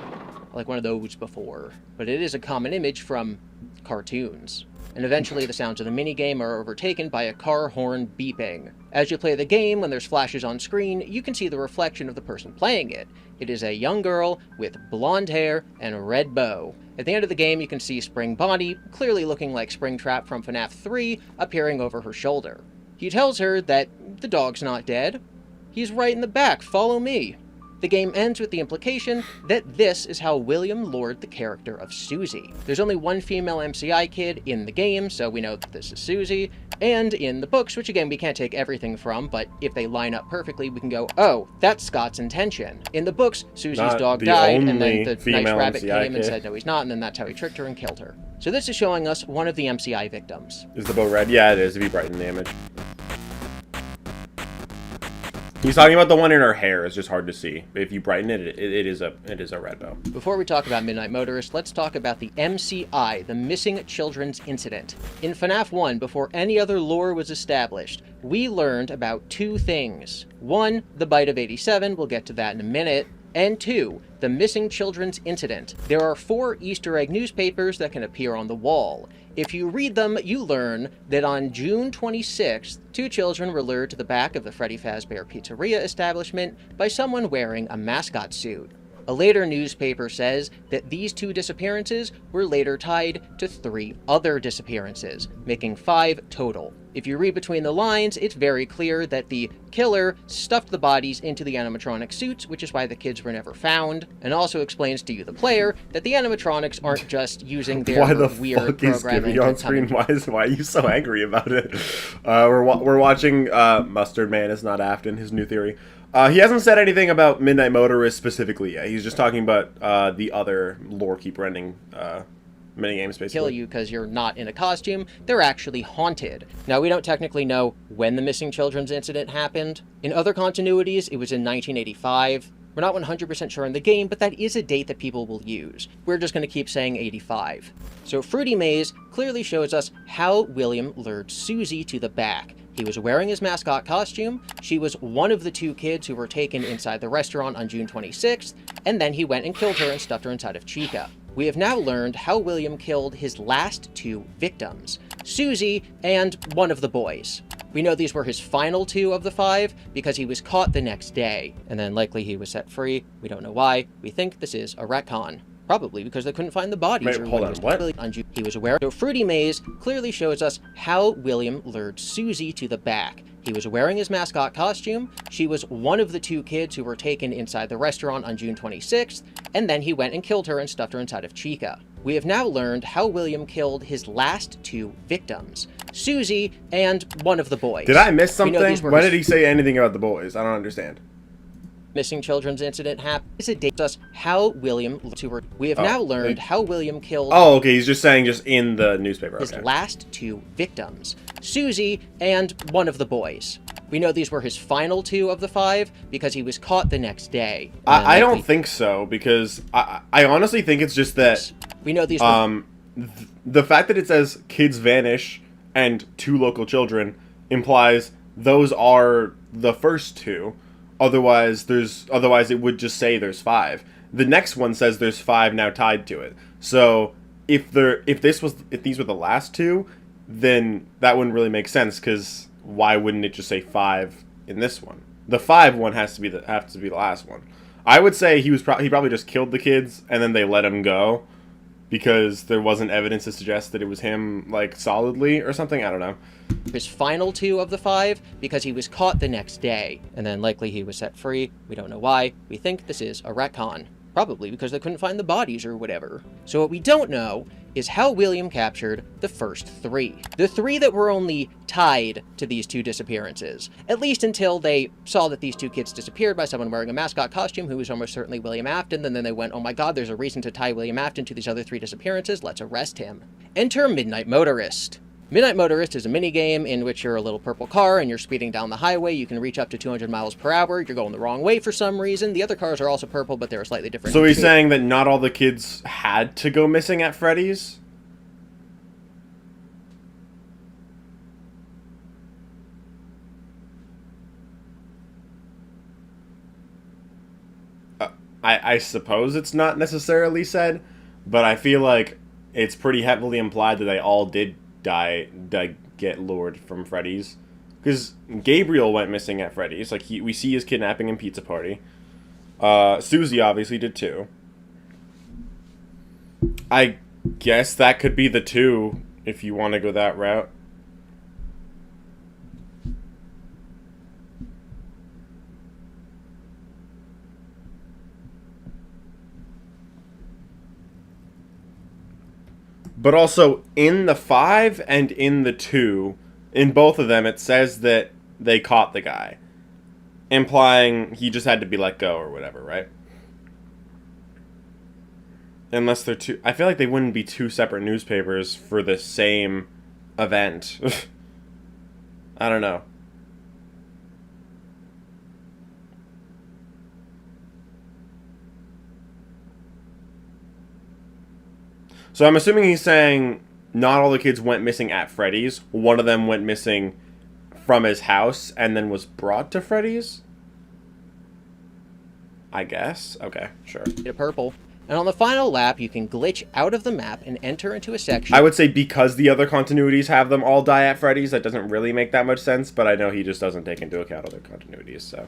[SPEAKER 7] one of those before. But it is a common image from cartoons. And eventually the sounds of the minigame are overtaken by a car horn beeping. As you play the game, when there's flashes on screen, you can see the reflection of the person playing it. It is a young girl with blonde hair and a red bow. At the end of the game, you can see Spring Bonnie, clearly looking like Springtrap from FNaF 3, appearing over her shoulder. He tells her that the dog's not dead. He's right in the back, follow me. The game ends with the implication that this is how William lured the character of Susie. There's only one female MCI kid in the game, so we know that this is Susie. And in the books, which again we can't take everything from, but if they line up perfectly, we can go, oh, that's Scott's intention. In the books, Susie's dog died, and then the nice rabbit came and said no he's not, and then that's how he tricked her and killed her. So this is showing us one of the MCI victims.
[SPEAKER 1] Is the bow red? Yeah, it is, if you brighten the image. He's talking about the one in her hair. It's just hard to see. If you brighten it, it is a red bow.
[SPEAKER 7] Before we talk about Midnight Motorist, let's talk about the MCI, the Missing Children's Incident. In FNaF 1, before any other lore was established, we learned about 2 things. 1, the Bite of 87, we'll get to that in a minute. And 2, the Missing Children's Incident. There are 4 Easter egg newspapers that can appear on the wall. If you read them, you learn that on June 26th, 2 children were lured to the back of the Freddy Fazbear Pizzeria establishment by someone wearing a mascot suit. A later newspaper says that these 2 disappearances were later tied to 3 other disappearances, making 5 total. If you read between the lines, it's very clear that the killer stuffed the bodies into the animatronic suits, which is why the kids were never found, and also explains to you, the player, that the animatronics aren't just using their weird programming.
[SPEAKER 1] On screen? Why are you so angry about it? We're watching Mustard Man is not Afton, his new theory. He hasn't said anything about Midnight Motorist specifically yet. He's just talking about the other lore keeper ending minigames, basically.
[SPEAKER 7] Kill you because you're not in a costume. They're actually haunted. Now, we don't technically know when the Missing Children's Incident happened. In other continuities, it was in 1985. We're not 100% sure in the game, but that is a date that people will use. We're just going to keep saying 85. So Fruity Maze clearly shows us how William lured Susie to the back. He was wearing his mascot costume, she was one of the 2 kids who were taken inside the restaurant on June 26th, and then he went and killed her and stuffed her inside of Chica. We have now learned how William killed his last 2 victims, Susie and one of the boys. We know these were his final 2 of the 5 because he was caught the next day, and then likely he was set free. We don't know why. We think this is a retcon. Probably because they couldn't find the bodies.
[SPEAKER 1] Wait, hold on, what?
[SPEAKER 7] He was aware. So Fruity Maze clearly shows us how William lured Susie to the back. He was wearing his mascot costume. She was one of the 2 kids who were taken inside the restaurant on June 26th, and then he went and killed her and stuffed her inside of Chica. We have now learned how William killed his last 2 victims, Susie and one of the boys.
[SPEAKER 1] Did I miss something? Why did he say anything about the boys? I don't understand.
[SPEAKER 7] Missing children's incident happened. It dates us how William to her. We have now learned how William killed.
[SPEAKER 1] Oh, okay. He's just saying just in the newspaper.
[SPEAKER 7] His last 2 victims, Susie and one of the boys. We know these were his final 2 of the 5 because he was caught the next day.
[SPEAKER 1] I don't think so, because I honestly think it's just that
[SPEAKER 7] we know these.
[SPEAKER 1] The fact that it says kids vanish and 2 local children implies those are the first 2. Otherwise it would just say there's 5. The next one says there's 5 now tied to it. So if these were the last 2, then that wouldn't really make sense, because why wouldn't it just say 5 in this one? The 5 one has to be the last one. I would say he probably just killed the kids and then they let him go because there wasn't evidence to suggest that it was him, like, solidly or something. I don't know.
[SPEAKER 7] His final 2 of the 5 because he was caught the next day, and then likely he was set free. We don't know why. We think this is a retcon. Probably because they couldn't find the bodies or whatever. So what we don't know is how William captured the first 3. The 3 that were only tied to these 2 disappearances, at least until they saw that these 2 kids disappeared by someone wearing a mascot costume who was almost certainly William Afton, and then they went, oh my god, there's a reason to tie William Afton to these other 3 disappearances, let's arrest him. Enter Midnight Motorist. Midnight Motorist is a minigame in which you're a little purple car and you're speeding down the highway. You can reach up to 200 miles per hour. You're going the wrong way for some reason. The other cars are also purple, but they're slightly different.
[SPEAKER 1] So he's saying that not all the kids had to go missing at Freddy's? I suppose it's not necessarily said, but I feel like it's pretty heavily implied that they all did get lured from Freddy's, because Gabriel went missing at Freddy's. Like, we see his kidnapping and pizza party. Susie obviously did too. I guess that could be the 2 if you want to go that route. But also, in the 5 and in the 2, in both of them, it says that they caught the guy. Implying he just had to be let go or whatever, right? Unless they're 2... I feel like they wouldn't be 2 separate newspapers for the same event. I don't know. So I'm assuming he's saying not all the kids went missing at Freddy's. One of them went missing from his house and then was brought to Freddy's? I guess. Okay, sure.
[SPEAKER 7] Purple. And on the final lap, you can glitch out of the map and enter into a section.
[SPEAKER 1] I would say because the other continuities have them all die at Freddy's, that doesn't really make that much sense, but I know he just doesn't take into account other continuities, so.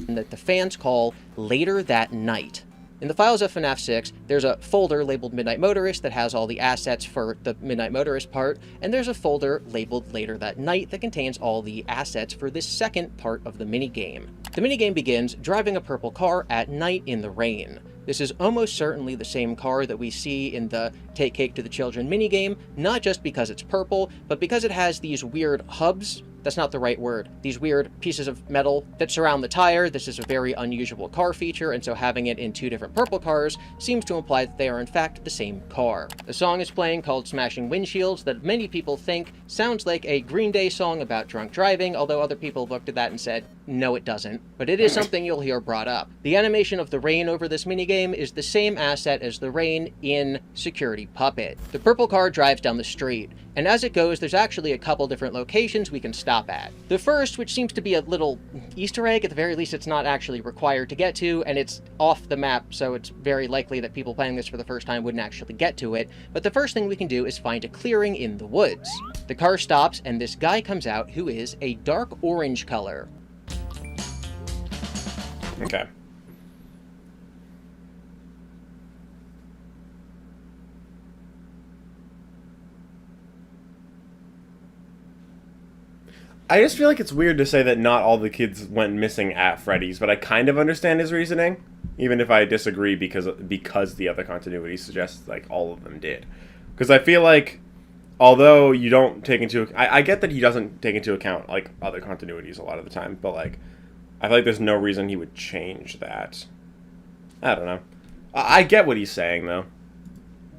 [SPEAKER 7] That the fans call Later That Night. In the files of FNaF 6, there's a folder labeled Midnight Motorist that has all the assets for the Midnight Motorist part, and there's a folder labeled Later That Night that contains all the assets for this second part of the minigame. The minigame begins driving a purple car at night in the rain. This is almost certainly the same car that we see in the Take Cake to the Children minigame, not just because it's purple, but because it has these weird hubs. That's not the right word. These weird pieces of metal that surround the tire. This is a very unusual car feature, and so having it in 2 different purple cars seems to imply that they are in fact the same car. The song is playing called Smashing Windshields that many people think sounds like a Green Day song about drunk driving, although other people looked at that and said, no it doesn't. But it is something you'll hear brought up. The animation of the rain over this minigame is the same asset as the rain in Security Puppet. The purple car drives down the street, and as it goes, there's actually a couple different locations we can stop at. The first, which seems to be a little Easter egg, at the very least it's not actually required to get to, and it's off the map, so it's very likely that people playing this for the first time wouldn't actually get to it, but the first thing we can do is find a clearing in the woods. The car stops, and this guy comes out who is a dark orange color.
[SPEAKER 1] Okay. I just feel like it's weird to say that not all the kids went missing at Freddy's, but I kind of understand his reasoning, even if I disagree because the other continuity suggests like all of them did. Because I feel like, although you don't take into, I get that he doesn't take into account like other continuities a lot of the time, but like I feel like there's no reason he would change that. I don't know. I get what he's saying though.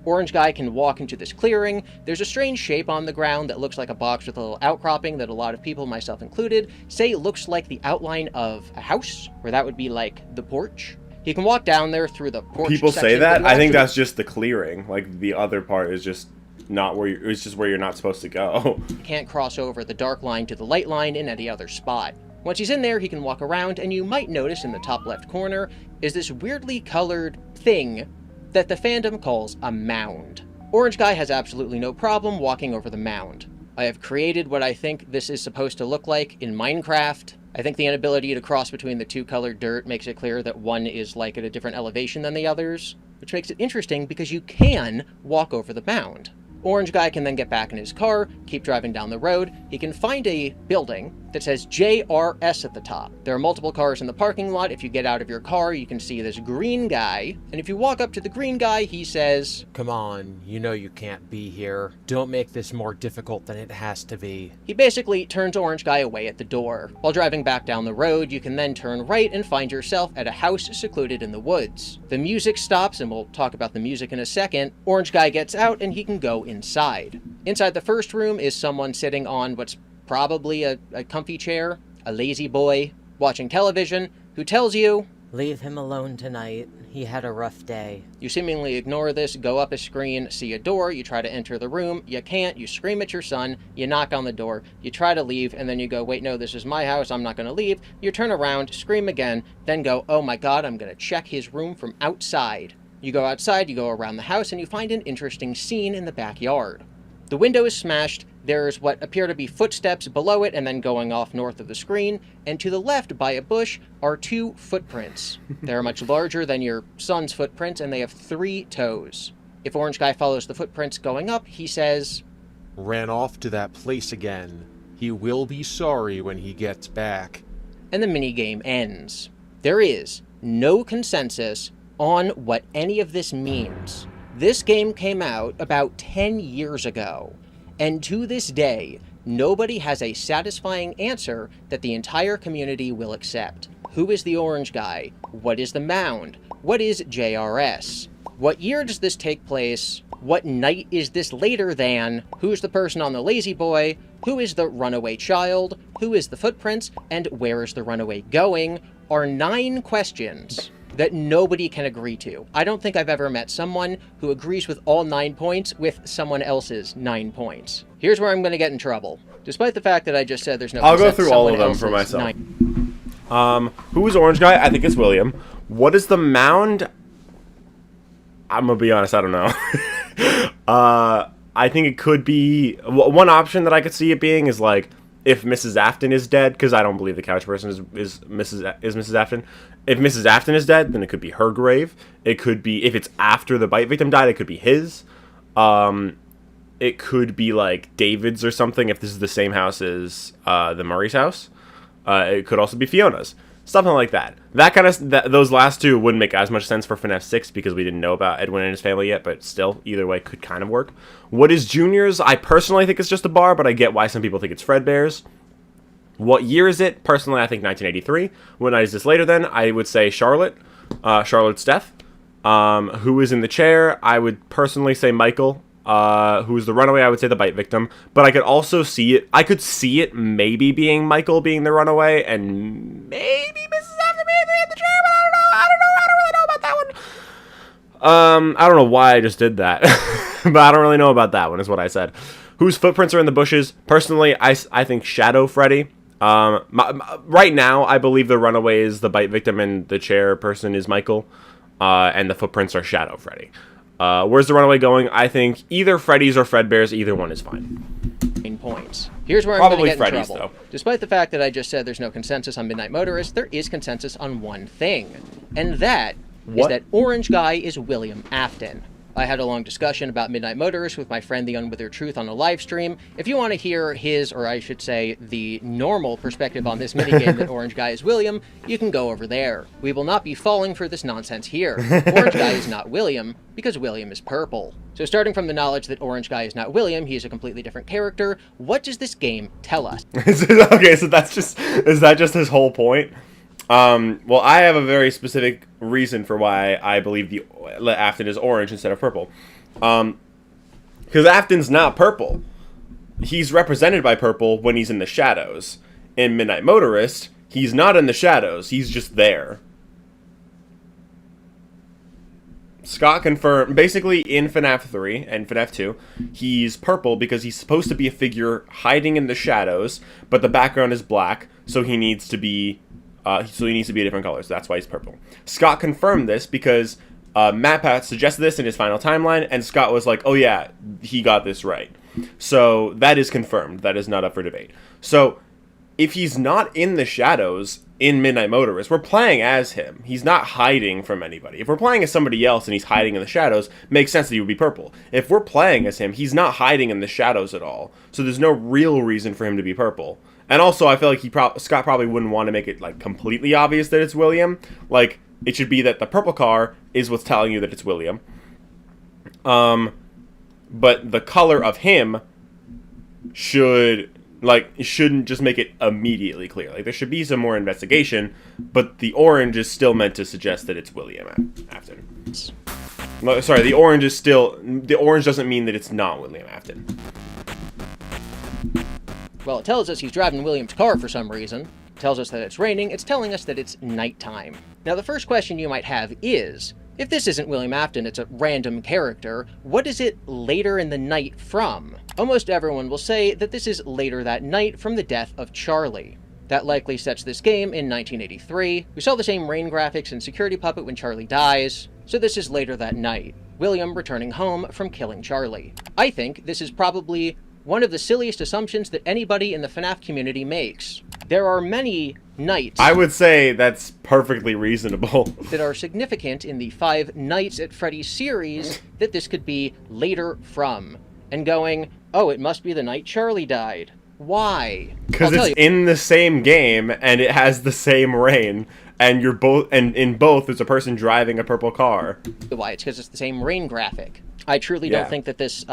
[SPEAKER 7] Orange Guy can walk into this clearing. There's a strange shape on the ground that looks like a box with a little outcropping that a lot of people, myself included, say looks like the outline of a house, where that would be like the porch. He can walk down there through the porch
[SPEAKER 1] People
[SPEAKER 7] section,
[SPEAKER 1] say that? I think
[SPEAKER 7] actually...
[SPEAKER 1] that's just the clearing. Like, the other part is just not where it's just where you're not supposed to go.
[SPEAKER 7] You can't cross over the dark line to the light line in any other spot. Once he's in there, he can walk around, and you might notice in the top left corner is this weirdly colored thing that the fandom calls a mound. Orange Guy has absolutely no problem walking over the mound. I have created what I think this is supposed to look like in Minecraft. I think the inability to cross between the two colored dirt makes it clear that one is like at a different elevation than the others, which makes it interesting because you can walk over the mound. Orange Guy can then get back in his car, keep driving down the road. He can find a building that says JRS at the top. There are multiple cars in the parking lot. If you get out of your car, you can see this green guy. And if you walk up to the green guy, he says,
[SPEAKER 13] "Come on, you know you can't be here. Don't make this more difficult than it has to be."
[SPEAKER 7] He basically turns Orange Guy away at the door. While driving back down the road, you can then turn right and find yourself at a house secluded in the woods. The music stops, and we'll talk about the music in a second. Orange Guy gets out, and he can go inside. Inside the first room is someone sitting on what's probably a comfy chair, a lazy boy, watching television, who tells you,
[SPEAKER 14] "Leave him alone tonight. He had a rough day."
[SPEAKER 7] You seemingly ignore this, go up a screen, see a door, you try to enter the room, you can't, you scream at your son, you knock on the door, you try to leave, and then you go, "Wait, no, this is my house, I'm not going to leave." You turn around, scream again, then go, "Oh my god, I'm going to check his room from outside." You go outside, you go around the house, and you find an interesting scene in the backyard. The window is smashed, there's what appear to be footsteps below it and then going off north of the screen, and to the left by a bush are two footprints. They're much larger than your son's footprints, and they have 3 toes. If Orange Guy follows the footprints going up, he says,
[SPEAKER 13] "Ran off to that place again. He will be sorry when he gets back."
[SPEAKER 7] And the minigame ends. There is no consensus on what any of this means. This game came out about 10 years ago, and to this day, nobody has a satisfying answer that the entire community will accept. Who is the Orange Guy? What is the mound? What is JRS? What year does this take place? What night is this later than? Who's the person on the lazy boy? Who is the runaway child? Who is the footprints? And where is the runaway going? Are 9 questions that nobody can agree to. I don't think I've ever met someone who agrees with all 9 points with someone else's 9 points. Here's where I'm going to get in trouble. Despite the fact that I just said there's no...
[SPEAKER 1] I'll go through all of them for myself. Who is Orange Guy? I think it's William. What is the mound? I'm going to be honest, I don't know. I think it could be... One option that I could see it being is like, if Mrs. Afton is dead, because I don't believe the couch person is Mrs. Afton. If Mrs. Afton is dead, then it could be her grave. It could be, if it's after the bite victim died, it could be his. It could be like David's or something, if this is the same house as the Murray's house. It could also be Fiona's. Something like that. That kind of, those last 2 wouldn't make as much sense for FNaF 6 because we didn't know about Edwin and his family yet, but still, either way could kind of work. What is Junior's? I personally think it's just a bar, but I get why some people think it's Fredbear's. What year is it? Personally, I think 1983. What night is this later then? I would say Charlotte. Charlotte's death. Who is in the chair? I would personally say Michael. Who's the runaway? I would say the bite victim. But I could also see it. I could see it maybe being Michael being the runaway, and maybe Mrs. Afton being in the chair, but I don't really know about that one. I don't know why I just did that. But I don't really know about that one, is what I said. Whose footprints are in the bushes? Personally, I think Shadow Freddy. Right now, I believe the runaway is the bite victim and the chair person is Michael. And the footprints are Shadow Freddy. Where's the runaway going? I think either Freddy's or Fredbear's, either one is fine.
[SPEAKER 7] Points. Here's where I'm going to get in
[SPEAKER 1] Freddy's,
[SPEAKER 7] trouble.
[SPEAKER 1] though.
[SPEAKER 7] Despite the fact that I just said there's no consensus on Midnight Motorist, there is consensus on one thing. And that is that Orange Guy is William Afton. I had a long discussion about Midnight Motorist with my friend The Unwithered Truth on a live stream. If you want to hear his, or I should say, the normal perspective on this minigame that Orange Guy is William, you can go over there. We will not be falling for this nonsense here. Orange Guy is not William, because William is purple. So starting from the knowledge that Orange Guy is not William, he is a completely different character, what does this game tell us?
[SPEAKER 1] Okay, so is that just his whole point? Well, I have a very specific reason for why I believe the Afton is orange instead of purple. Because Afton's not purple. He's represented by purple when he's in the shadows. In Midnight Motorist, he's not in the shadows. He's just there. Scott confirmed, basically in FNaF 3 and FNaF 2, he's purple because he's supposed to be a figure hiding in the shadows, but the background is black, so he needs to be a different color, so that's why he's purple. Scott confirmed this because MatPat suggested this in his final timeline, and Scott was like, oh yeah, he got this right. So that is confirmed. That is not up for debate. So if he's not in the shadows in Midnight Motorist, we're playing as him. He's not hiding from anybody. If we're playing as somebody else and he's hiding in the shadows, makes sense that he would be purple. If we're playing as him, he's not hiding in the shadows at all. So there's no real reason for him to be purple. And also, I feel like Scott probably wouldn't want to make it like completely obvious that it's William. Like, it should be that the purple car is what's telling you that it's William. But the color of him shouldn't just make it immediately clear. Like, there should be some more investigation, but the orange is still meant to suggest that it's William Afton. Sorry, the orange doesn't mean that it's not William Afton.
[SPEAKER 7] Well, it tells us he's driving William's car for some reason. It tells us that it's raining. It's telling us that it's nighttime. Now, the first question you might have is, if this isn't William Afton, it's a random character, what is it later in the night from? Almost everyone will say that this is later that night from the death of Charlie. That likely sets this game in 1983. We saw the same rain graphics in Security Puppet when Charlie dies, so this is later that night. William returning home from killing Charlie. I think this is probably one of the silliest assumptions that anybody in the FNaF community makes. There are many nights...
[SPEAKER 1] I would say that's perfectly reasonable.
[SPEAKER 7] ...that are significant in the 5 Nights at Freddy's series that this could be later from. And going, oh, it must be the night Charlie died. Why?
[SPEAKER 1] Because it's in the same game, and it has the same rain, and in both there's a person driving a purple car.
[SPEAKER 7] Why? It's because it's the same rain graphic. I truly don't think that this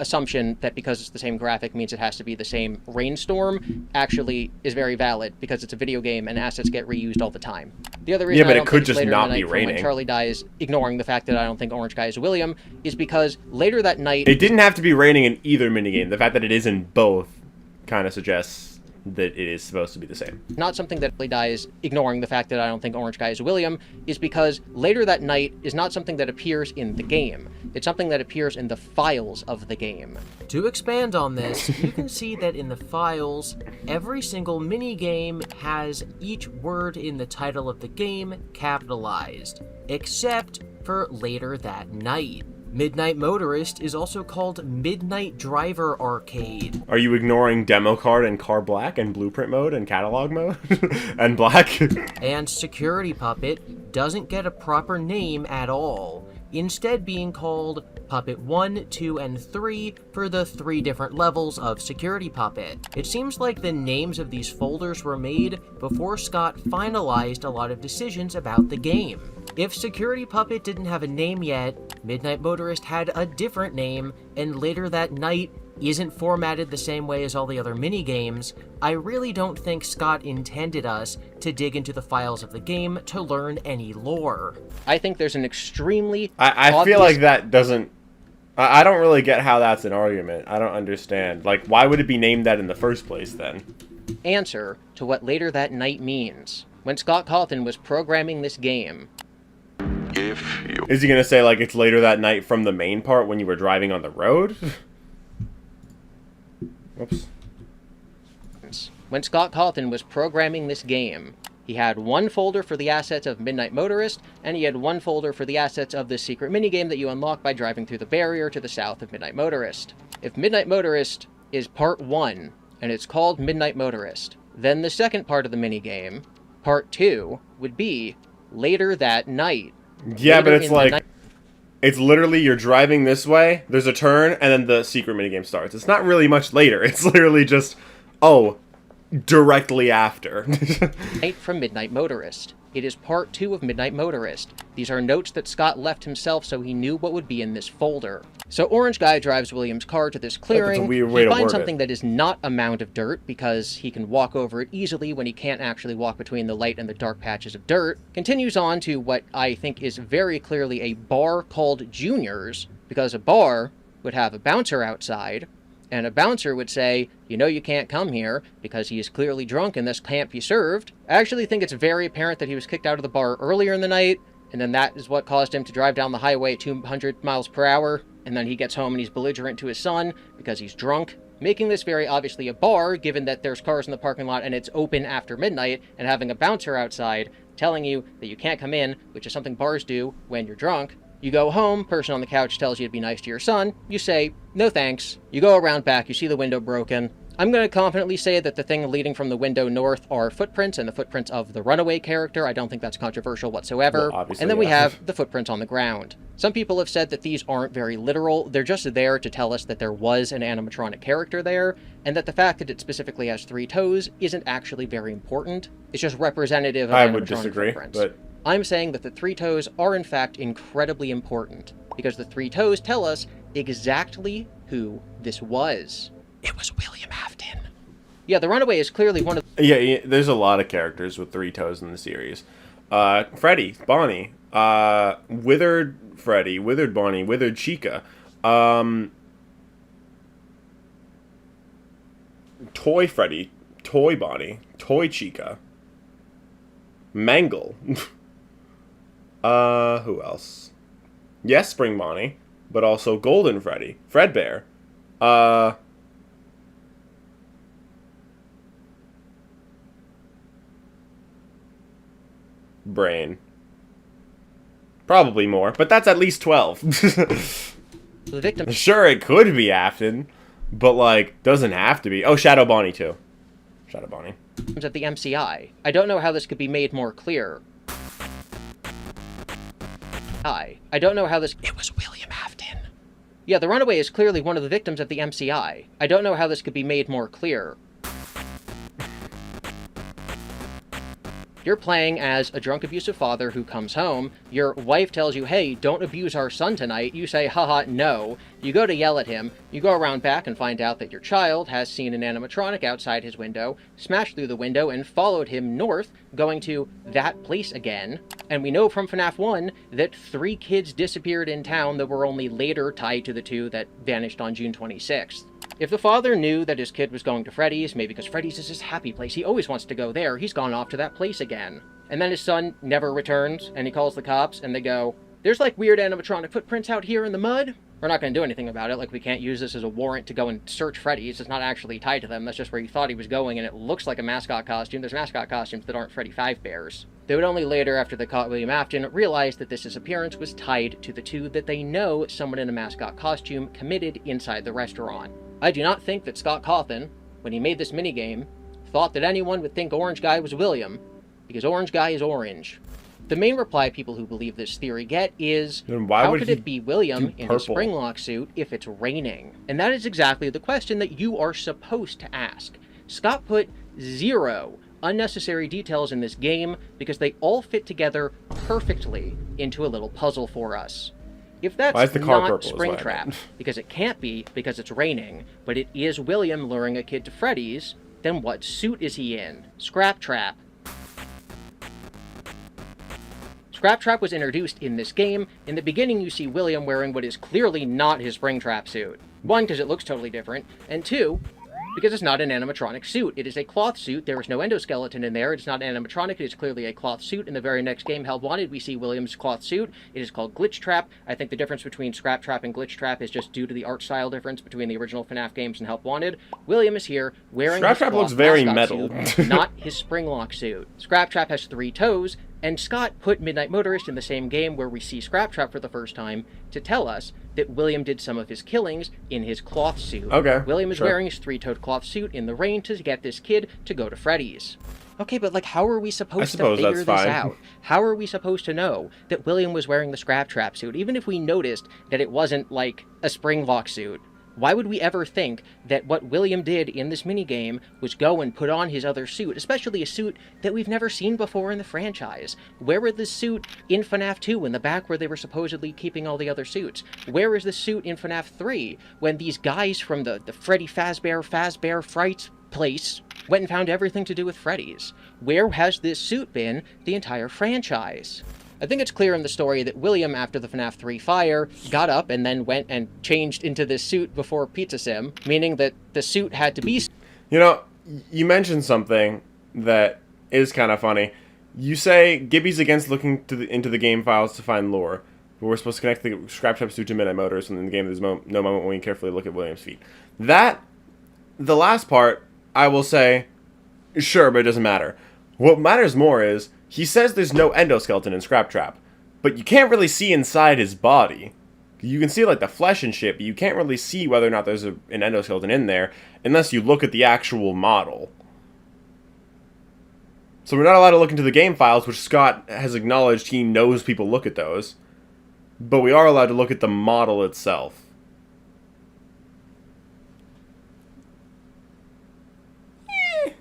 [SPEAKER 7] assumption that because it's the same graphic means it has to be the same rainstorm actually is very valid, because it's a video game and assets get reused all the time. The other reason
[SPEAKER 1] but it could just not be raining.
[SPEAKER 7] When Charlie dies, ignoring the fact that I don't think Orange Guy is William, is because later that night...
[SPEAKER 1] It didn't have to be raining in either minigame. The fact that it is in both kind of suggests that it is supposed to be the same.
[SPEAKER 7] Not something that Charlie dies, ignoring the fact that I don't think Orange Guy is William, is because later that night is not something that appears in the game. It's something that appears in the files of the game.
[SPEAKER 14] To expand on this, you can see that in the files, every single minigame has each word in the title of the game capitalized, except for later that night. Midnight Motorist is also called Midnight Driver Arcade.
[SPEAKER 1] Are you ignoring demo card and car black and blueprint mode and catalog mode and black?
[SPEAKER 14] And Security Puppet doesn't get a proper name at all, instead being called Puppet 1, 2, and 3 for the 3 different levels of Security Puppet. It seems like the names of these folders were made before Scott finalized a lot of decisions about the game. If Security Puppet didn't have a name yet, Midnight Motorist had a different name, and later that night isn't formatted the same way as all the other minigames, I really don't think Scott intended us to dig into the files of the game to learn any lore.
[SPEAKER 7] I think there's an extremely
[SPEAKER 1] I feel like that doesn't... I don't really get how that's an argument. I don't understand. Like, why would it be named that in the first place, then?
[SPEAKER 7] Answer to what later that night means. When Scott Cawthon was programming this game...
[SPEAKER 1] Is he gonna say, like, it's later that night from the main part when you were driving on the road? Whoops.
[SPEAKER 7] When Scott Cawthon was programming this game, he had one folder for the assets of Midnight Motorist, and he had one folder for the assets of this secret minigame that you unlock by driving through the barrier to the south of Midnight Motorist. If Midnight Motorist is part 1, and it's called Midnight Motorist, then the second part of the minigame, part 2, would be later that night.
[SPEAKER 1] Yeah, but it's like... It's literally you're driving this way, there's a turn, and then the secret minigame starts. It's not really much later. It's literally just, oh, directly after.
[SPEAKER 7] Night from Midnight Motorist. It is part 2 of Midnight Motorist. These are notes that Scott left himself so he knew what would be in this folder. So Orange Guy drives William's car to this clearing.
[SPEAKER 1] That's a weird way
[SPEAKER 7] he
[SPEAKER 1] to
[SPEAKER 7] finds
[SPEAKER 1] word
[SPEAKER 7] something
[SPEAKER 1] it.
[SPEAKER 7] that is not a mound of dirt because he can walk over it easily when he can't actually walk between the light and the dark patches of dirt. Continues on to what I think is very clearly a bar called Junior's, because a bar would have a bouncer outside, and a bouncer would say, you know you can't come here because he is clearly drunk and this can't be served. I actually think it's very apparent that he was kicked out of the bar earlier in the night, and then that is what caused him to drive down the highway at 200 miles per hour, and then he gets home and he's belligerent to his son because he's drunk, making this very obviously a bar, given that there's cars in the parking lot and it's open after midnight, and having a bouncer outside telling you that you can't come in, which is something bars do when you're drunk. You go home, person on the couch tells you to be nice to your son, you say, no thanks. You go around back, you see the window broken. I'm going to confidently say that the thing leading from the window north are footprints, and the footprints of the runaway character. I don't think that's controversial whatsoever.
[SPEAKER 1] Well, obviously,
[SPEAKER 7] and then we
[SPEAKER 1] yeah.
[SPEAKER 7] have the footprints on the ground. Some people have said that these aren't very literal, they're just there to tell us that there was an animatronic character there, and that the fact that it specifically has 3 toes isn't actually very important. It's just representative of
[SPEAKER 1] I
[SPEAKER 7] animatronic
[SPEAKER 1] would disagree,
[SPEAKER 7] footprints.
[SPEAKER 1] but
[SPEAKER 7] I'm saying that the 3 toes are in fact incredibly important, because the 3 toes tell us exactly who this was. It was William Afton. Yeah, the runaway is clearly one of
[SPEAKER 1] yeah, there's a lot of characters with 3 toes in the series. Freddy, Bonnie, Withered Freddy, Withered Bonnie, Withered Chica, Toy Freddy, Toy Bonnie, Toy Chica, Mangle. Who else? Yes, Spring Bonnie, but also Golden Freddy, Fredbear, Brain. Probably more, but that's at least 12.
[SPEAKER 7] the victim.
[SPEAKER 1] Sure, it could be Afton, but, like, doesn't have to be. Oh, Shadow Bonnie, too. Shadow Bonnie.
[SPEAKER 7] At the MCI. I don't know how this could be made more clear. I don't know how this... It was William Afton. Yeah, the runaway is clearly one of the victims of the MCI. I don't know how this could be made more clear. You're playing as a drunk, abusive father who comes home. Your wife tells you, hey, don't abuse our son tonight. You say, haha, no. You go to yell at him. You go around back and find out that your child has seen an animatronic outside his window, smashed through the window, and followed him north, going to that place again. And we know from FNaF 1 that 3 kids disappeared in town that were only later tied to the 2 that vanished on June 26th. If the father knew that his kid was going to Freddy's, maybe because Freddy's is his happy place, he always wants to go there, he's gone off to that place again. And then his son never returns, and he calls the cops, and they go, there's like weird animatronic footprints out here in the mud. We're not going to do anything about it, like we can't use this as a warrant to go and search Freddy's. It's not actually tied to them, that's just where he thought he was going, and it looks like a mascot costume. There's mascot costumes that aren't Freddy Fazbear's. They would only later, after they caught William Afton, realize that this disappearance was tied to the 2 that they know someone in a mascot costume committed inside the restaurant. I do not think that Scott Cawthon, when he made this minigame, thought that anyone would think Orange Guy was William, because Orange Guy is orange. The main reply people who believe this theory get is, how could it be William in his Springlock suit if it's raining? And that is exactly the question that you are supposed to ask. Scott put 0 unnecessary details in this game because they all fit together perfectly into a little puzzle for us. If that's not Springtrap, because it can't be because it's raining, but it is William luring a kid to Freddy's, then what suit is he in? Scrap Trap. Scrap Trap was introduced in this game. In the beginning, you see William wearing what is clearly not his Springtrap suit. 1, because it looks totally different, and 2, because it's not an animatronic suit. It is a cloth suit. There is no endoskeleton in there. It's not an animatronic. It is clearly a cloth suit. In the very next game, Held Wanted, we see William's cloth suit. It is called Glitch Trap. I think the difference between Scrap Trap and Glitch Trap is just due to the art style difference between the original FNaF games and Held Wanted. William is here wearing
[SPEAKER 1] Scrap Trap looks very metal,
[SPEAKER 7] suit, not his Springlock suit. Scrap Trap has 3 toes, and Scott put Midnight Motorist in the same game where we see Scrap Trap for the first time to tell us that William did some of his killings in his cloth suit.
[SPEAKER 1] Okay,
[SPEAKER 7] William is
[SPEAKER 1] sure.
[SPEAKER 7] wearing his 3-toed cloth suit in the rain to get this kid to go to Freddy's. Okay, but like, how are we supposed to
[SPEAKER 1] suppose
[SPEAKER 7] figure
[SPEAKER 1] that's
[SPEAKER 7] this
[SPEAKER 1] fine.
[SPEAKER 7] out? How are we supposed to know that William was wearing the scrap trap suit, even if we noticed that it wasn't like a spring lock suit? Why would we ever think that what William did in this minigame was go and put on his other suit, especially a suit that we've never seen before in the franchise? Where was the suit in FNaF 2 in the back where they were supposedly keeping all the other suits? Where is the suit in FNaF 3 when these guys from the Freddy Fazbear Fright place went and found everything to do with Freddy's? Where has this suit been the entire franchise? I think it's clear in the story that William, after the FNaF 3 fire, got up and then went and changed into this suit before Pizza Sim, meaning that the suit had to be...
[SPEAKER 1] You know, you mentioned something that is kind of funny. You say Gibby's against looking into the game files to find lore, but we're supposed to connect the scrap trap suit to Midnight Motors, and in the game there's no moment when we carefully look at William's feet. The last part, I will say, sure, but it doesn't matter. What matters more is, he says there's no endoskeleton in Scrap Trap, but you can't really see inside his body. You can see like the flesh and shit, but you can't really see whether or not there's an endoskeleton in there unless you look at the actual model. So we're not allowed to look into the game files, which Scott has acknowledged he knows people look at those, but we are allowed to look at the model itself.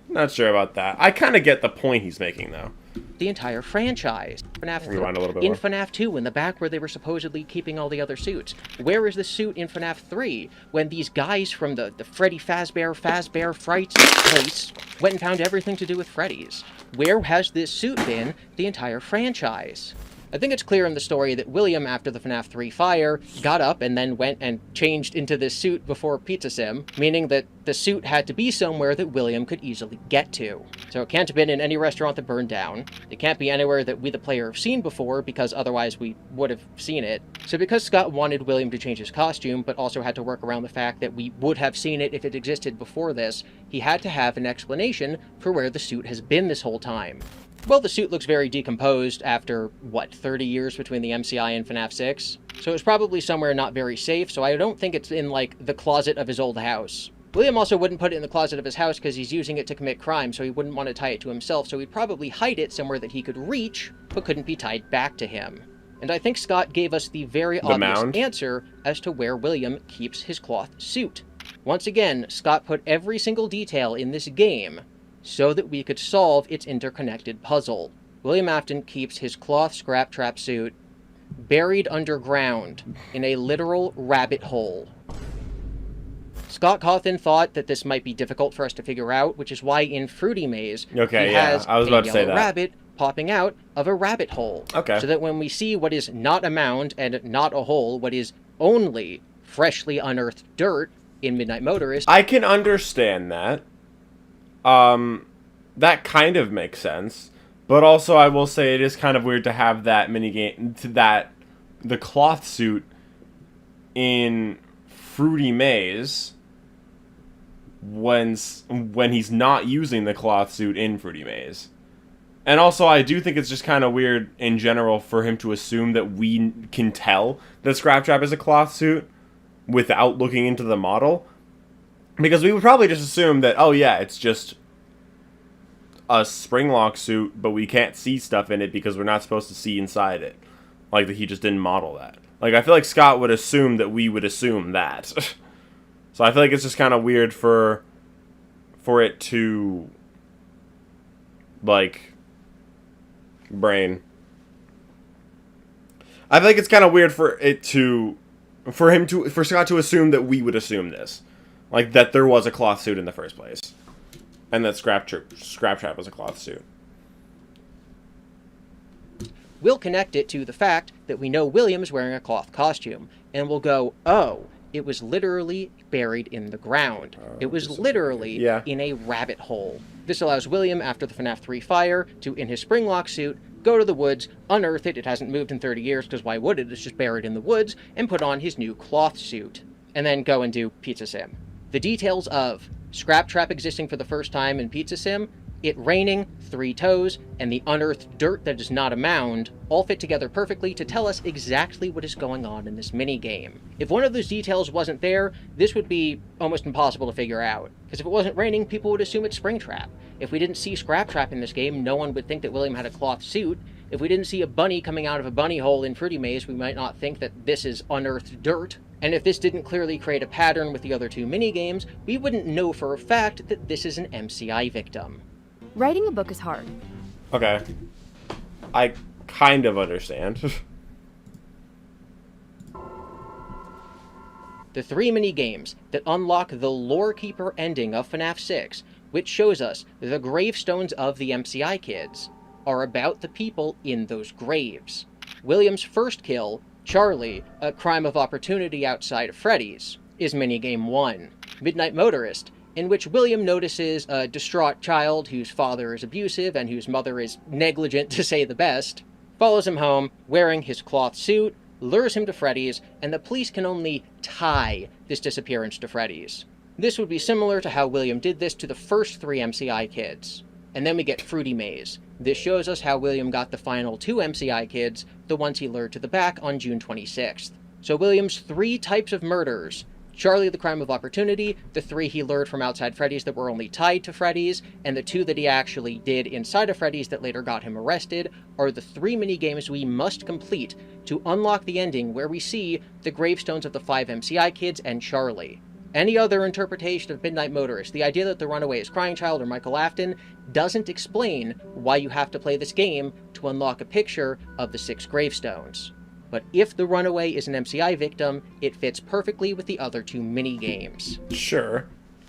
[SPEAKER 1] Not sure about that. I kind of get the point he's making, though.
[SPEAKER 7] The entire franchise.
[SPEAKER 1] Rewind a little bit
[SPEAKER 7] in
[SPEAKER 1] more.
[SPEAKER 7] FNaF 2, in the back where they were supposedly keeping all the other suits. Where is the suit in FNaF 3 when these guys from the Freddy Fazbear Fright place went and found everything to do with Freddy's? Where has this suit been the entire franchise? I think it's clear in the story that William, after the FNaF 3 fire, got up and then went and changed into this suit before Pizza Sim, meaning that the suit had to be somewhere that William could easily get to. So it can't have been in any restaurant that burned down. It can't be anywhere that we, the player, have seen before, because otherwise we would have seen it. So because Scott wanted William to change his costume, but also had to work around the fact that we would have seen it if it existed before this, he had to have an explanation for where the suit has been this whole time. Well, the suit looks very decomposed after, 30 years between the MCI and FNaF 6? So it's probably somewhere not very safe, so I don't think it's in, the closet of his old house. William also wouldn't put it in the closet of his house because he's using it to commit crime, so he wouldn't want to tie it to himself, so he'd probably hide it somewhere that he could reach, but couldn't be tied back to him. And I think Scott gave us the very obvious answer as to where William keeps his cloth suit. Once again, Scott put every single detail in this game so that we could solve its interconnected puzzle. William Afton keeps his cloth scrap trap suit buried underground in a literal rabbit hole. Scott Cawthon thought that this might be difficult for us to figure out, which is why in Fruity Maze, he has
[SPEAKER 1] I was about to say that.
[SPEAKER 7] rabbit popping out of a rabbit hole.
[SPEAKER 1] Okay.
[SPEAKER 7] So that when we see what is not a mound and not a hole, what is only freshly unearthed dirt in Midnight Motorist...
[SPEAKER 1] I can understand that. That kind of makes sense. But also, I will say it is kind of weird to have that minigame, the cloth suit in Fruity Maze when he's not using the cloth suit in Fruity Maze. And also, I do think it's just kind of weird in general for him to assume that we can tell that Scrap Trap is a cloth suit without looking into the model. Because we would probably just assume that, oh yeah, it's just a spring lock suit, but we can't see stuff in it because we're not supposed to see inside it. Like, that he just didn't model that. Like, I feel like Scott would assume that we would assume that. So I feel like it's just kind of weird for it to, like, brain. I think it's kind of weird for Scott to assume that we would assume this. Like, that there was a cloth suit in the first place. And that Scrap Trap was a cloth suit.
[SPEAKER 7] We'll connect it to the fact that we know William's wearing a cloth costume. And we'll go, oh, it was literally buried in the ground. It was literally in a rabbit hole. This allows William, after the FNaF 3 fire, to, in his spring lock suit, go to the woods, unearth it, it hasn't moved in 30 years, because why would it? It's just buried in the woods, and put on his new cloth suit. And then go and do Pizza Sim. The details of Scrap Trap existing for the first time in Pizza Sim It raining, 3 toes, and the unearthed dirt that is not a mound all fit together perfectly to tell us exactly what is going on in this minigame. If one of those details wasn't there, this would be almost impossible to figure out. Because if it wasn't raining, people would assume it's Springtrap. If we didn't see Scraptrap in this game, no one would think that William had a cloth suit. If we didn't see a bunny coming out of a bunny hole in Fruity Maze, we might not think that this is unearthed dirt. And if this didn't clearly create a pattern with the other 2 minigames, we wouldn't know for a fact that this is an MCI victim.
[SPEAKER 15] Writing a book is hard.
[SPEAKER 1] Okay. I kind of understand.
[SPEAKER 7] The 3 mini-games that unlock the Lorekeeper ending of FNaF 6, which shows us the gravestones of the MCI kids, are about the people in those graves. William's first kill, Charlie, a crime of opportunity outside of Freddy's, is minigame 1. Midnight Motorist, in which William notices a distraught child whose father is abusive and whose mother is negligent to say the best, follows him home wearing his cloth suit, lures him to Freddy's, and the police can only tie this disappearance to Freddy's. This would be similar to how William did this to the first 3 MCI kids. And then we get Fruity Maze. This shows us how William got the final 2 MCI kids, the ones he lured to the back on June 26th. So William's 3 types of murders: Charlie, the crime of opportunity, the 3 he lured from outside Freddy's that were only tied to Freddy's, and the 2 that he actually did inside of Freddy's that later got him arrested, are the 3 minigames we must complete to unlock the ending where we see the gravestones of the 5 MCI kids and Charlie. Any other interpretation of Midnight Motorist, the idea that the runaway is Crying Child or Michael Afton, doesn't explain why you have to play this game to unlock a picture of the 6 gravestones. But if the runaway is an MCI victim, it fits perfectly with the other 2 mini-games.
[SPEAKER 1] Sure.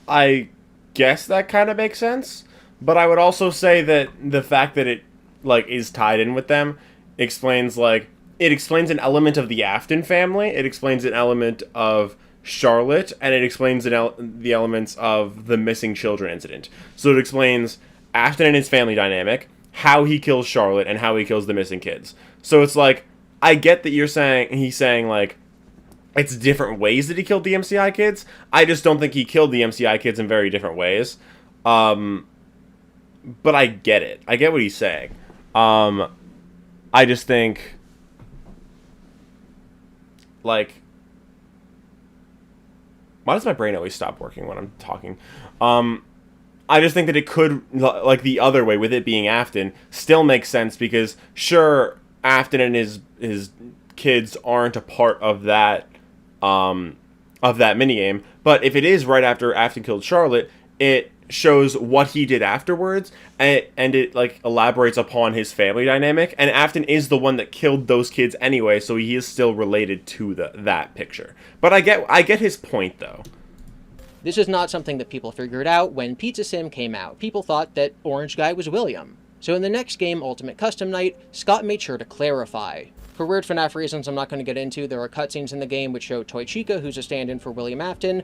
[SPEAKER 1] I guess that kind of makes sense. But I would also say that the fact that it, is tied in with them explains, it explains an element of the Afton family, it explains an element of Charlotte, and it explains the elements of the missing children incident. So it explains Afton and his family dynamic, how he kills Charlotte, and how he kills the missing kids. So it's I get that he's saying, it's different ways that he killed the MCI kids. I just don't think he killed the MCI kids in very different ways. But I get it. I get what he's saying. I just think, why does my brain always stop working when I'm talking? I just think that it could, the other way, with it being Afton, still makes sense because, sure, Afton and his kids aren't a part of that minigame, but if it is right after Afton killed Charlotte, it shows what he did afterwards, and it elaborates upon his family dynamic, and Afton is the one that killed those kids anyway, so he is still related to that picture. But I get his point, though.
[SPEAKER 7] This is not something that people figured out when Pizza Sim came out. People thought that Orange Guy was William. So in the next game, Ultimate Custom Night, Scott made sure to clarify. For weird FNaF reasons I'm not going to get into, there are cutscenes in the game which show Toy Chica, who's a stand-in for William Afton,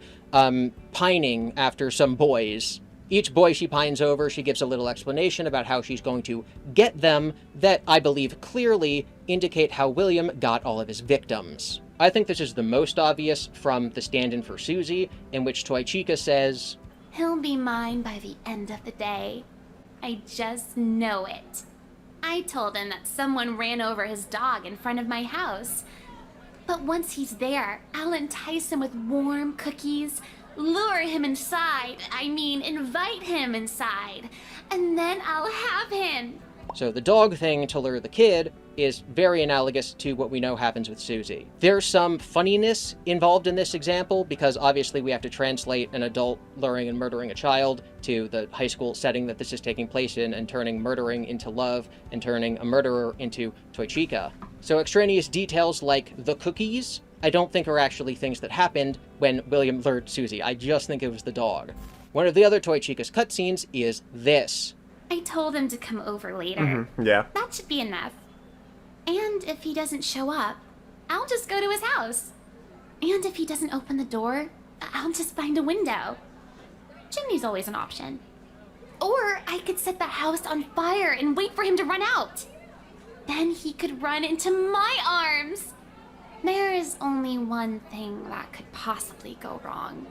[SPEAKER 7] pining after some boys. Each boy she pines over, she gives a little explanation about how she's going to get them that I believe clearly indicate how William got all of his victims. I think this is the most obvious from the stand-in for Susie, in which Toy Chica says,
[SPEAKER 16] "He'll be mine by the end of the day. I just know it. I told him that someone ran over his dog in front of my house. But once he's there, I'll entice him with warm cookies, lure him inside, invite him inside, and then I'll have him."
[SPEAKER 7] So the dog thing to lure the kid is very analogous to what we know happens with Susie. There's some funniness involved in this example because obviously we have to translate an adult luring and murdering a child to the high school setting that this is taking place in and turning murdering into love and turning a murderer into Toy Chica. So extraneous details like the cookies I don't think are actually things that happened when William lured Susie. I just think it was the dog. One of the other Toy Chica's cutscenes is this.
[SPEAKER 16] "I told him to come over later.
[SPEAKER 1] Yeah.
[SPEAKER 16] That should be enough. And if he doesn't show up, I'll just go to his house. And if he doesn't open the door, I'll just find a window. Chimney's always an option. Or I could set the house on fire and wait for him to run out. Then he could run into my arms. There is only one thing that could possibly go wrong."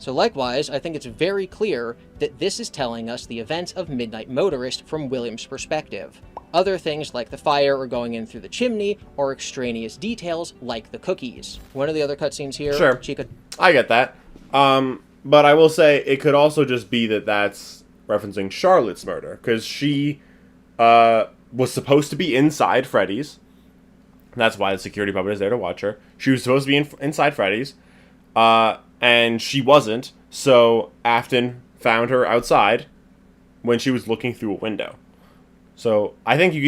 [SPEAKER 7] So likewise, I think it's very clear that this is telling us the events of Midnight Motorist from William's perspective. Other things like the fire or going in through the chimney are extraneous details like the cookies. One of the other cutscenes here,
[SPEAKER 1] Sure.
[SPEAKER 7] Chica.
[SPEAKER 1] I get that. But I will say it could also just be that that's referencing Charlotte's murder, because she was supposed to be inside Freddy's. That's why the security puppet is there to watch her. She was supposed to be inside Freddy's, and she wasn't, so Afton found her outside when she was looking through a window. So I think you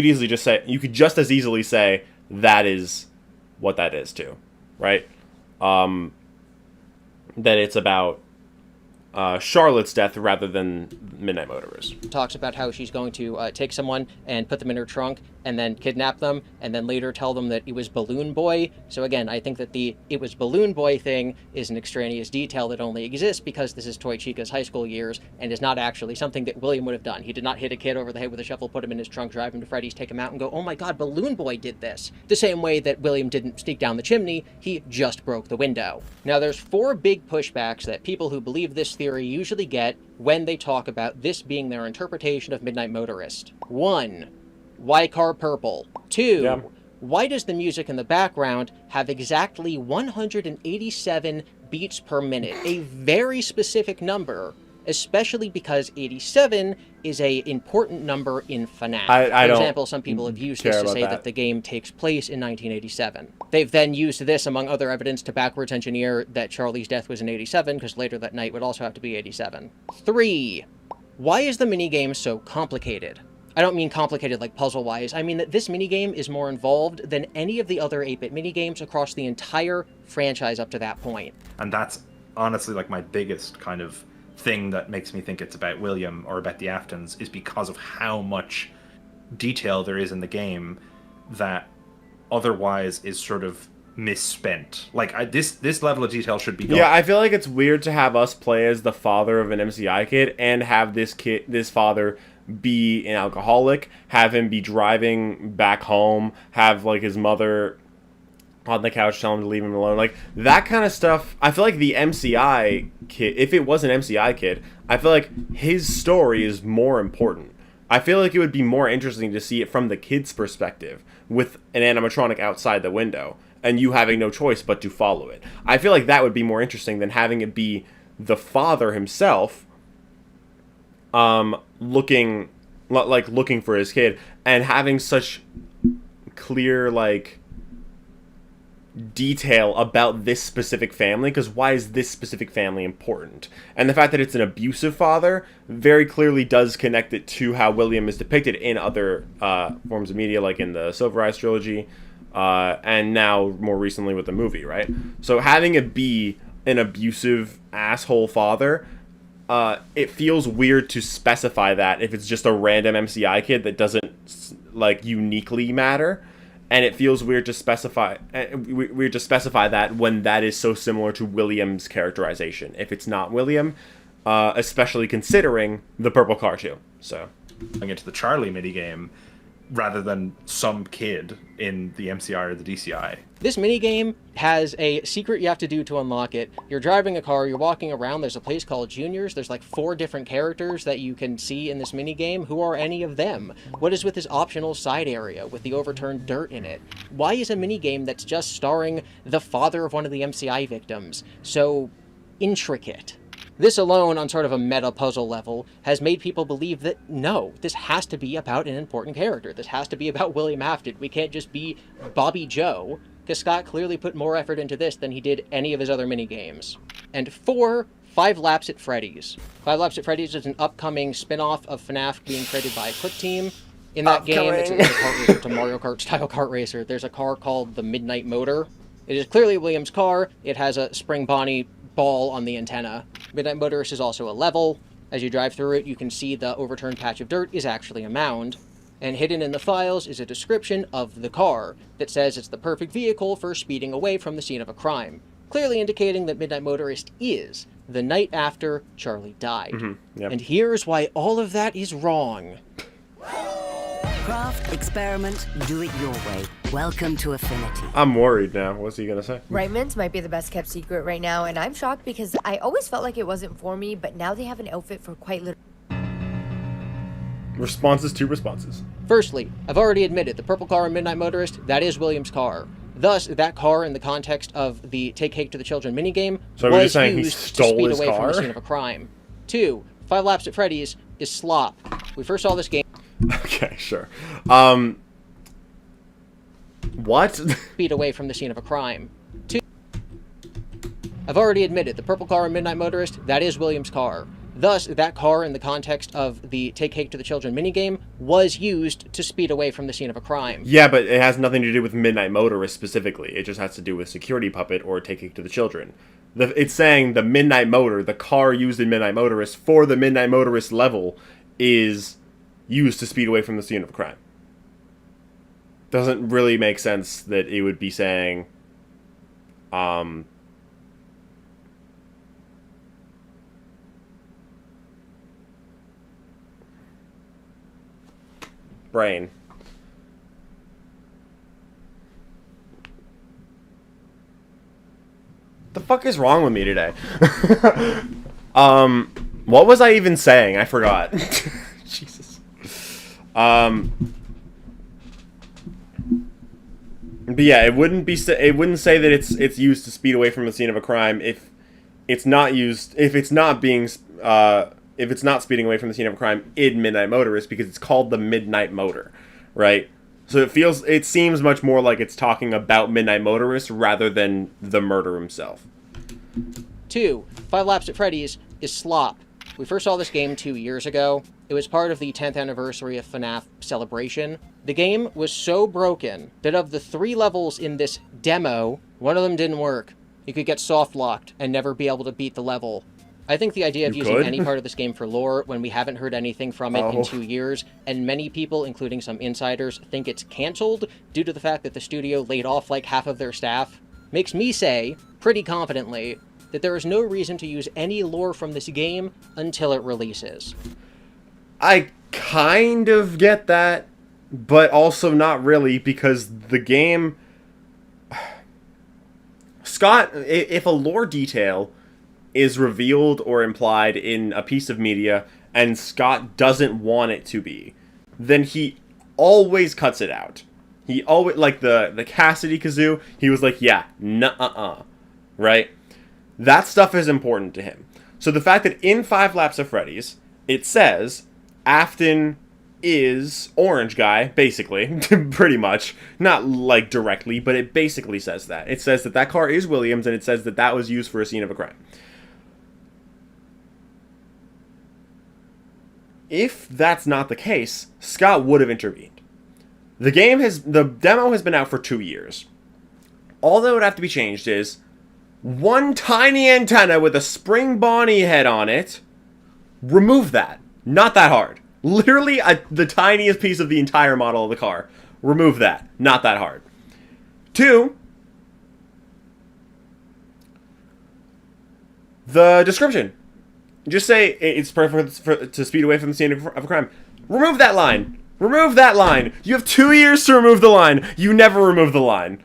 [SPEAKER 1] could just as easily say that is what that is too, right? That it's about Charlotte's death rather than Midnight Motorist.
[SPEAKER 7] Talks about how she's going to take someone and put them in her trunk and then kidnap them and then later tell them that it was Balloon Boy. So again, I think that the "it was Balloon Boy" thing is an extraneous detail that only exists because this is Toy Chica's high school years and is not actually something that William would have done. He did not hit a kid over the head with a shovel, put him in his trunk, drive him to Freddy's, take him out and go, "Oh my god, Balloon Boy did this." The same way that William didn't sneak down the chimney, he just broke the window. Now there's 4 big pushbacks that people who believe this theory usually get when they talk about this being their interpretation of Midnight Motorist. 1. Why car purple? 2. Why does the music in the background have exactly 187 beats per minute? A very specific number, especially because 87 is a important number in FNaF. For example, some people have used this to say that the game takes place in 1987. They've then used this, among other evidence, to backwards engineer that Charlie's death was in 87, because later that night would also have to be 87. 3. Why is the minigame so complicated? I don't mean complicated like puzzle-wise, I mean that this minigame is more involved than any of the other 8-bit minigames across the entire franchise up to that point.
[SPEAKER 17] And that's honestly like my biggest kind of thing that makes me think it's about William or about the Aftons, is because of how much detail there is in the game that otherwise is sort of misspent. Like this level of detail should be gone.
[SPEAKER 1] Yeah, I feel like it's weird to have us play as the father of an MCI kid and have this father be an alcoholic, have him be driving back home, have like his mother on the couch tell him to leave him alone. Like that kind of stuff. I feel like the MCI kid, if it was an MCI kid, I feel like his story is more important. I feel like it would be more interesting to see it from the kid's perspective with an animatronic outside the window and you having no choice but to follow it. I feel like that would be more interesting than having it be the father himself looking for his kid and having such clear like detail about this specific family, because why is this specific family important? And the fact that it's an abusive father very clearly does connect it to how William is depicted in other forms of media, like in the Silver Eyes trilogy, and now more recently with the movie, right? So having it be an abusive asshole father, it feels weird to specify that if it's just a random MCI kid that doesn't like uniquely matter. And it feels weird to specify that when that is so similar to William's characterization. If it's not William, especially considering the purple car too. So,
[SPEAKER 17] going into the Charlie minigame rather than some kid in the MCI or the DCI.
[SPEAKER 7] This minigame has a secret you have to do to unlock it. You're driving a car, you're walking around, there's a place called Juniors, there's like 4 different characters that you can see in this minigame. Who are any of them? What is with this optional side area with the overturned dirt in it? Why is a minigame that's just starring the father of one of the MCI victims so intricate? This alone, on sort of a meta puzzle level, has made people believe that, no, this has to be about an important character. This has to be about William Afton. We can't just be Bobby Joe, because Scott clearly put more effort into this than he did any of his other minigames. And 4, 5 Laps at Freddy's. 5 Laps at Freddy's is an upcoming spin-off of FNaF being created by Click Team. In that game, it's a kart racer, it's a Mario Kart-style kart racer. There's a car called the Midnight Motor. It is clearly William's car. It has a Spring Bonnie ball on the antenna. Midnight Motorist is also a level. As you drive through it, you can see the overturned patch of dirt is actually a mound. And hidden in the files is a description of the car that says it's the perfect vehicle for speeding away from the scene of a crime, clearly indicating that Midnight Motorist is the night after Charlie died.
[SPEAKER 1] Mm-hmm. Yep.
[SPEAKER 7] And here's why all of that is wrong.
[SPEAKER 18] Craft, experiment, do it your way. Welcome to Affinity.
[SPEAKER 1] I'm worried now. What's he gonna say?
[SPEAKER 19] Raymond's might be the best kept secret right now, and I'm shocked because I always felt like it wasn't for me, but now they have an outfit for quite literally.
[SPEAKER 1] Responses to responses.
[SPEAKER 7] Firstly, I've already admitted the purple car in Midnight Motorist, that is William's car. Thus, that car in the context of the Take Cake to the Children minigame was used to speed away from the scene of a crime. 2, 5 Laps at Freddy's is slop. We first saw this game...
[SPEAKER 1] Okay, sure. What?
[SPEAKER 7] Speed away from the scene of a crime. 2, I've already admitted the purple car in Midnight Motorist, that is William's car. Thus, that car in the context of the Take Cake to the Children minigame was used to speed away from the scene of a crime.
[SPEAKER 1] Yeah, but it has nothing to do with Midnight Motorist specifically. It just has to do with Security Puppet or Take Cake to the Children. It's saying the Midnight Motor, the car used in Midnight Motorist for the Midnight Motorist level, is used to speed away from the scene of a crime. Doesn't really make sense that it would be saying, brain. The fuck is wrong with me today? What was I even saying? I forgot. Jesus. But yeah, it wouldn't say that it's used to speed away from the scene of a crime if it's not used, if it's not speeding away from the scene of a crime in Midnight Motorist, because it's called the Midnight Motor, right? So it seems much more like it's talking about Midnight Motorist rather than the murder himself.
[SPEAKER 7] 2, 5 Laps at Freddy's is slop. We first saw this game 2 years ago. It was part of the 10th anniversary of FNaF celebration. The game was so broken that of the 3 levels in this demo, one of them didn't work. You could get soft locked and never be able to beat the level. I think the idea of using any part of this game for lore when we haven't heard anything from it in 2 years, and many people, including some insiders, think it's cancelled due to the fact that the studio laid off like half of their staff, makes me say, pretty confidently, that there is no reason to use any lore from this game until it releases.
[SPEAKER 1] I kind of get that, but also not really, because the game... Scott, if a lore detail is revealed or implied in a piece of media and Scott doesn't want it to be, then he always cuts it out. He always, like the Cassidy kazoo, he was like, yeah, nuh-uh-uh, right? That stuff is important to him. So the fact that in 5 Laps of Freddy's, it says Afton is Orange Guy, basically, pretty much. Not, like, directly, but it basically says that. It says that car is Williams, and it says that that was used for a scene of a crime. If that's not the case, Scott would have intervened. The demo has been out for 2 years. All that would have to be changed is one tiny antenna with a spring Bonnie head on it. Remove that. Not that hard. Literally the tiniest piece of the entire model of the car. Remove that. Not that hard. 2, the description. Just say it's perfect to speed away from the scene of a crime. Remove that line. Remove that line. You have 2 years to remove the line. You never remove the line.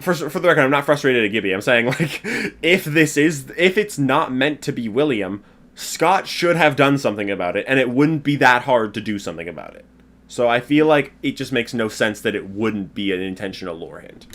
[SPEAKER 1] For the record, I'm not frustrated at Gibby. I'm saying, like, if it's not meant to be William, Scott should have done something about it, and it wouldn't be that hard to do something about it. So I feel like it just makes no sense that it wouldn't be an intentional lore hint.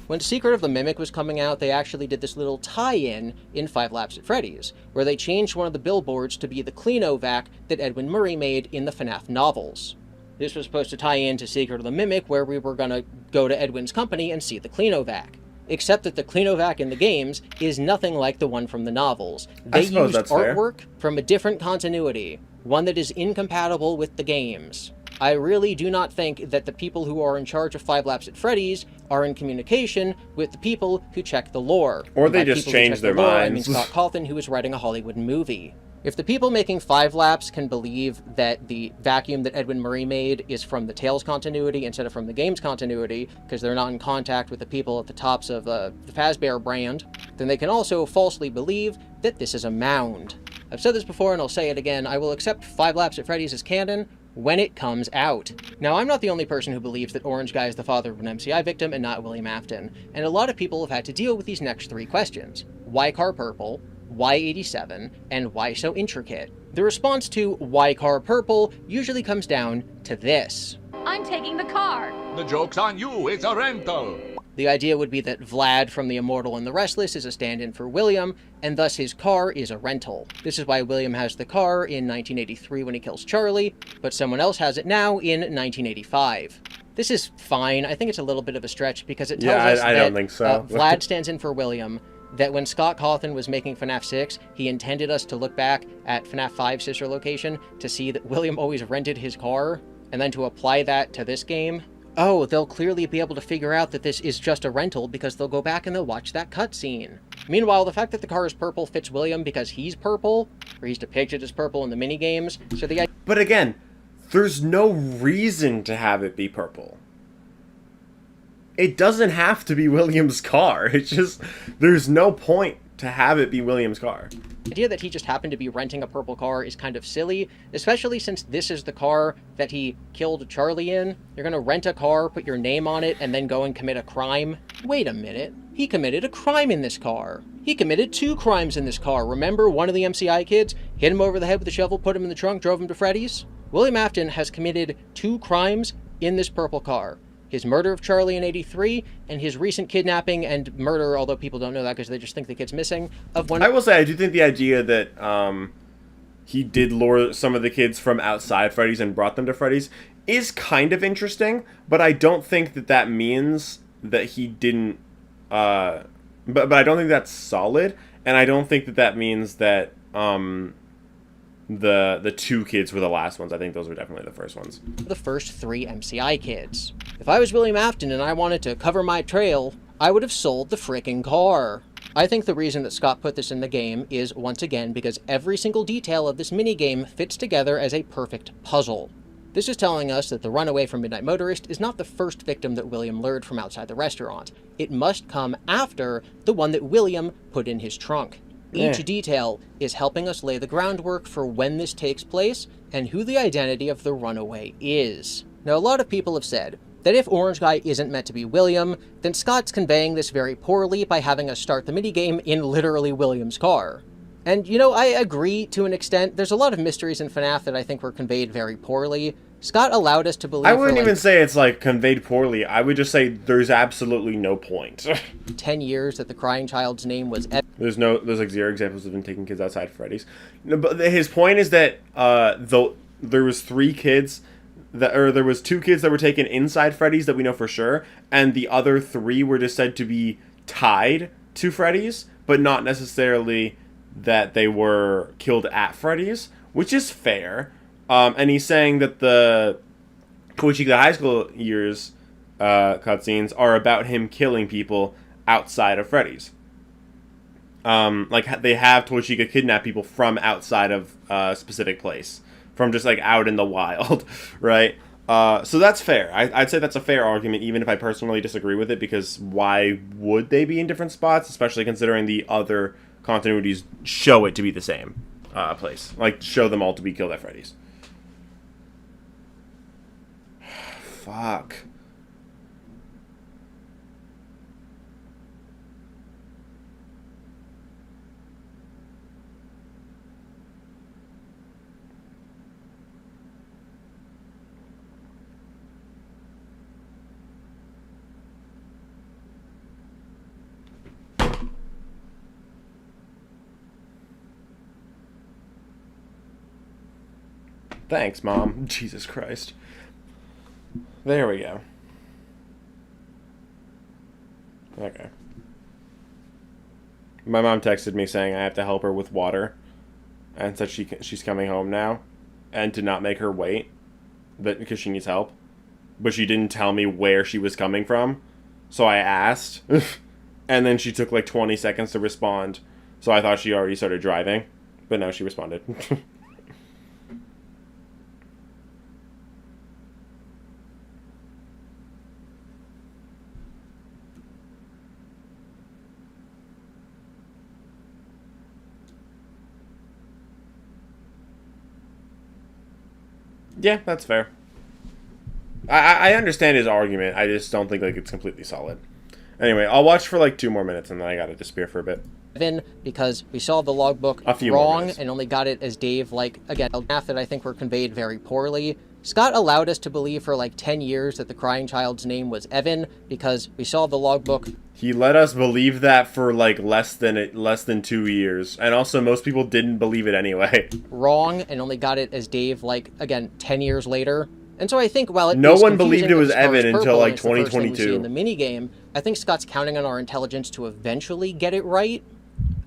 [SPEAKER 7] When Secret of the Mimic was coming out, they actually did this little tie-in in 5 Laps at Freddy's, where they changed one of the billboards to be the Cleanovac that Edwin Murray made in the FNaF novels. This was supposed to tie in to Secret of the Mimic, where we were going to go to Edwin's company and see the Cleanovac. Except that the Cleanovac in the games is nothing like the one from the novels. They used artwork from a different continuity, one that is incompatible with the games. I really do not think that the people who are in charge of 5 Laps at Freddy's are in communication with the people who check the lore.
[SPEAKER 1] Or they just changed their minds.
[SPEAKER 7] I mean Scott Cawthon, who is writing a Hollywood movie. If the people making 5 Laps can believe that the vacuum that Edwin Murray made is from the Tales continuity instead of from the game's continuity, because they're not in contact with the people at the tops of the Fazbear brand, then they can also falsely believe that this is a mound. I've said this before and I'll say it again, I will accept 5 Laps at Freddy's as canon when it comes out. Now, I'm not the only person who believes that Orange Guy is the father of an MCI victim and not William Afton, and a lot of people have had to deal with these next 3 questions. Why car purple? Why 87? And why so intricate? The response to why car purple usually comes down to this.
[SPEAKER 6] I'm taking the car.
[SPEAKER 20] The joke's on you, it's a rental.
[SPEAKER 7] The idea would be that Vlad from The Immortal and the Restless is a stand-in for William, and thus his car is a rental. This is why William has the car in 1983 when he kills Charlie, but someone else has it now in 1985. This is fine. I think it's a little bit of a stretch because it tells us
[SPEAKER 1] I
[SPEAKER 7] that
[SPEAKER 1] don't think so.
[SPEAKER 7] Vlad stands in for William, that when Scott Cawthon was making FNaF 6, he intended us to look back at FNaF 5's sister location to see that William always rented his car, and then to apply that to this game. Oh, they'll clearly be able to figure out that this is just a rental because they'll go back and they'll watch that cutscene. Meanwhile, the fact that the car is purple fits William because he's purple, or he's depicted as purple in the minigames, so the...
[SPEAKER 1] But again, there's no reason to have it be purple. It doesn't have to be William's car. It's just, there's no point to have it be William's car.
[SPEAKER 7] The idea that he just happened to be renting a purple car is kind of silly, especially since this is the car that he killed Charlie in. You're gonna rent a car, put your name on it, and then go and commit a crime? Wait a minute. He committed a crime in this car. He committed 2 crimes in this car. Remember, one of the MCI kids hit him over the head with a shovel, put him in the trunk, drove him to Freddy's? William Afton has committed 2 crimes in this purple car. His murder of Charlie in 83, and his recent kidnapping and murder, although people don't know that because they just think the kid's missing, of one...
[SPEAKER 1] I will say, I do think the idea that he did lure some of the kids from outside Freddy's and brought them to Freddy's is kind of interesting, but I don't think that that means that he didn't... but I don't think that's solid, and I don't think that that means that the 2 kids were the last ones. I think those were definitely the first ones.
[SPEAKER 7] The first 3 MCI kids. If I was William Afton and I wanted to cover my trail, I would have sold the frickin' car. I think the reason that Scott put this in the game is, once again, because every single detail of this minigame fits together as a perfect puzzle. This is telling us that the runaway from Midnight Motorist is not the first victim that William lured from outside the restaurant. It must come after the one that William put in his trunk. Each detail is helping us lay the groundwork for when this takes place and who the identity of the runaway is. Now, a lot of people have said that if Orange Guy isn't meant to be William, then Scott's conveying this very poorly by having us start the minigame in literally William's car. And, you know, I agree to an extent. There's a lot of mysteries in FNaF that I think were conveyed very poorly. Scott allowed us to believe...
[SPEAKER 1] I wouldn't even say it's, like, conveyed poorly. I would just say there's absolutely no point.
[SPEAKER 7] 10 years that the crying child's name was...
[SPEAKER 1] There's like 0 examples of him taking kids outside Freddy's. No, but his point is that though there was 3 kids... there was 2 kids that were taken inside Freddy's that we know for sure, and the other 3 were just said to be tied to Freddy's, but not necessarily that they were killed at Freddy's, which is fair. And he's saying that the Chica high school years cutscenes are about him killing people outside of Freddy's. Like, they have Chica kidnap people from outside of a specific place. From just, like, out in the wild, right? So that's fair. I'd say that's a fair argument, even if I personally disagree with it, because why would they be in different spots, especially considering the other continuities show it to be the same place. Like, show them all to be killed at Freddy's. Fuck. Thanks, Mom. Jesus Christ. There we go. Okay. My mom texted me saying I have to help her with water, and said she's coming home now, and to not make her wait, because she needs help. But she didn't tell me where she was coming from, so I asked, and then she took like 20 seconds to respond, so I thought she already started driving, but no, she responded. Yeah, that's fair. I understand his argument. I just don't think like it's completely solid. Anyway, I'll watch for like 2 more minutes and then I gotta disappear for a bit.
[SPEAKER 7] Because we saw the logbook wrong and only got it as Dave, like, again, a math that I think were conveyed very poorly. Scott allowed us to believe for like 10 years that the crying child's name was Evan because we saw the logbook.
[SPEAKER 1] He let us believe that for like less than 2 years, and also most people didn't believe it anyway.
[SPEAKER 7] Wrong and only got it as Dave, like, again, 10 years later. And so I think while it
[SPEAKER 1] no
[SPEAKER 7] is
[SPEAKER 1] one believed it was
[SPEAKER 7] confusing that
[SPEAKER 1] Evan
[SPEAKER 7] the
[SPEAKER 1] until
[SPEAKER 7] purple
[SPEAKER 1] like
[SPEAKER 7] is the first thing we
[SPEAKER 1] 2022.
[SPEAKER 7] see in the minigame, I think Scott's counting on our intelligence to eventually get it right.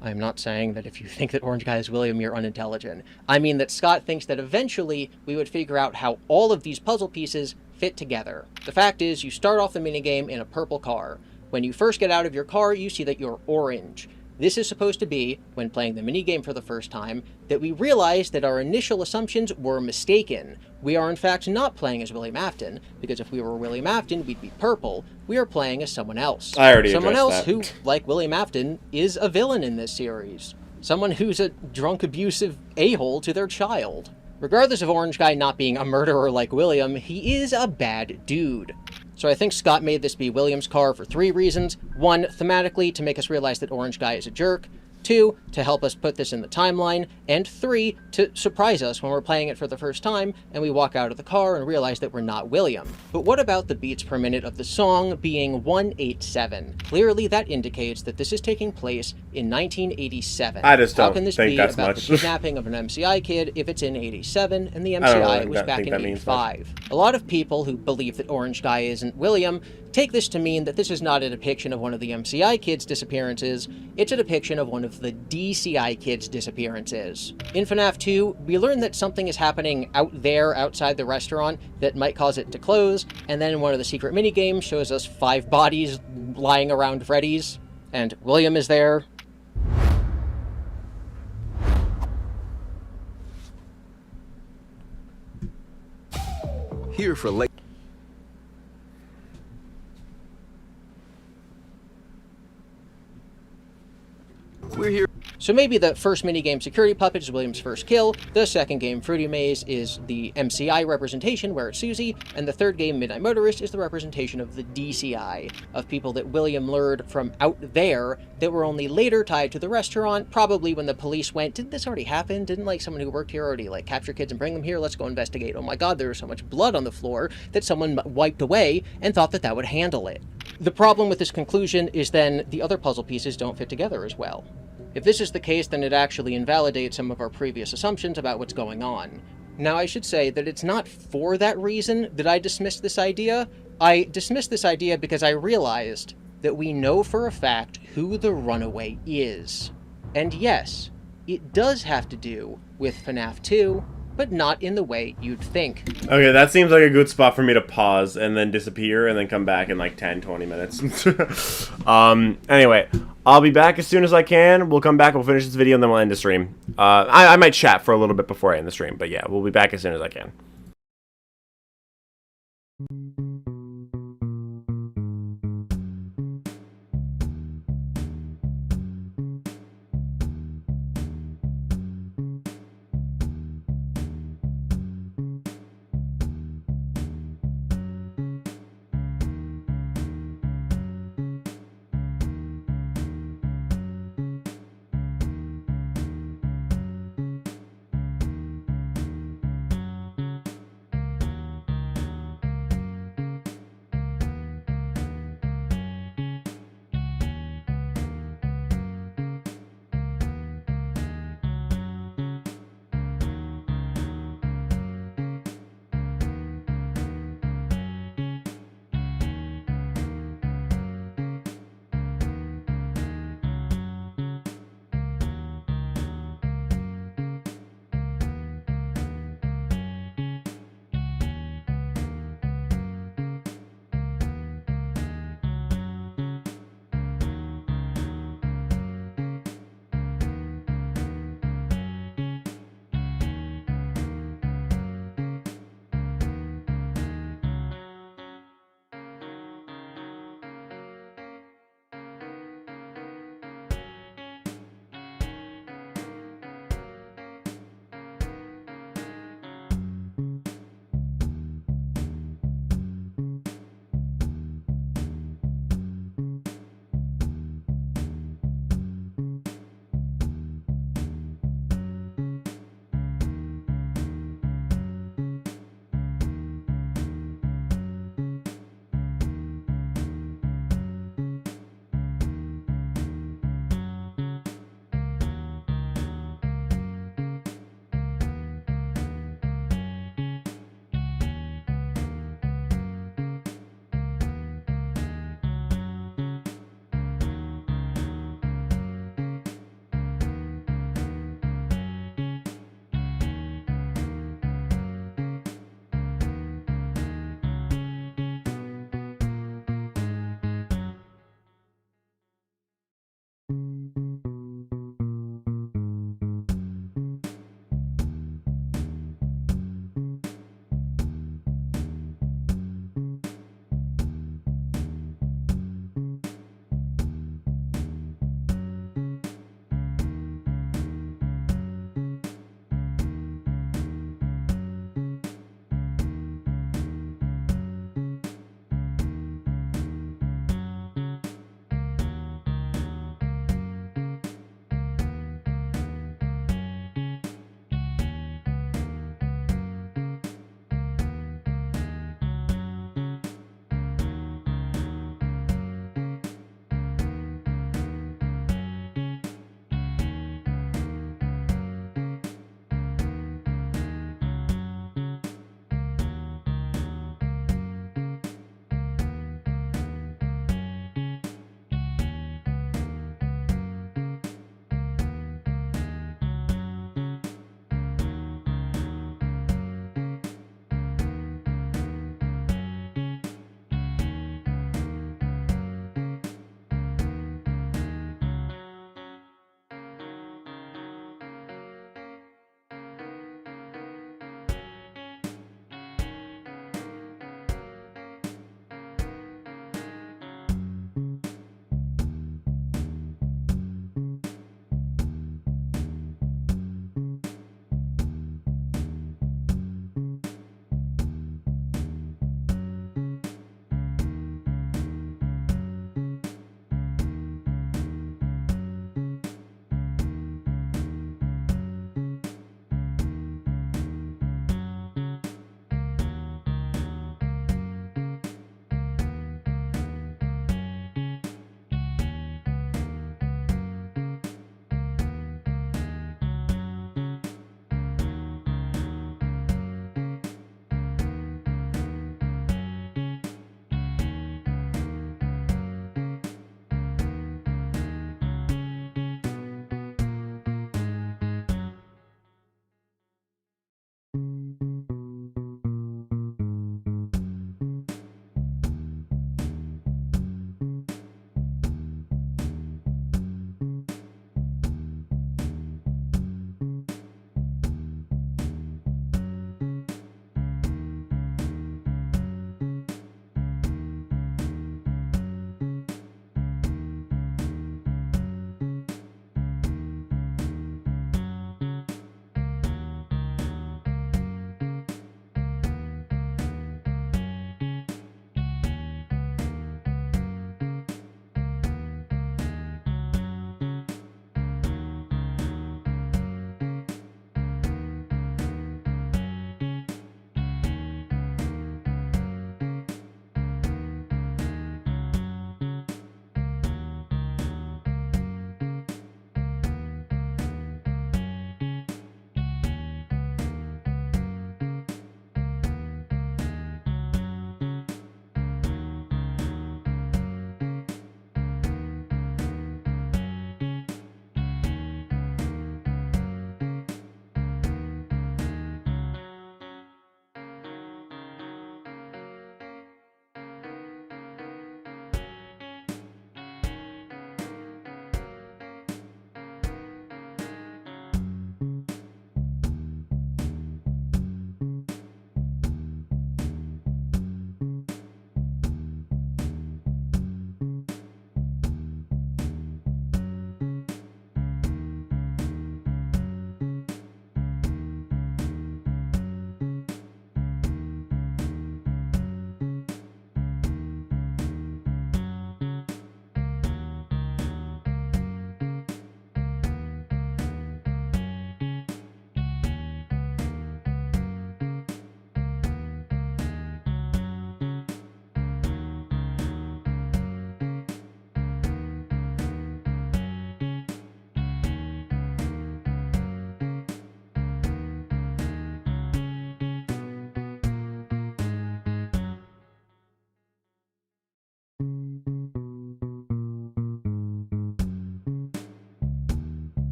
[SPEAKER 7] I'm not saying that if you think that Orange Guy is William, you're unintelligent. I mean that Scott thinks that eventually we would figure out how all of these puzzle pieces fit together. The fact is, you start off the minigame in a purple car. When you first get out of your car, you see that you're orange. This is supposed to be, when playing the minigame for the first time, that we realize that our initial assumptions were mistaken. We are in fact not playing as William Afton, because if we were William Afton, we'd be purple. We are playing as someone else.
[SPEAKER 1] I already
[SPEAKER 7] someone
[SPEAKER 1] addressed
[SPEAKER 7] else
[SPEAKER 1] that.
[SPEAKER 7] who, like William Afton, is a villain in this series. Someone who's a drunk, abusive a-hole to their child. Regardless of Orange Guy not being a murderer like William, he is a bad dude. So I think Scott made this be William's car for 3 reasons. 1, thematically, to make us realize that Orange Guy is a jerk. 2, to help us put this in the timeline. And 3, to surprise us when we're playing it for the first time and we walk out of the car and realize that we're not William. But what about the beats per minute of the song being 187? Clearly that indicates that this is taking place in 1987.
[SPEAKER 1] I just
[SPEAKER 7] How
[SPEAKER 1] don't
[SPEAKER 7] can this
[SPEAKER 1] think
[SPEAKER 7] be
[SPEAKER 1] that's
[SPEAKER 7] about
[SPEAKER 1] much.
[SPEAKER 7] the kidnapping of an MCI kid if it's in 87 and the
[SPEAKER 1] I don't
[SPEAKER 7] MCI
[SPEAKER 1] really
[SPEAKER 7] was back
[SPEAKER 1] think
[SPEAKER 7] in
[SPEAKER 1] that means much.
[SPEAKER 7] 85? A lot of people who believe that Orange Guy isn't William take this to mean that this is not a depiction of one of the MCI kids' disappearances, it's a depiction of one of the DCI kids' disappearances. In FNaF 2, we learn that something is happening out there outside the restaurant that might cause it to close, and then one of the secret minigames shows us 5 bodies lying around Freddy's, and William is there.
[SPEAKER 11] Here for late. We're here.
[SPEAKER 7] So maybe the first minigame, Security Puppet, is William's first kill, the second game, Fruity Maze, is the MCI representation, where it's Susie, and the third game, Midnight Motorist, is the representation of the DCI, of people that William lured from out there that were only later tied to the restaurant, probably when the police went, didn't this already happen? Didn't like someone who worked here already like capture kids and bring them here? Let's go investigate. Oh my god, there was so much blood on the floor that someone wiped away and thought that that would handle it. The problem with this conclusion is then the other puzzle pieces don't fit together as well. If this is the case, then it actually invalidates some of our previous assumptions about what's going on. Now, I should say that it's not for that reason that I dismissed this idea. I dismissed this idea because I realized that we know for a fact who the runaway is. And yes, it does have to do with FNaF 2, but not in the way you'd think.
[SPEAKER 1] Okay, that seems like a good spot for me to pause and then disappear and then come back in like 10-20 minutes. Anyway, I'll be back as soon as I can. We'll come back, we'll finish this video, and then we'll end the stream. I might chat for a little bit before I end the stream, but yeah, we'll be back as soon as I can.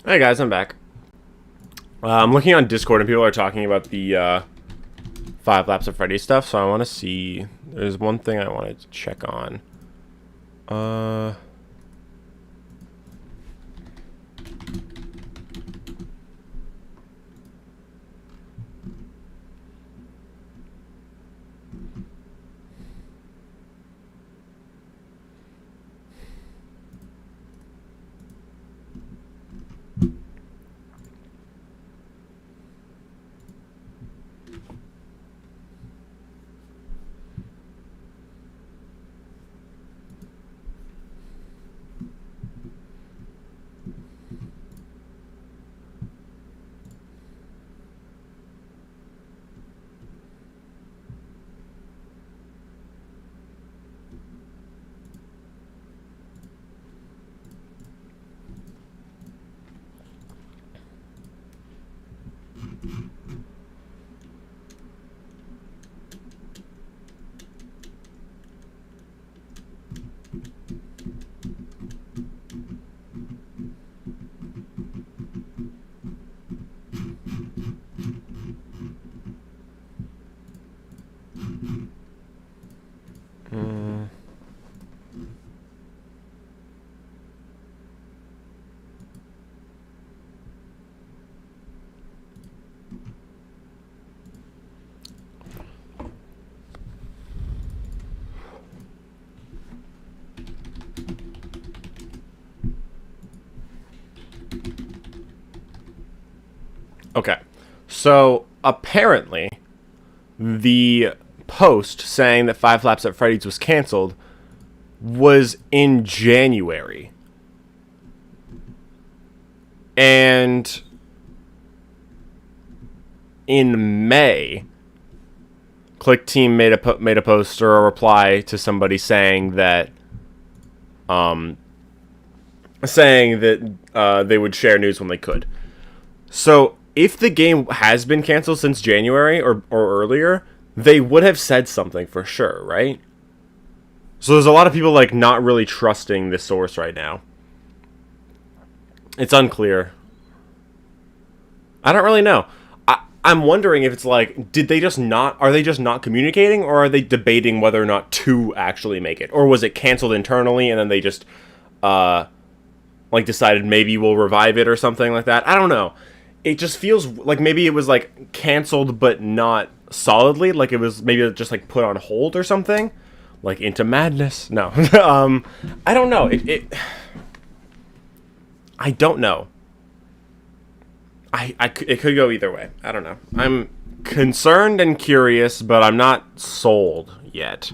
[SPEAKER 1] Hey guys, I'm back. I'm looking on Discord and people are talking about the 5 Laps of Freddy stuff, so I want to see. There's one thing I wanted to check on. Okay, so apparently the post saying that 5 Laps at Freddy's was canceled was in January. And in May, Click Team made a post or a reply to somebody saying that they would share news when they could. So if the game has been canceled since January or earlier, they would have said something for sure, right? So there's a lot of people like not really trusting this source right now. It's unclear. I don't really know. I'm wondering if it's like, are they just not communicating, or are they debating whether or not to actually make it? Or was it canceled internally and then they just like decided maybe we'll revive it or something like that? I don't know. It just feels like maybe it was like canceled but not solidly, like it was maybe just like put on hold or something, like Into Madness. No. I don't know. I don't know. It could go either way. I don't know. I'm concerned and curious, but I'm not sold yet.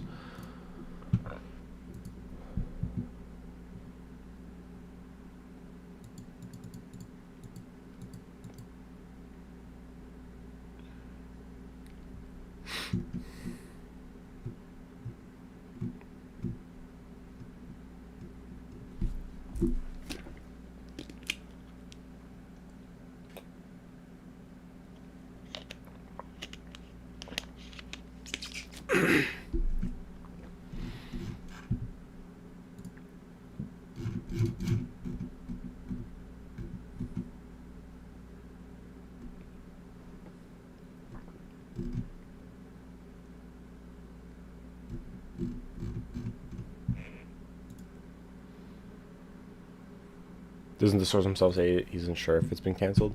[SPEAKER 1] Doesn't the source himself say he's unsure if it's been canceled?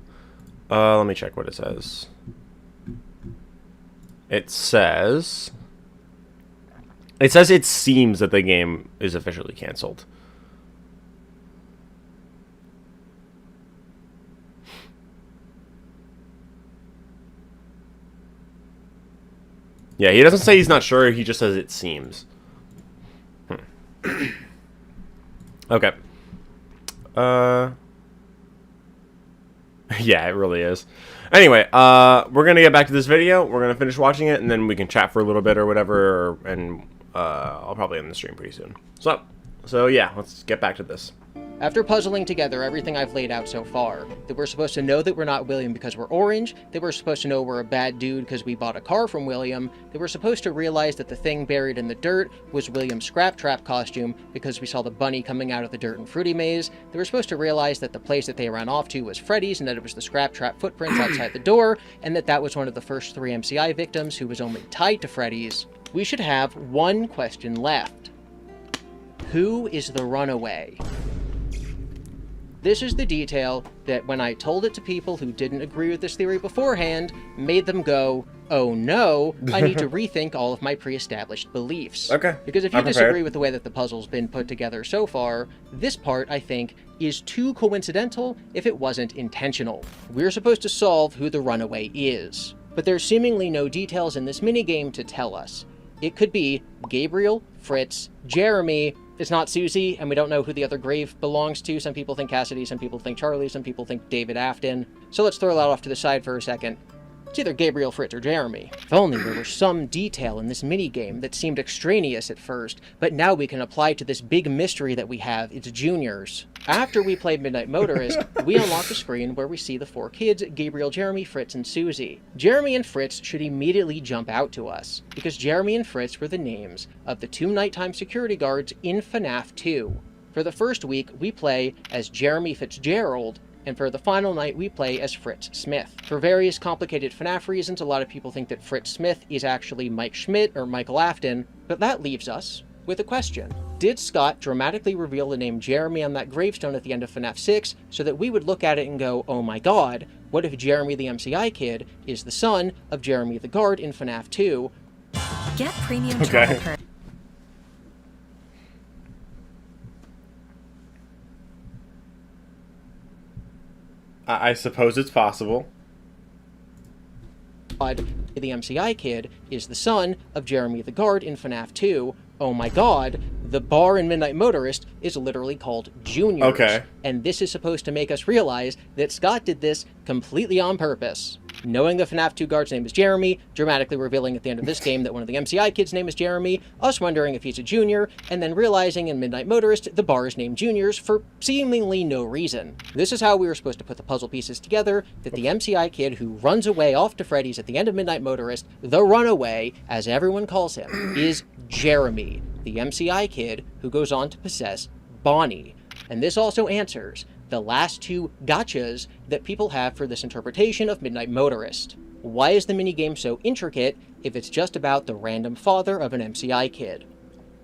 [SPEAKER 1] Let me check what it says. It says it seems that the game is officially canceled. Yeah, he doesn't say he's not sure, he just says it seems. Okay. Yeah, it really is. Anyway, we're gonna get back to this video. We're gonna finish watching it, and then we can chat for a little bit or whatever, and I'll probably end the stream pretty soon. So yeah, let's get back to this.
[SPEAKER 7] After puzzling together everything I've laid out so far, that we're supposed to know that we're not William because we're orange, that we're supposed to know we're a bad dude because we bought a car from William, that we're supposed to realize that the thing buried in the dirt was William's Scrap Trap costume because we saw the bunny coming out of the dirt in Fruity Maze, that we're supposed to realize that the place that they ran off to was Freddy's and that it was the Scrap Trap footprints outside the door, and that that was one of the first 3 MCI victims who was only tied to Freddy's, we should have one question left. Who is the runaway? This is the detail that, when I told it to people who didn't agree with this theory beforehand, made them go, oh no, I need to rethink all of my pre-established beliefs.
[SPEAKER 1] Okay.
[SPEAKER 7] Because if you disagree with the way that the puzzle's been put together so far, this part, I think, is too coincidental if it wasn't intentional. We're supposed to solve who the runaway is, but there's seemingly no details in this minigame to tell us. It could be Gabriel, Fritz, Jeremy. It's not Susie, and we don't know who the other grave belongs to. Some people think Cassidy, some people think Charlie, some people think David Afton. So let's throw that off to the side for a second. It's either Gabriel, Fritz, or Jeremy. If only there were some detail in this minigame that seemed extraneous at first, but now we can apply to this big mystery that we have, its juniors. After we play Midnight Motorist, we unlock a screen where we see the 4 kids, Gabriel, Jeremy, Fritz, and Susie. Jeremy and Fritz should immediately jump out to us, because Jeremy and Fritz were the names of the 2 nighttime security guards in FNaF 2. For the first week, we play as Jeremy Fitzgerald, and for the final night we play as Fritz Smith. For various complicated FNaF reasons, a lot of people think that Fritz Smith is actually Mike Schmidt or Michael Afton, but that leaves us with a question. Did Scott dramatically reveal the name Jeremy on that gravestone at the end of FNaF 6 so that we would look at it and go, oh my god, what if Jeremy the MCI kid is the son of Jeremy the guard in FNaF 2?
[SPEAKER 6] Get premium travel perks.
[SPEAKER 1] I suppose it's possible.
[SPEAKER 7] The MCI kid is the son of Jeremy the guard in FNaF 2. Oh my god, the bar in Midnight Motorist is literally called Juniors.
[SPEAKER 1] Okay.
[SPEAKER 7] And this is supposed to make us realize that Scott did this completely on purpose. Knowing the FNaF 2 guard's name is Jeremy, dramatically revealing at the end of this game that one of the MCI kids' name is Jeremy, us wondering if he's a junior, and then realizing in Midnight Motorist the bar is named Juniors for seemingly no reason. This is how we were supposed to put the puzzle pieces together, that the MCI kid who runs away off to Freddy's at the end of Midnight Motorist, the runaway, as everyone calls him, is Jeremy, the MCI kid who goes on to possess Bonnie. And this also answers the last 2 gotchas that people have for this interpretation of Midnight Motorist. Why is the minigame so intricate if it's just about the random father of an MCI kid?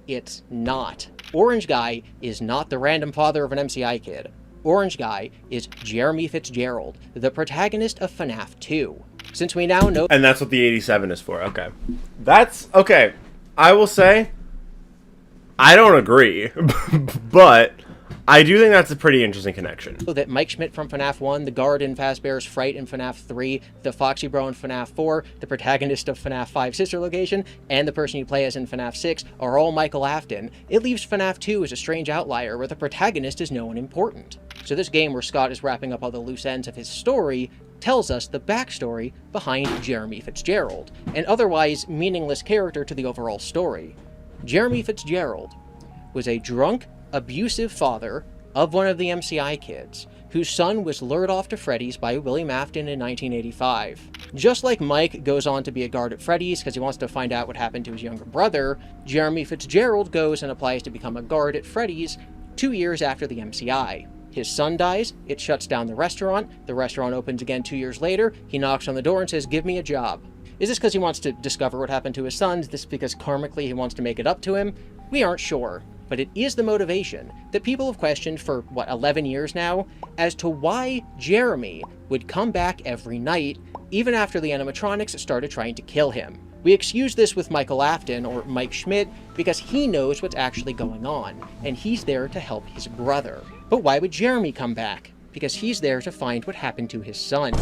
[SPEAKER 7] It's not. Orange Guy is not the random father of an MCI kid. Orange Guy is Jeremy Fitzgerald, the protagonist of FNaF 2. Since we now know...
[SPEAKER 1] And that's what the 87 is for, okay. That's... okay, I will say, I don't agree, but... I do think that's a pretty interesting connection.
[SPEAKER 7] That Mike Schmidt from FNaF 1, the guard in Fazbear's Fright in FNaF 3, the Foxy Bro in FNaF 4, the protagonist of FNaF 5 Sister Location, and the person you play as in FNaF 6 are all Michael Afton. It leaves FNaF 2 as a strange outlier where the protagonist is no one important. So this game where Scott is wrapping up all the loose ends of his story tells us the backstory behind Jeremy Fitzgerald, an otherwise meaningless character to the overall story. Jeremy Fitzgerald was a drunk, abusive father of one of the MCI kids, whose son was lured off to Freddy's by William Afton in 1985. Just like Mike goes on to be a guard at Freddy's because he wants to find out what happened to his younger brother, Jeremy Fitzgerald goes and applies to become a guard at Freddy's 2 years after the MCI. His son dies, it shuts down the restaurant opens again 2 years later, he knocks on the door and says, give me a job. Is this because he wants to discover what happened to his son? Is this because karmically he wants to make it up to him? We aren't sure. But it is the motivation that people have questioned for, 11 years now, as to why Jeremy would come back every night, even after the animatronics started trying to kill him. We excuse this with Michael Afton, or Mike Schmidt, because he knows what's actually going on, and he's there to help his brother. But why would Jeremy come back? Because he's there to find what happened to his son.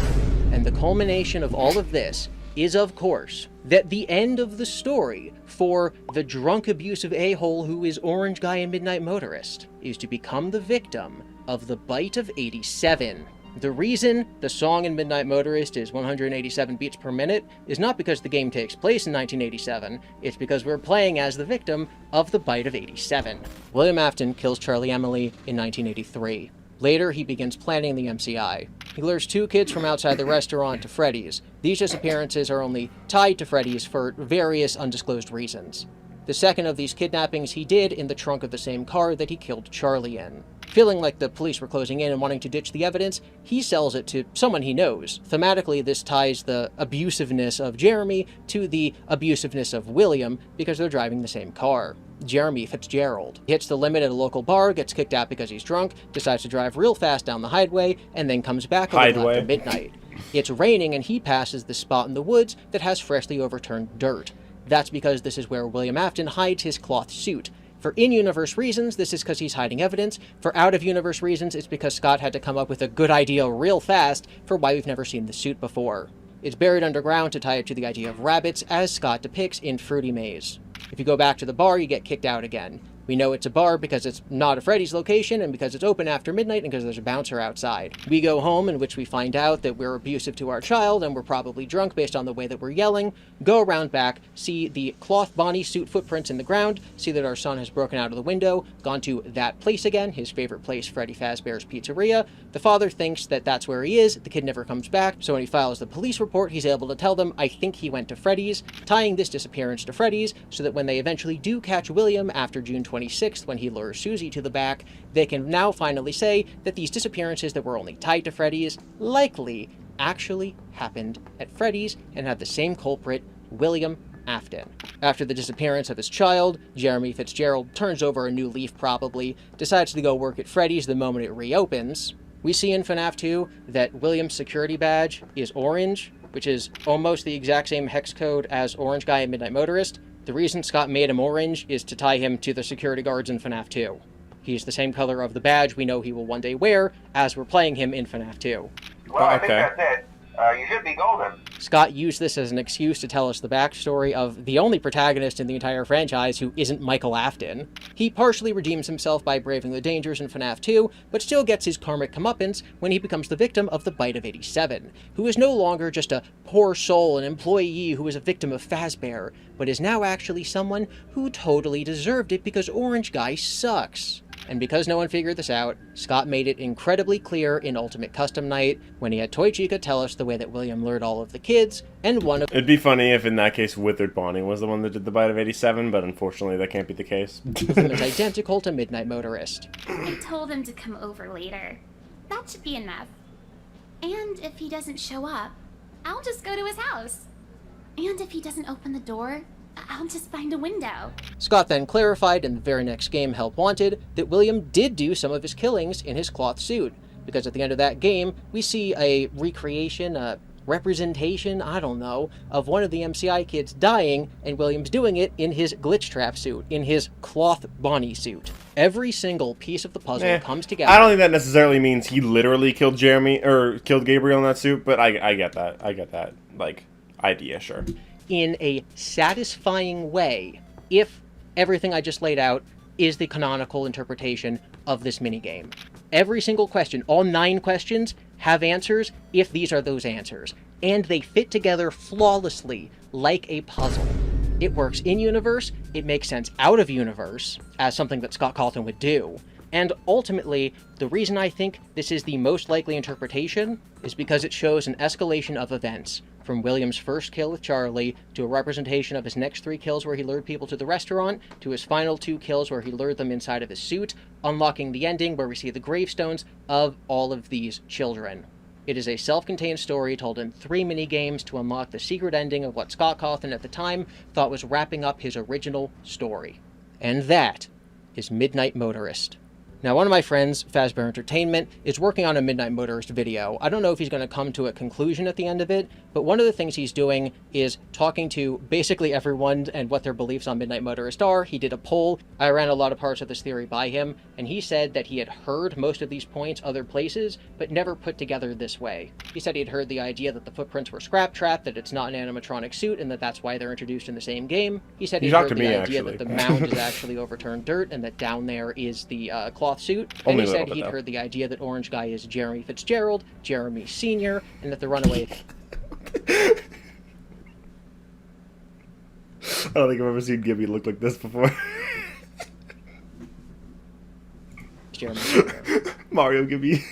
[SPEAKER 7] And the culmination of all of this is, of course, that the end of the story for the drunk abusive a-hole who is Orange Guy in Midnight Motorist is to become the victim of the bite of 87. The reason the song in Midnight Motorist is 187 beats per minute is not because the game takes place in 1987, it's because we're playing as the victim of the bite of 87. William Afton kills Charlie Emily in 1983. Later, he begins planning the MCI. He lures 2 kids from outside the restaurant to Freddy's. These disappearances are only tied to Freddy's for various undisclosed reasons. The second of these kidnappings he did in the trunk of the same car that he killed Charlie in. Feeling like the police were closing in and wanting to ditch the evidence, he sells it to someone he knows. Thematically, this ties the abusiveness of Jeremy to the abusiveness of William because they're driving the same car. Jeremy Fitzgerald. He hits the limit at a local bar, gets kicked out because he's drunk, decides to drive real fast down the highway, and then comes back a little after midnight. It's raining and he passes the spot in the woods that has freshly overturned dirt. That's because this is where William Afton hides his cloth suit. For in-universe reasons, this is because he's hiding evidence. For out-of-universe reasons, it's because Scott had to come up with a good idea real fast for why we've never seen the suit before. It's buried underground to tie it to the idea of rabbits, as Scott depicts in Fruity Maze. If you go back to the bar, you get kicked out again. We know it's a bar because it's not a Freddy's location and because it's open after midnight and because there's a bouncer outside. We go home, in which we find out that we're abusive to our child and we're probably drunk based on the way that we're yelling, go around back, see the cloth Bonnie suit footprints in the ground, see that our son has broken out of the window, gone to that place again, his favorite place, Freddy Fazbear's Pizzeria. The father thinks that that's where he is, the kid never comes back, so when he files the police report, he's able to tell them, I think he went to Freddy's, tying this disappearance to Freddy's, so that when they eventually do catch William after June 26th, when he lures Susie to the back, they can now finally say that these disappearances that were only tied to Freddy's likely actually happened at Freddy's and have the same culprit, William Afton. After the disappearance of his child, Jeremy Fitzgerald turns over a new leaf probably, decides to go work at Freddy's the moment it reopens. We see in FNaF 2 that William's security badge is orange, which is almost the exact same hex code as Orange Guy in Midnight Motorist. The reason Scott made him orange is to tie him to the security guards in FNaF 2. He's the same color of the badge we know he will one day wear as we're playing him in FNaF 2.
[SPEAKER 21] Well, I think that's it. You should be golden.
[SPEAKER 7] Scott used this as an excuse to tell us the backstory of the only protagonist in the entire franchise who isn't Michael Afton. He partially redeems himself by braving the dangers in FNaF 2, but still gets his karmic comeuppance when he becomes the victim of the bite of 87, who is no longer just a poor soul, an employee who is a victim of Fazbear, but is now actually someone who totally deserved it because Orange Guy sucks. And because no one figured this out, Scott made it incredibly clear in Ultimate Custom Night when he had Toy Chica tell us the way that William lured all of the kids, and one of—
[SPEAKER 1] It'd be funny if in that case Withered Bonnie was the one that did the bite of 87, but unfortunately that can't be the case.
[SPEAKER 7] them is identical to Midnight Motorist.
[SPEAKER 16] I told him to come over later. That should be enough. And if he doesn't show up, I'll just go to his house. And if he doesn't open the door, I'll just find a window.
[SPEAKER 7] Scott then clarified in the very next game, Help Wanted, that William did do some of his killings in his cloth suit, because at the end of that game, we see a recreation, a representation, I don't know, of one of the MCI kids dying, and William's doing it in his glitch trap suit, in his cloth Bonnie suit. Every single piece of the puzzle comes together.
[SPEAKER 1] I don't think that necessarily means he literally killed Jeremy, or killed Gabriel in that suit, but I get that. I get that, like, idea, sure.
[SPEAKER 7] In a satisfying way, if everything I just laid out is the canonical interpretation of this minigame. Every single question, all 9 questions, have answers if these are those answers. And they fit together flawlessly, like a puzzle. It works in-universe, it makes sense out-of-universe, as something that Scott Cawthon would do. And ultimately, the reason I think this is the most likely interpretation is because it shows an escalation of events, from William's first kill with Charlie, to a representation of his next 3 kills where he lured people to the restaurant, to his final 2 kills where he lured them inside of his suit, unlocking the ending where we see the gravestones of all of these children. It is a self-contained story told in 3 minigames to unlock the secret ending of what Scott Cawthon at the time thought was wrapping up his original story. And that is Midnight Motorist. Now, one of my friends, Fazbear Entertainment, is working on a Midnight Motorist video. I don't know if he's going to come to a conclusion at the end of it, but one of the things he's doing is talking to basically everyone and what their beliefs on Midnight Motorist are. He did a poll. I ran a lot of parts of this theory by him, and he said that he had heard most of these points other places, but never put together this way. He said he had heard the idea that the footprints were scrap trap, that it's not an animatronic suit, and that that's why they're introduced in the same game. He said he heard the idea that the mound is actually overturned dirt, and that down there is the cloth cloth suit, and
[SPEAKER 1] Only
[SPEAKER 7] he
[SPEAKER 1] a little
[SPEAKER 7] said
[SPEAKER 1] bit,
[SPEAKER 7] he'd
[SPEAKER 1] though.
[SPEAKER 7] heard the idea that Orange Guy is Jeremy Fitzgerald, Jeremy Sr., and that the runaway...
[SPEAKER 1] I don't think I've ever seen Gibby look like this before.
[SPEAKER 7] Jeremy Sr.
[SPEAKER 1] Mario Gibby.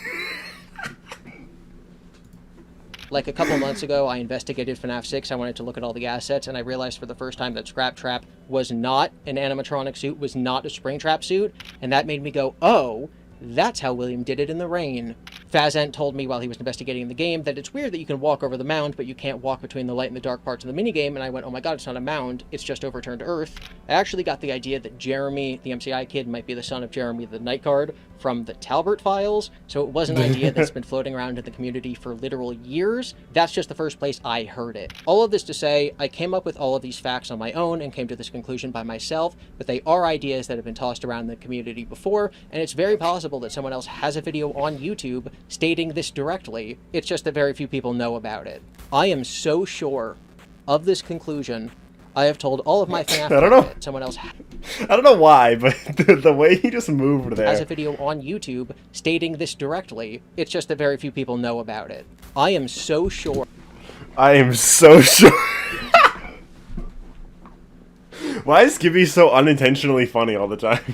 [SPEAKER 7] Like a couple months ago, I investigated FNaF 6. I wanted to look at all the assets, and I realized for the first time that Scrap Trap was not an animatronic suit, was not a Springtrap suit, and that made me go, oh, that's how William did it in the rain. Fazant told me while he was investigating the game that it's weird that you can walk over the mound, but you can't walk between the light and the dark parts of the minigame, and I went, oh my god, it's not a mound, it's just overturned Earth. I actually got the idea that Jeremy, the MCI kid, might be the son of Jeremy the Night Guard from the Talbot files, so it was an idea that's been floating around in the community for literal years. That's just the first place I heard it. All of this to say, I came up with all of these facts on my own and came to this conclusion by myself, but they are ideas that have been tossed around the community before, and it's very possible that someone else has a video on YouTube stating this directly. It's just that very few people know about it. I am so sure of this conclusion. I have told all of my FNaF
[SPEAKER 1] I don't know.
[SPEAKER 7] that someone else
[SPEAKER 1] I don't know why, but the way he just moved there.
[SPEAKER 7] has a video on YouTube stating this directly. It's just that very few people know about it. I am so sure.
[SPEAKER 1] I am so sure. Why is Gibby so unintentionally funny all the time?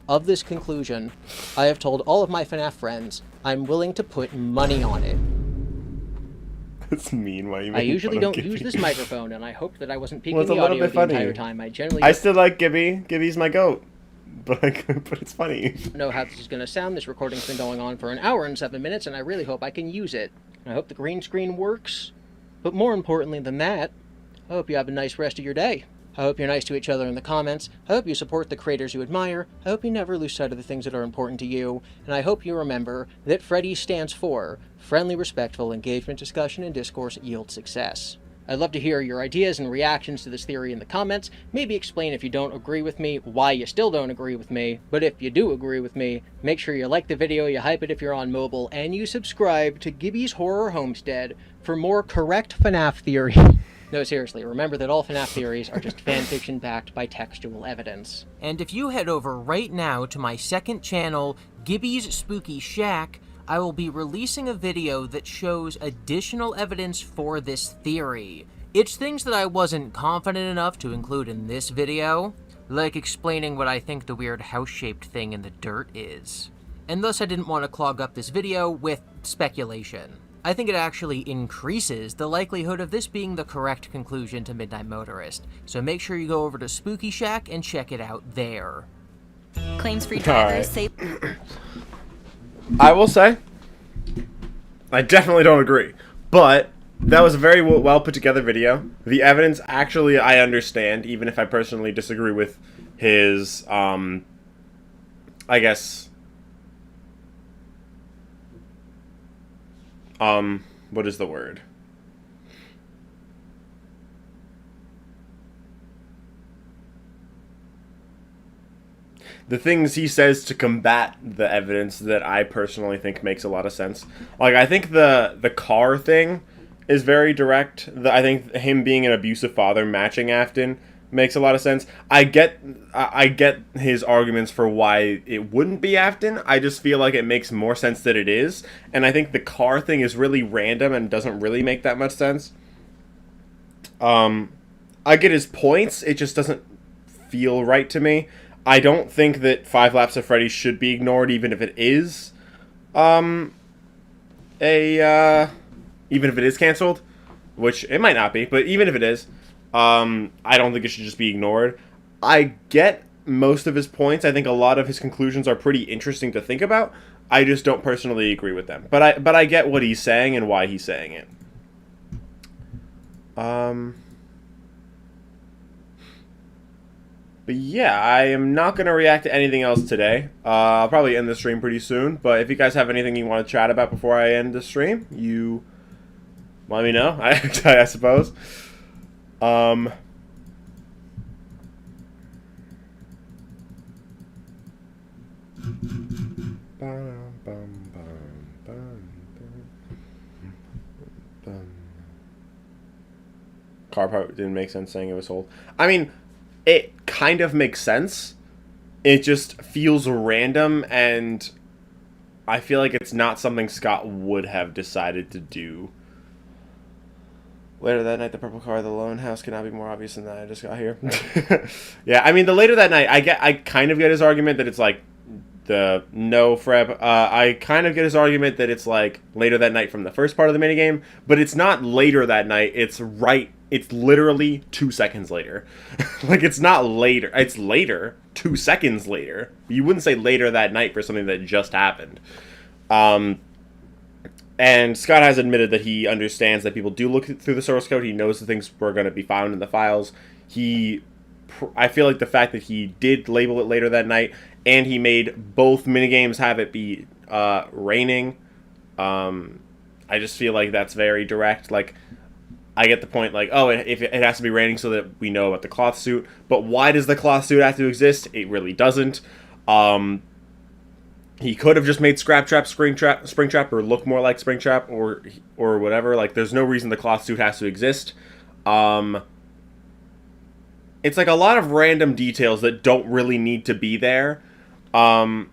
[SPEAKER 7] Of this conclusion, I have told all of my FNaF friends I'm willing to put money on it.
[SPEAKER 1] That's mean. Why you?
[SPEAKER 7] I usually don't use this microphone, and I hoped that I wasn't peeking
[SPEAKER 1] Well, it's a
[SPEAKER 7] the
[SPEAKER 1] little
[SPEAKER 7] audio
[SPEAKER 1] bit
[SPEAKER 7] the
[SPEAKER 1] funny.
[SPEAKER 7] entire time. I generally
[SPEAKER 1] I still like Gibby. Gibby's my goat, but it's funny.
[SPEAKER 7] don't know how this is going to sound. This recording's been going on for an hour and 7 minutes, and I really hope I can use it. I hope the green screen works. But more importantly than that, I hope you have a nice rest of your day. I hope you're nice to each other in the comments. I hope you support the creators you admire. I hope you never lose sight of the things that are important to you. And I hope you remember that Freddy stands for friendly, respectful engagement, discussion, and discourse yield success. I'd love to hear your ideas and reactions to this theory in the comments. Maybe explain if you don't agree with me, why you still don't agree with me. But if you do agree with me, make sure you like the video, you hype it if you're on mobile, and you subscribe to Gibby's Horror Homestead for more correct FNaF theory. No, seriously, remember that all FNaF theories are just fanfiction backed by textual evidence.
[SPEAKER 14] And if you head over right now to my second channel, Gibby's Spooky Shack, I will be releasing a video that shows additional evidence for this theory. It's things that I wasn't confident enough to include in this video, like explaining what I think the weird house-shaped thing in the dirt is. And thus I didn't want to clog up this video with speculation. I think it actually increases the likelihood of this being the correct conclusion to Midnight Motorist, so make sure you go over to Spooky Shack and check it out there.
[SPEAKER 6] Claims-free drivers say...
[SPEAKER 1] I will say, I definitely don't agree, but that was a very well put together video. The evidence, actually, I understand, even if I personally disagree with his, I guess, what is the word? The things he says to combat the evidence that I personally think makes a lot of sense. Like, I think the car thing is very direct. I think him being an abusive father matching Afton makes a lot of sense. I get his arguments for why it wouldn't be Afton. I just feel like it makes more sense that it is. And I think the car thing is really random and doesn't really make that much sense. I get his points. It just doesn't feel right to me. I don't think that 5 Laps of Freddy should be ignored, even if it is, even if it is canceled, which it might not be, but even if it is, I don't think it should just be ignored. I get most of his points. I think a lot of his conclusions are pretty interesting to think about. I just don't personally agree with them. But I get what he's saying and why he's saying it. But yeah, I am not going to react to anything else today. I'll probably end the stream pretty soon. But if you guys have anything you want to chat about before I end the stream, you let me know, I suppose. Car part didn't make sense saying it was sold. I mean, it kind of makes sense, it just feels random, and I feel like it's not something Scott would have decided to do. Later that night, the purple car, the lone house cannot be more obvious than that. I just got here. Yeah, I mean, the later that night, I kind of get his argument that it's like the no Freb. I kind of get his argument that it's like later that night from the first part of the minigame, but it's not later that night. It's literally 2 seconds later. Like, it's not later. It's later, 2 seconds later. You wouldn't say later that night for something that just happened. And Scott has admitted that he understands that people do look through the source code. He knows the things were going to be found in the files. I feel like the fact that he did label it later that night, and he made both minigames have it be raining, I just feel like that's very direct. Like, I get the point, like, oh, if it has to be raining so that we know about the cloth suit, but why does the cloth suit have to exist? It really doesn't. He could have just made Scraptrap Springtrap, or look more like Springtrap, or whatever. Like, there's no reason the cloth suit has to exist. It's like a lot of random details that don't really need to be there. And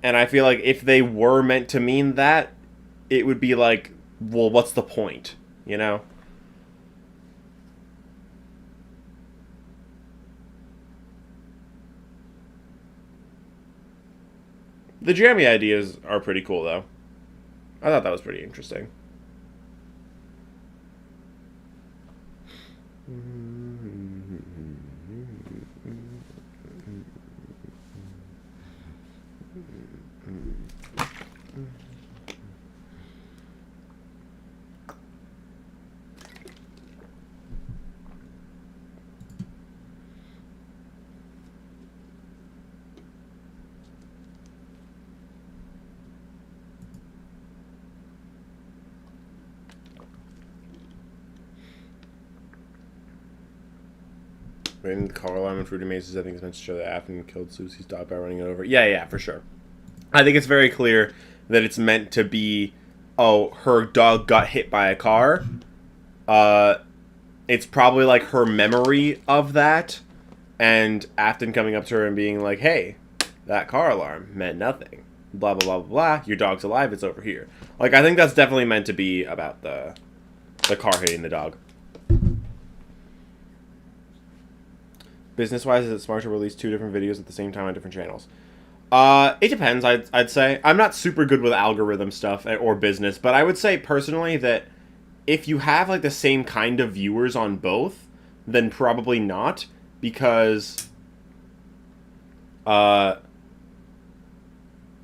[SPEAKER 1] I feel like if they were meant to mean that, it would be like, well, what's the point? You know? The jammy ideas are pretty cool, though. I thought that was pretty interesting. In the car alarm and Fruity Mazes, I think it's meant to show that Afton killed Susie's dog by running it over. Yeah, for sure. I think it's very clear that it's meant to be, oh, her dog got hit by a car. It's probably like her memory of that, and Afton coming up to her and being like, hey, that car alarm meant nothing. Blah, blah, blah, blah, blah. Your dog's alive, it's over here. Like, I think that's definitely meant to be about the car hitting the dog. Business-wise, is it smart to release 2 different videos at the same time on different channels? It depends, I'd say. I'm not super good with algorithm stuff or business, but I would say personally that if you have like the same kind of viewers on both, then probably not, because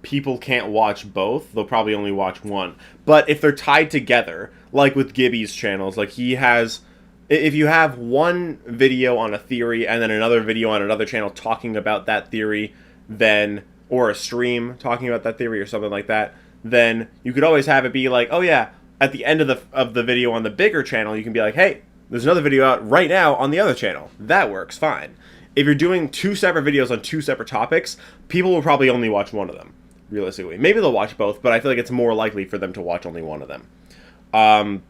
[SPEAKER 1] people can't watch both. They'll probably only watch one. But if they're tied together, like with Gibby's channels, like he has... If you have one video on a theory and then another video on another channel talking about that theory, then, or a stream talking about that theory or something like that, then you could always have it be like, oh yeah, at the end of the video on the bigger channel, you can be like, hey, there's another video out right now on the other channel. That works fine. If you're doing 2 separate videos on 2 separate topics, people will probably only watch one of them, realistically. Maybe they'll watch both, but I feel like it's more likely for them to watch only one of them.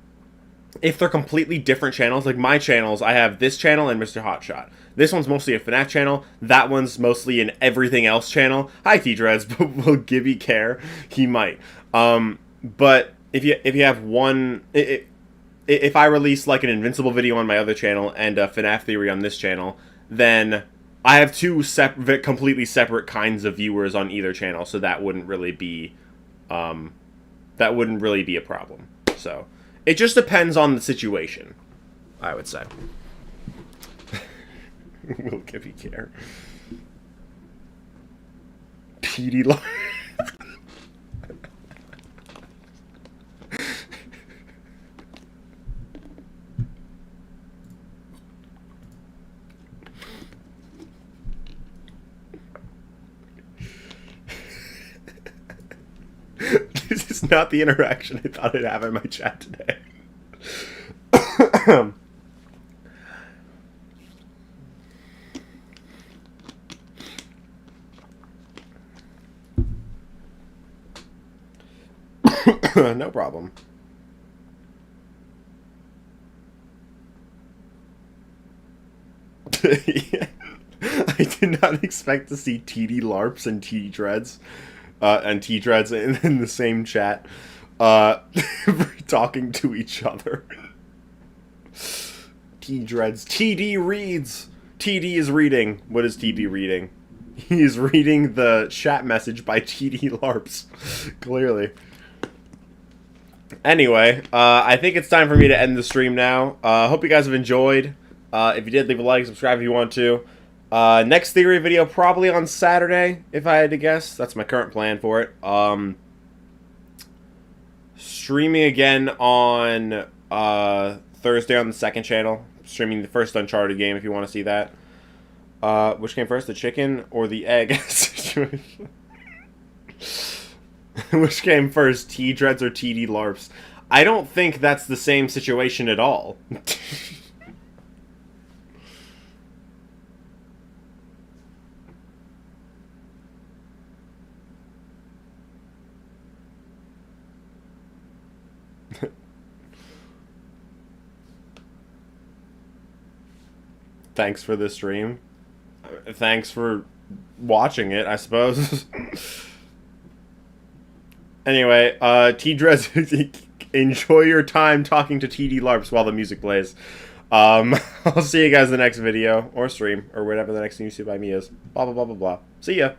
[SPEAKER 1] If they're completely different channels, like my channels, I have this channel and Mr. Hotshot. This one's mostly a FNaF channel. That one's mostly an everything else channel. Hi, T-Dreads, but will Gibby care? He might. But if you have one... If I release like an Invincible video on my other channel and a FNaF theory on this channel, then I have 2 completely separate kinds of viewers on either channel, so that wouldn't really be... that wouldn't really be a problem. So... It just depends on the situation, I would say. Will Gibby care? Petey Lar... This is not the interaction I thought I'd have in my chat today. No problem. did not expect to see TD LARPs and TD Dreads, in the same chat, talking to each other. TD Dreads. TD reads. TD is reading. What is TD reading? He is reading the chat message by TD LARPs. Clearly. Anyway, I think it's time for me to end the stream now. Hope you guys have enjoyed. If you did, leave a like, subscribe if you want to. Next theory video probably on Saturday, if I had to guess. That's my current plan for it. Streaming again on Thursday on the second channel. Streaming the first Uncharted game if you want to see that. Which came first, the chicken or the egg situation? Which came first, T-Dreads or TD LARPs? I don't think that's the same situation at all. Thanks for the stream. Thanks for watching it, I suppose. Anyway, T-Dreads, enjoy your time talking to TD LARPs while the music plays. I'll see you guys in the next video, or stream, or whatever the next thing you see by me is. Blah, blah, blah, blah, blah. See ya.